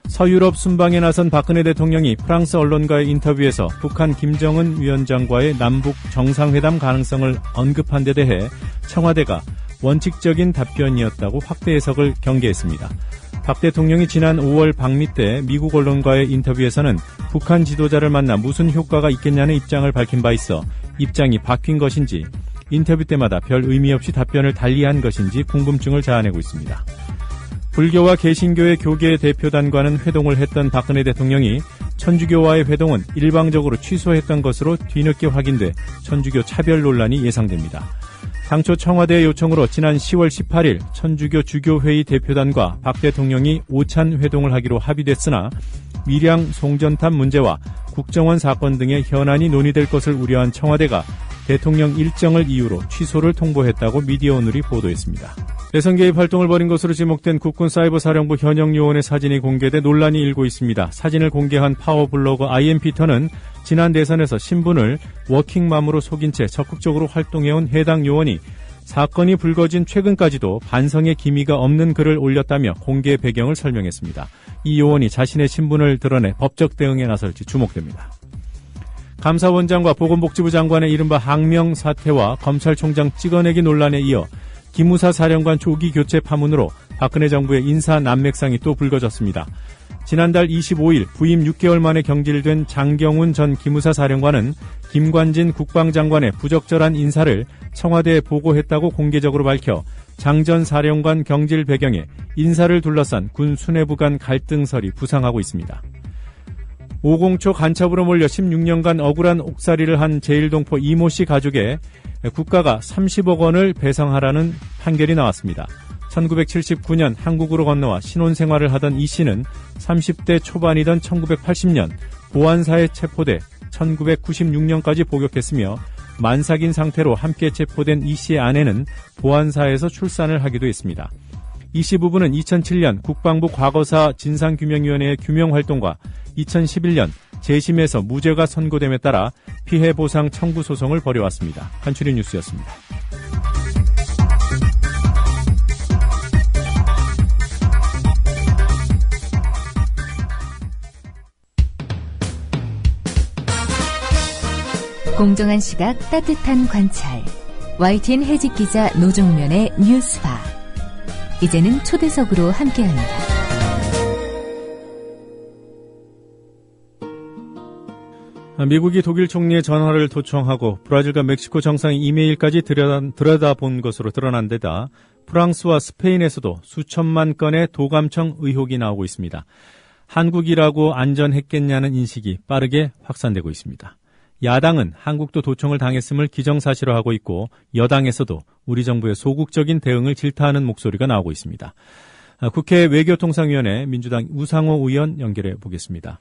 [SPEAKER 3] 서유럽 순방에 나선 박근혜 대통령이 프랑스 언론과의 인터뷰에서 북한 김정은 위원장과의 남북 정상회담 가능성을 언급한 데 대해 청와대가 원칙적인 답변이었다고 확대 해석을 경계했습니다. 박 대통령이 지난 5월 방미 때 미국 언론과의 인터뷰에서는 북한 지도자를 만나 무슨 효과가 있겠냐는 입장을 밝힌 바 있어 입장이 바뀐 것인지 인터뷰 때마다 별 의미 없이 답변을 달리한 것인지 궁금증을 자아내고 있습니다. 불교와 개신교의 교계 대표단과는 회동을 했던 박근혜 대통령이 천주교와의 회동은 일방적으로 취소했던 것으로 뒤늦게 확인돼 천주교 차별 논란이 예상됩니다. 당초 청와대의 요청으로 지난 10월 18일 천주교 주교회의 대표단과 박 대통령이 오찬 회동을 하기로 합의됐으나 밀양 송전탑 문제와 국정원 사건 등의 현안이 논의될 것을 우려한 청와대가 대통령 일정을 이유로 취소를 통보했다고 미디어오늘이 보도했습니다. 대선 개입 활동을 벌인 것으로 지목된 국군사이버사령부 현역 요원의 사진이 공개돼 논란이 일고 있습니다. 사진을 공개한 파워블로거 IM피터는 지난 대선에서 신분을 워킹맘으로 속인 채 적극적으로 활동해온 해당 요원이 사건이 불거진 최근까지도 반성의 기미가 없는 글을 올렸다며 공개 배경을 설명했습니다. 이 요원이 자신의 신분을 드러내 법적 대응에 나설지 주목됩니다. 감사원장과 보건복지부 장관의 이른바 항명 사태와 검찰총장 찍어내기 논란에 이어 기무사 사령관 조기 교체 파문으로 박근혜 정부의 인사 난맥상이 또 불거졌습니다. 지난달 25일 부임 6개월 만에 경질된 장경훈 전 기무사 사령관은 김관진 국방장관의 부적절한 인사를 청와대에 보고했다고 공개적으로 밝혀 장 전 사령관 경질 배경에 인사를 둘러싼 군 수뇌부 간 갈등설이 부상하고 있습니다. 5공초 간첩으로 몰려 16년간 억울한 옥살이를 한 제1동포 이모 씨 가족에 국가가 30억 원을 배상하라는 판결이 나왔습니다. 1979년 한국으로 건너와 신혼생활을 하던 이 씨는 30대 초반이던 1980년 보안사에 체포돼 1996년까지 복역했으며 만삭인 상태로 함께 체포된 이 씨의 아내는 보안사에서 출산을 하기도 했습니다. 이 씨 부부는 2007년 국방부 과거사 진상규명위원회의 규명활동과 2011년 재심에서 무죄가 선고됨에 따라 피해보상 청구 소송을 벌여왔습니다. 간추린 뉴스였습니다.
[SPEAKER 7] 공정한 시각, 따뜻한 관찰. YTN 해직 기자 노종면의 뉴스바. 이제는 초대석으로 함께합니다.
[SPEAKER 3] 미국이 독일 총리의 전화를 도청하고 브라질과 멕시코 정상의 이메일까지 들여다본 것으로 드러난 데다 프랑스와 스페인에서도 수천만 건의 도감청 의혹이 나오고 있습니다. 한국이라고 안전했겠냐는 인식이 빠르게 확산되고 있습니다. 야당은 한국도 도청을 당했음을 기정사실화하고 있고 여당에서도 우리 정부의 소극적인 대응을 질타하는 목소리가 나오고 있습니다. 국회 외교통상위원회 민주당 우상호 의원 연결해 보겠습니다.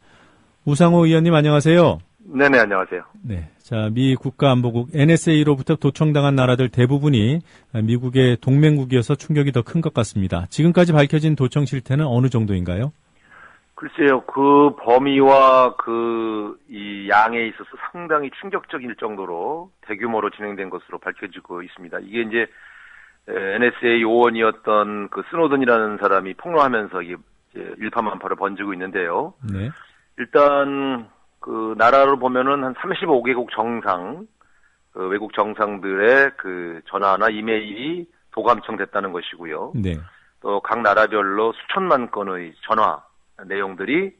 [SPEAKER 3] 우상호 의원님 안녕하세요.
[SPEAKER 2] 네네, 안녕하세요.
[SPEAKER 3] 네. 자, 미 국가안보국 NSA로부터 도청당한 나라들 대부분이 미국의 동맹국이어서 충격이 더 큰 것 같습니다. 지금까지 밝혀진 도청 실태는 어느 정도인가요?
[SPEAKER 2] 글쎄요, 그 범위와 이 양에 있어서 상당히 충격적일 정도로 대규모로 진행된 것으로 밝혀지고 있습니다. 이게 이제 NSA 요원이었던 그 스노든이라는 사람이 폭로하면서 이게 일파만파로 번지고 있는데요.
[SPEAKER 3] 네.
[SPEAKER 2] 일단 그 나라로 보면은 한 35개국 정상, 그 외국 정상들의 그 전화나 이메일이 도감청됐다는 것이고요.
[SPEAKER 3] 네.
[SPEAKER 2] 또 각 나라별로 수천만 건의 전화 내용들이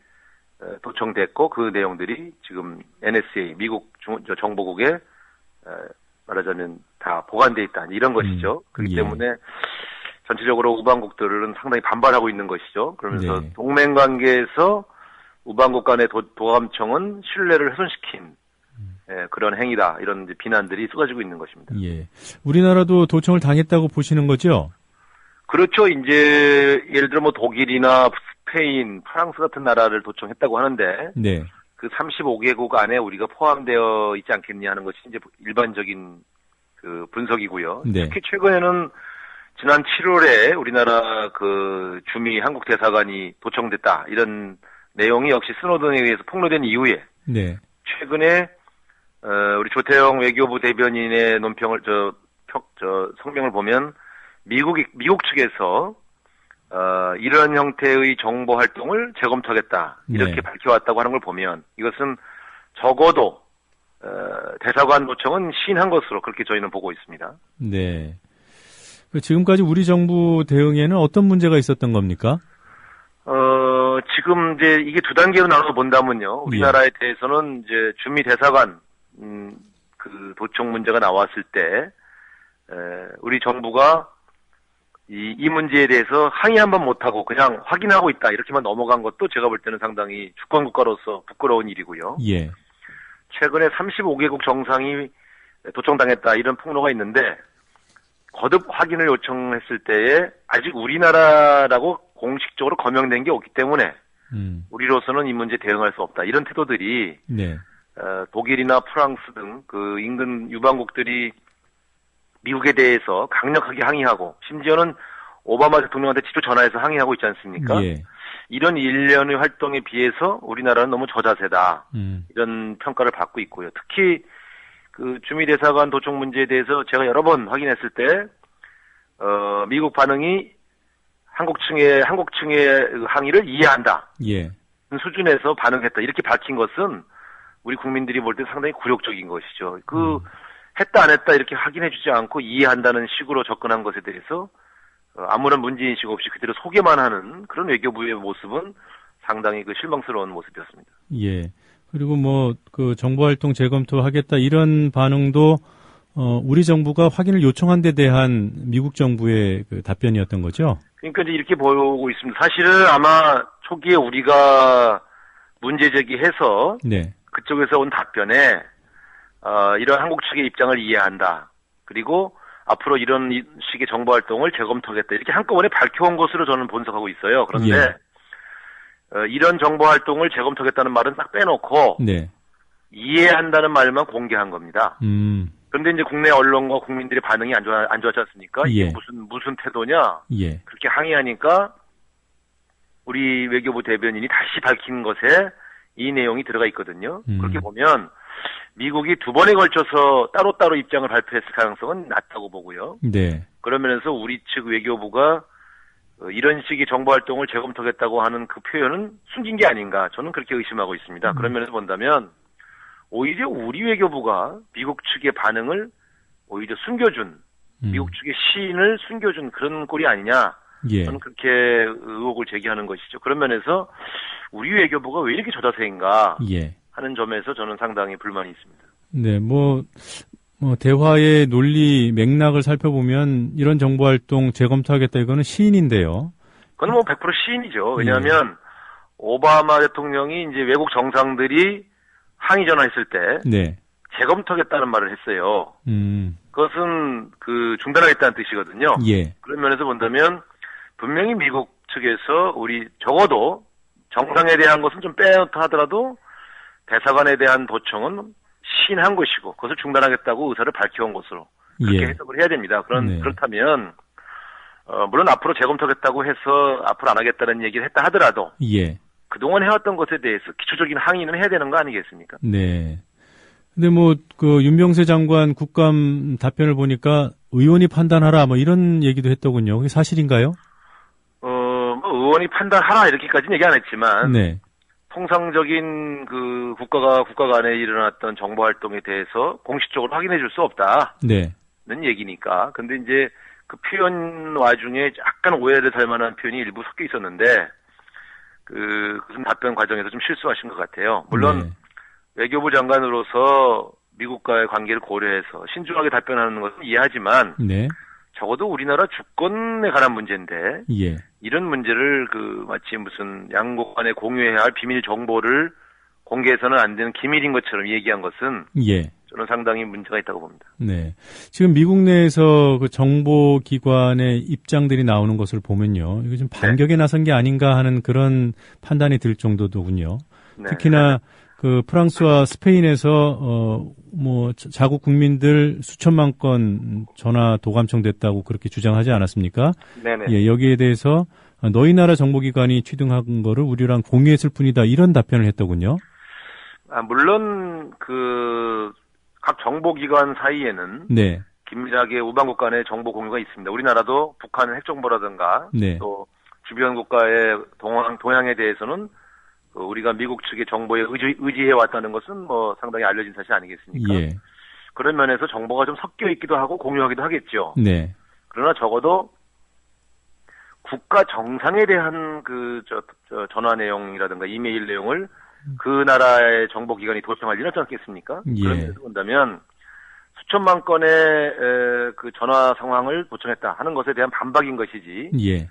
[SPEAKER 2] 도청됐고 그 내용들이 지금 NSA 미국 정보국에 말하자면 다 보관돼 있다 이런 것이죠. 그렇기 때문에 전체적으로 우방국들은 상당히 반발하고 있는 것이죠. 그러면서
[SPEAKER 3] 네.
[SPEAKER 2] 동맹 관계에서 우방국 간의 도감청은 신뢰를 훼손시킨 그런 행위다 이런 이제 비난들이 쏟아지고 있는 것입니다.
[SPEAKER 3] 예. 우리나라도 도청을 당했다고 보시는 거죠?
[SPEAKER 2] 그렇죠. 이제 예를 들어 뭐 독일이나 스페인, 프랑스 같은 나라를 도청했다고 하는데
[SPEAKER 3] 네.
[SPEAKER 2] 그 35개국 안에 우리가 포함되어 있지 않겠냐 하는 것이 이제 일반적인 그 분석이고요.
[SPEAKER 3] 네.
[SPEAKER 2] 특히 최근에는 지난 7월에 우리나라 그 주미 한국 대사관이 도청됐다 이런 내용이 역시 스노든에 의해서 폭로된 이후에
[SPEAKER 3] 네.
[SPEAKER 2] 최근에 우리 조태영 외교부 대변인의 논평을 성명을 보면 미국 측에서 이런 형태의 정보 활동을 재검토하겠다 이렇게
[SPEAKER 3] 네.
[SPEAKER 2] 밝혀왔다고 하는 걸 보면 이것은 적어도 대사관 도청은 시인한 것으로 그렇게 저희는 보고 있습니다.
[SPEAKER 3] 네. 지금까지 우리 정부 대응에는 어떤 문제가 있었던 겁니까?
[SPEAKER 2] 지금 이제 이게 두 단계로 나눠서 본다면요. 우리나라에 대해서는 이제 주미 대사관 그 도청 문제가 나왔을 때 우리 정부가 이 문제에 대해서 항의 한번 못하고 그냥 확인하고 있다 이렇게만 넘어간 것도 제가 볼 때는 상당히 주권 국가로서 부끄러운 일이고요.
[SPEAKER 3] 예.
[SPEAKER 2] 최근에 35개국 정상이 도청당했다 이런 폭로가 있는데 거듭 확인을 요청했을 때에 아직 우리나라라고 공식적으로 거명된 게 없기 때문에 우리로서는 이 문제에 대응할 수 없다. 이런 태도들이
[SPEAKER 3] 네.
[SPEAKER 2] 독일이나 프랑스 등 그 인근 유방국들이 미국에 대해서 강력하게 항의하고 심지어는 오바마 대통령한테 직접 전화해서 항의하고 있지 않습니까?
[SPEAKER 3] 예.
[SPEAKER 2] 이런 일련의 활동에 비해서 우리나라는 너무 저자세다. 이런 평가를 받고 있고요. 특히 그 주미대사관 도청 문제에 대해서 제가 여러 번 확인했을 때 미국 반응이 한국 측의 항의를 이해한다.
[SPEAKER 3] 예.
[SPEAKER 2] 수준에서 반응했다. 이렇게 밝힌 것은 우리 국민들이 볼 때 상당히 굴욕적인 것이죠. 했다 안 했다 이렇게 확인해주지 않고 이해한다는 식으로 접근한 것에 대해서 아무런 문제인식 없이 그대로 소개만 하는 그런 외교부의 모습은 상당히 그 실망스러운 모습이었습니다.
[SPEAKER 3] 예. 그리고 뭐 그 정보활동 재검토하겠다 이런 반응도 우리 정부가 확인을 요청한 데 대한 미국 정부의 그 답변이었던 거죠.
[SPEAKER 2] 그러니까 이제 이렇게 보고 있습니다. 사실은 아마 초기에 우리가 문제 제기해서
[SPEAKER 3] 네.
[SPEAKER 2] 그쪽에서 온 답변에 이런 한국 측의 입장을 이해한다. 그리고 앞으로 이런 식의 정보 활동을 재검토하겠다. 이렇게 한꺼번에 밝혀온 것으로 저는 분석하고 있어요. 그런데 이런 정보 활동을 재검토하겠다는 말은 딱 빼놓고
[SPEAKER 3] 네.
[SPEAKER 2] 이해한다는 말만 공개한 겁니다. 그런데 이제 국내 언론과 국민들의 반응이 안 좋았지 않습니까?
[SPEAKER 3] 예.
[SPEAKER 2] 이게 무슨 태도냐?
[SPEAKER 3] 예.
[SPEAKER 2] 그렇게 항의하니까 우리 외교부 대변인이 다시 밝힌 것에 이 내용이 들어가 있거든요. 그렇게 보면 미국이 두 번에 걸쳐서 따로따로 입장을 발표했을 가능성은 낮다고 보고요.
[SPEAKER 3] 네.
[SPEAKER 2] 그러면서 우리 측 외교부가 이런 식의 정보 활동을 재검토하겠다고 하는 그 표현은 숨긴 게 아닌가 저는 그렇게 의심하고 있습니다. 그런 면에서 본다면 오히려 우리 외교부가 미국 측의 반응을 오히려 숨겨준 미국 측의 시인을 숨겨준 그런 꼴이 아니냐
[SPEAKER 3] 예.
[SPEAKER 2] 저는 그렇게 의혹을 제기하는 것이죠. 그런 면에서 우리 외교부가 왜 이렇게 저자세인가
[SPEAKER 3] 예.
[SPEAKER 2] 하는 점에서 저는 상당히 불만이 있습니다.
[SPEAKER 3] 네, 뭐 대화의 논리 맥락을 살펴보면 이런 정보활동 재검토하겠다 이거는 시인인데요.
[SPEAKER 2] 그건 뭐 100% 시인이죠. 왜냐하면 오바마 대통령이 이제 외국 정상들이 항의 전화했을 때
[SPEAKER 3] 네.
[SPEAKER 2] 재검토하겠다는 말을 했어요. 그것은 그 중단하겠다는 뜻이거든요.
[SPEAKER 3] 예.
[SPEAKER 2] 그런 면에서 본다면 분명히 미국 측에서 우리 적어도 정상에 대한 것은 좀 빼놓다 하더라도 대사관에 대한 도청은 시인한 것이고 그것을 중단하겠다고 의사를 밝혀온 것으로 그렇게
[SPEAKER 3] 예.
[SPEAKER 2] 해석을 해야 됩니다.
[SPEAKER 3] 네.
[SPEAKER 2] 그렇다면 물론 앞으로 재검토하겠다고 해서 앞으로 안 하겠다는 얘기를 했다 하더라도
[SPEAKER 3] 예.
[SPEAKER 2] 그동안 해왔던 것에 대해서 기초적인 항의는 해야 되는 거 아니겠습니까?
[SPEAKER 3] 네. 근데 뭐 그 윤병세 장관 국감 답변을 보니까 의원이 판단하라 뭐 이런 얘기도 했더군요. 그게 사실인가요?
[SPEAKER 2] 뭐 의원이 판단하라 이렇게까지는 얘기 안 했지만
[SPEAKER 3] 네.
[SPEAKER 2] 통상적인 그 국가 간에 일어났던 정보 활동에 대해서 공식적으로 확인해 줄 수 없다.
[SPEAKER 3] 네.
[SPEAKER 2] 는 얘기니까. 근데 이제 그 표현 와중에 약간 오해를 살 만한 표현이 일부 섞여 있었는데 무슨 답변 과정에서 좀 실수하신 것 같아요. 물론
[SPEAKER 3] 네.
[SPEAKER 2] 외교부 장관으로서 미국과의 관계를 고려해서 신중하게 답변하는 것은 이해하지만
[SPEAKER 3] 네.
[SPEAKER 2] 적어도 우리나라 주권에 관한 문제인데
[SPEAKER 3] 예.
[SPEAKER 2] 이런 문제를 마치 무슨 양국 간에 공유해야 할 비밀 정보를 공개해서는 안 되는 기밀인 것처럼 얘기한 것은
[SPEAKER 3] 예.
[SPEAKER 2] 저는 상당히 문제가 있다고 봅니다.
[SPEAKER 3] 네. 지금 미국 내에서 그 정보기관의 입장들이 나오는 것을 보면요. 이거 좀 반격에 나선 게 아닌가 하는 그런 판단이 들 정도더군요.
[SPEAKER 2] 네.
[SPEAKER 3] 특히나 그 프랑스와 스페인에서 자국 국민들 수천만 건 전화 도감청됐다고 그렇게 주장하지 않았습니까?
[SPEAKER 2] 네네.
[SPEAKER 3] 예, 여기에 대해서 너희 나라 정보기관이 취등한 거를 우리랑 공유했을 뿐이다 이런 답변을 했더군요.
[SPEAKER 2] 물론 각 정보기관 사이에는
[SPEAKER 3] 네.
[SPEAKER 2] 긴밀하게 우방국 간의 정보 공유가 있습니다. 우리나라도 북한 핵정보라든가
[SPEAKER 3] 네.
[SPEAKER 2] 또 주변 국가의 동향에 대해서는 우리가 미국 측의 정보에 의지해 왔다는 것은 뭐 상당히 알려진 사실 아니겠습니까?
[SPEAKER 3] 예.
[SPEAKER 2] 그런 면에서 정보가 좀 섞여 있기도 하고 공유하기도 하겠죠.
[SPEAKER 3] 네.
[SPEAKER 2] 그러나 적어도 국가 정상에 대한 전화 내용이라든가 이메일 내용을 그 나라의 정보기관이 도청할 리는 없지 않겠습니까?
[SPEAKER 3] 예.
[SPEAKER 2] 그런 면에서 본다면 수천만 건의 그 전화 상황을 도청했다 하는 것에 대한 반박인 것이지.
[SPEAKER 3] 예.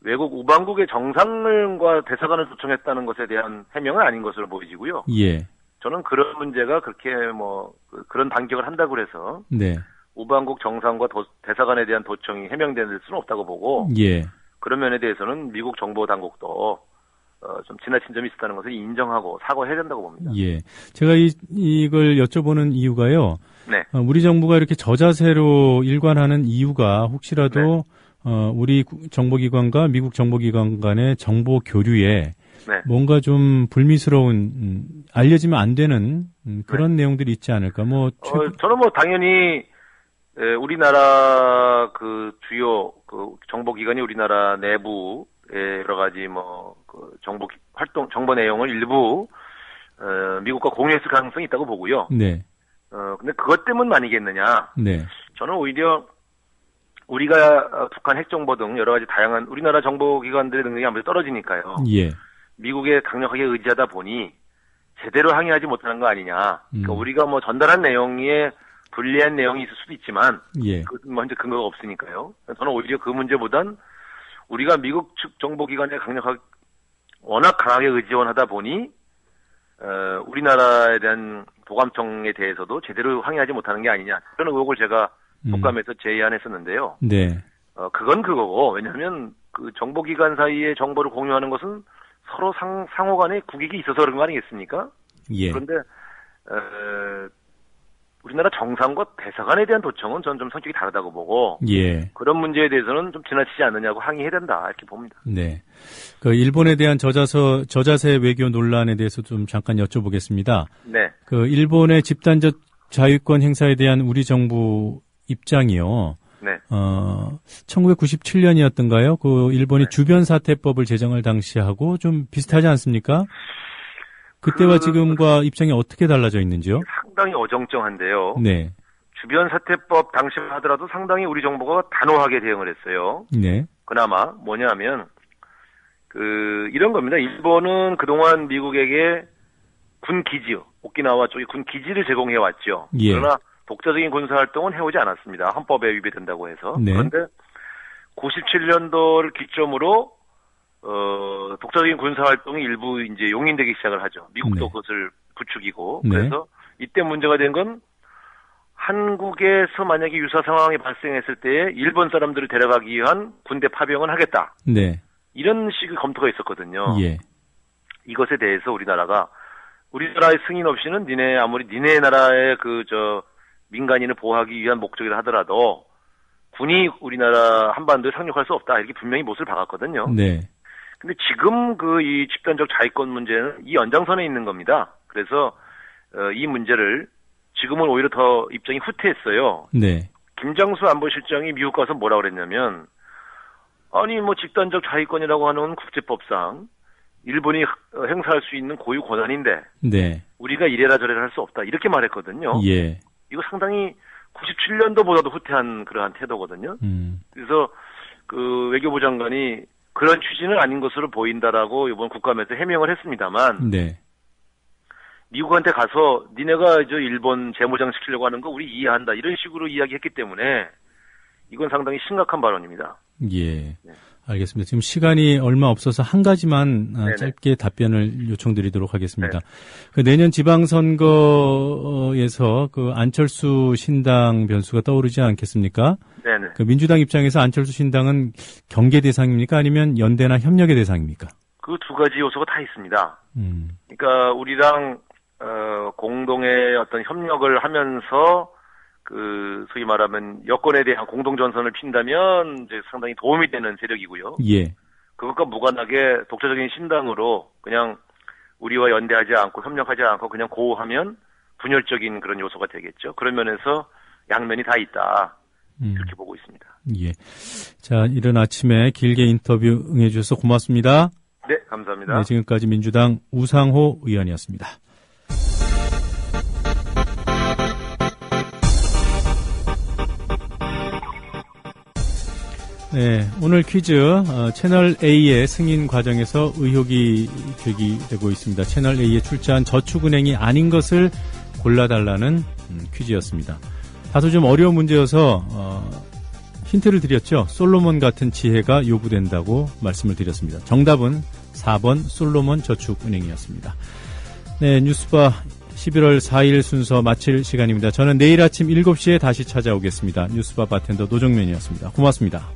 [SPEAKER 2] 외국 우방국의 정상과 대사관을 도청했다는 것에 대한 해명은 아닌 것으로 보이지고요.
[SPEAKER 3] 예.
[SPEAKER 2] 저는 그런 문제가 그렇게 그런 반격을 한다고 해서
[SPEAKER 3] 네.
[SPEAKER 2] 우방국 정상과 대사관에 대한 도청이 해명될 수는 없다고 보고
[SPEAKER 3] 예.
[SPEAKER 2] 그런 면에 대해서는 미국 정보 당국도 좀 지나친 점이 있었다는 것을 인정하고 사과해야 된다고 봅니다.
[SPEAKER 3] 예. 제가 이걸 여쭤보는 이유가요.
[SPEAKER 2] 네.
[SPEAKER 3] 우리 정부가 이렇게 저자세로 일관하는 이유가 혹시라도 우리 정보기관과 미국 정보기관 간의 정보 교류에
[SPEAKER 2] 네.
[SPEAKER 3] 뭔가 좀 불미스러운 알려지면 안 되는 그런 내용들이 있지 않을까?
[SPEAKER 2] 저는 당연히 우리나라 그 주요 그 정보기관이 우리나라 내부의 여러 가지 정보 활동 정보 내용을 일부 미국과 공유했을 가능성이 있다고 보고요.
[SPEAKER 3] 네.
[SPEAKER 2] 근데 그것 때문만이겠느냐?
[SPEAKER 3] 네.
[SPEAKER 2] 저는 오히려 우리가 북한 핵정보 등 여러 가지 다양한 우리나라 정보기관들의 능력이 아무래도 떨어지니까요.
[SPEAKER 3] 예.
[SPEAKER 2] 미국에 강력하게 의지하다 보니 제대로 항의하지 못하는 거 아니냐. 그러니까 우리가 전달한 내용에 불리한 내용이 있을 수도 있지만,
[SPEAKER 3] 예.
[SPEAKER 2] 그건 현재 근거가 없으니까요. 저는 오히려 그 문제보단 우리가 미국 측 정보기관에 워낙 강하게 의지원하다 보니, 우리나라에 대한 도감청에 대해서도 제대로 항의하지 못하는 게 아니냐. 그런 의혹을 제가 독감에서 제의안했었는데요.
[SPEAKER 3] 네.
[SPEAKER 2] 그건 그거고, 왜냐하면 그 정보기관 사이에 정보를 공유하는 것은 서로 상호 간에 국익이 있어서 그런 거 아니겠습니까?
[SPEAKER 3] 예.
[SPEAKER 2] 그런데, 우리나라 정상과 대사관에 대한 도청은 저는 좀 성격이 다르다고 보고,
[SPEAKER 3] 예.
[SPEAKER 2] 그런 문제에 대해서는 좀 지나치지 않느냐고 항의해야 된다, 이렇게 봅니다.
[SPEAKER 3] 네. 그 일본에 대한 저자세 외교 논란에 대해서 좀 잠깐 여쭤보겠습니다.
[SPEAKER 2] 네.
[SPEAKER 3] 그 일본의 집단적 자유권 행사에 대한 우리 정부 입장이요.
[SPEAKER 2] 네.
[SPEAKER 3] 1997년이었던가요? 그 일본이 주변사태법을 제정할 당시하고 좀 비슷하지 않습니까? 그때와 지금과 입장이 어떻게 달라져 있는지요?
[SPEAKER 2] 상당히 어정쩡한데요.
[SPEAKER 3] 네.
[SPEAKER 2] 주변사태법 당시만 하더라도 상당히 우리 정부가 단호하게 대응을 했어요.
[SPEAKER 3] 네.
[SPEAKER 2] 그나마 뭐냐면 이런 겁니다. 일본은 그동안 미국에게 군 기지, 오키나와 쪽에 군 기지를 제공해 왔죠.
[SPEAKER 3] 예.
[SPEAKER 2] 그러나 독자적인 군사 활동은 해오지 않았습니다. 헌법에 위배된다고 해서.
[SPEAKER 3] 네.
[SPEAKER 2] 그런데 97년도를 기점으로 독자적인 군사 활동이 일부 이제 용인되기 시작을 하죠. 미국도
[SPEAKER 3] 네.
[SPEAKER 2] 그것을 부추기고.
[SPEAKER 3] 네.
[SPEAKER 2] 그래서 이때 문제가 된 건 한국에서 만약에 유사 상황이 발생했을 때에 일본 사람들을 데려가기 위한 군대 파병은 하겠다.
[SPEAKER 3] 네.
[SPEAKER 2] 이런 식의 검토가 있었거든요.
[SPEAKER 3] 예.
[SPEAKER 2] 이것에 대해서 우리나라의 승인 없이는 니네 나라의 민간인을 보호하기 위한 목적이라 하더라도 군이 우리나라 한반도에 상륙할 수 없다. 이렇게 분명히 못을 박았거든요.
[SPEAKER 3] 네.
[SPEAKER 2] 근데 지금 이 집단적 자위권 문제는 이 연장선에 있는 겁니다. 그래서 이 문제를 지금은 오히려 더 입장이 후퇴했어요.
[SPEAKER 3] 네.
[SPEAKER 2] 김장수 안보실장이 미국 가서 뭐라 그랬냐면 집단적 자위권이라고 하는 국제법상 일본이 행사할 수 있는 고유 권한인데
[SPEAKER 3] 네.
[SPEAKER 2] 우리가 이래라 저래라 할 수 없다. 이렇게 말했거든요.
[SPEAKER 3] 예.
[SPEAKER 2] 이거 상당히 97년도보다도 후퇴한 그러한 태도거든요. 그래서 외교부 장관이 그런 취지는 아닌 것으로 보인다라고 이번 국감에서 해명을 했습니다만
[SPEAKER 3] 네.
[SPEAKER 2] 미국한테 가서 니네가 일본 재무장 시키려고 하는 거 우리 이해한다 이런 식으로 이야기했기 때문에 이건 상당히 심각한 발언입니다.
[SPEAKER 3] 예.
[SPEAKER 2] 네.
[SPEAKER 3] 알겠습니다. 지금 시간이 얼마 없어서 한 가지만
[SPEAKER 2] 네네.
[SPEAKER 3] 짧게 답변을 요청드리도록 하겠습니다.
[SPEAKER 2] 네.
[SPEAKER 3] 내년 지방선거에서 안철수 신당 변수가 떠오르지 않겠습니까?
[SPEAKER 2] 네네.
[SPEAKER 3] 민주당 입장에서 안철수 신당은 경계 대상입니까? 아니면 연대나 협력의 대상입니까?
[SPEAKER 2] 그 두 가지 요소가 다 있습니다. 그러니까 우리랑 공동의 어떤 협력을 하면서 소위 말하면 여권에 대한 공동전선을 핀다면 이제 상당히 도움이 되는 세력이고요.
[SPEAKER 3] 예.
[SPEAKER 2] 그것과 무관하게 독자적인 신당으로 그냥 우리와 연대하지 않고 협력하지 않고 그냥 고하면 분열적인 그런 요소가 되겠죠. 그런 면에서 양면이 다 있다. 그렇게 보고 있습니다.
[SPEAKER 3] 예. 자, 이른 아침에 길게 인터뷰 응해주셔서 고맙습니다.
[SPEAKER 2] 네, 감사합니다.
[SPEAKER 3] 네, 지금까지 민주당 우상호 의원이었습니다. 네, 오늘 퀴즈 채널 A의 승인 과정에서 의혹이 제기되고 있습니다. 채널 A에 출자한 저축은행이 아닌 것을 골라달라는 퀴즈였습니다. 다소 좀 어려운 문제여서 힌트를 드렸죠. 솔로몬 같은 지혜가 요구된다고 말씀을 드렸습니다. 정답은 4번 솔로몬 저축은행이었습니다. 네, 뉴스바 11월 4일 순서 마칠 시간입니다. 저는 내일 아침 7시에 다시 찾아오겠습니다. 뉴스바 바텐더 노정면이었습니다. 고맙습니다.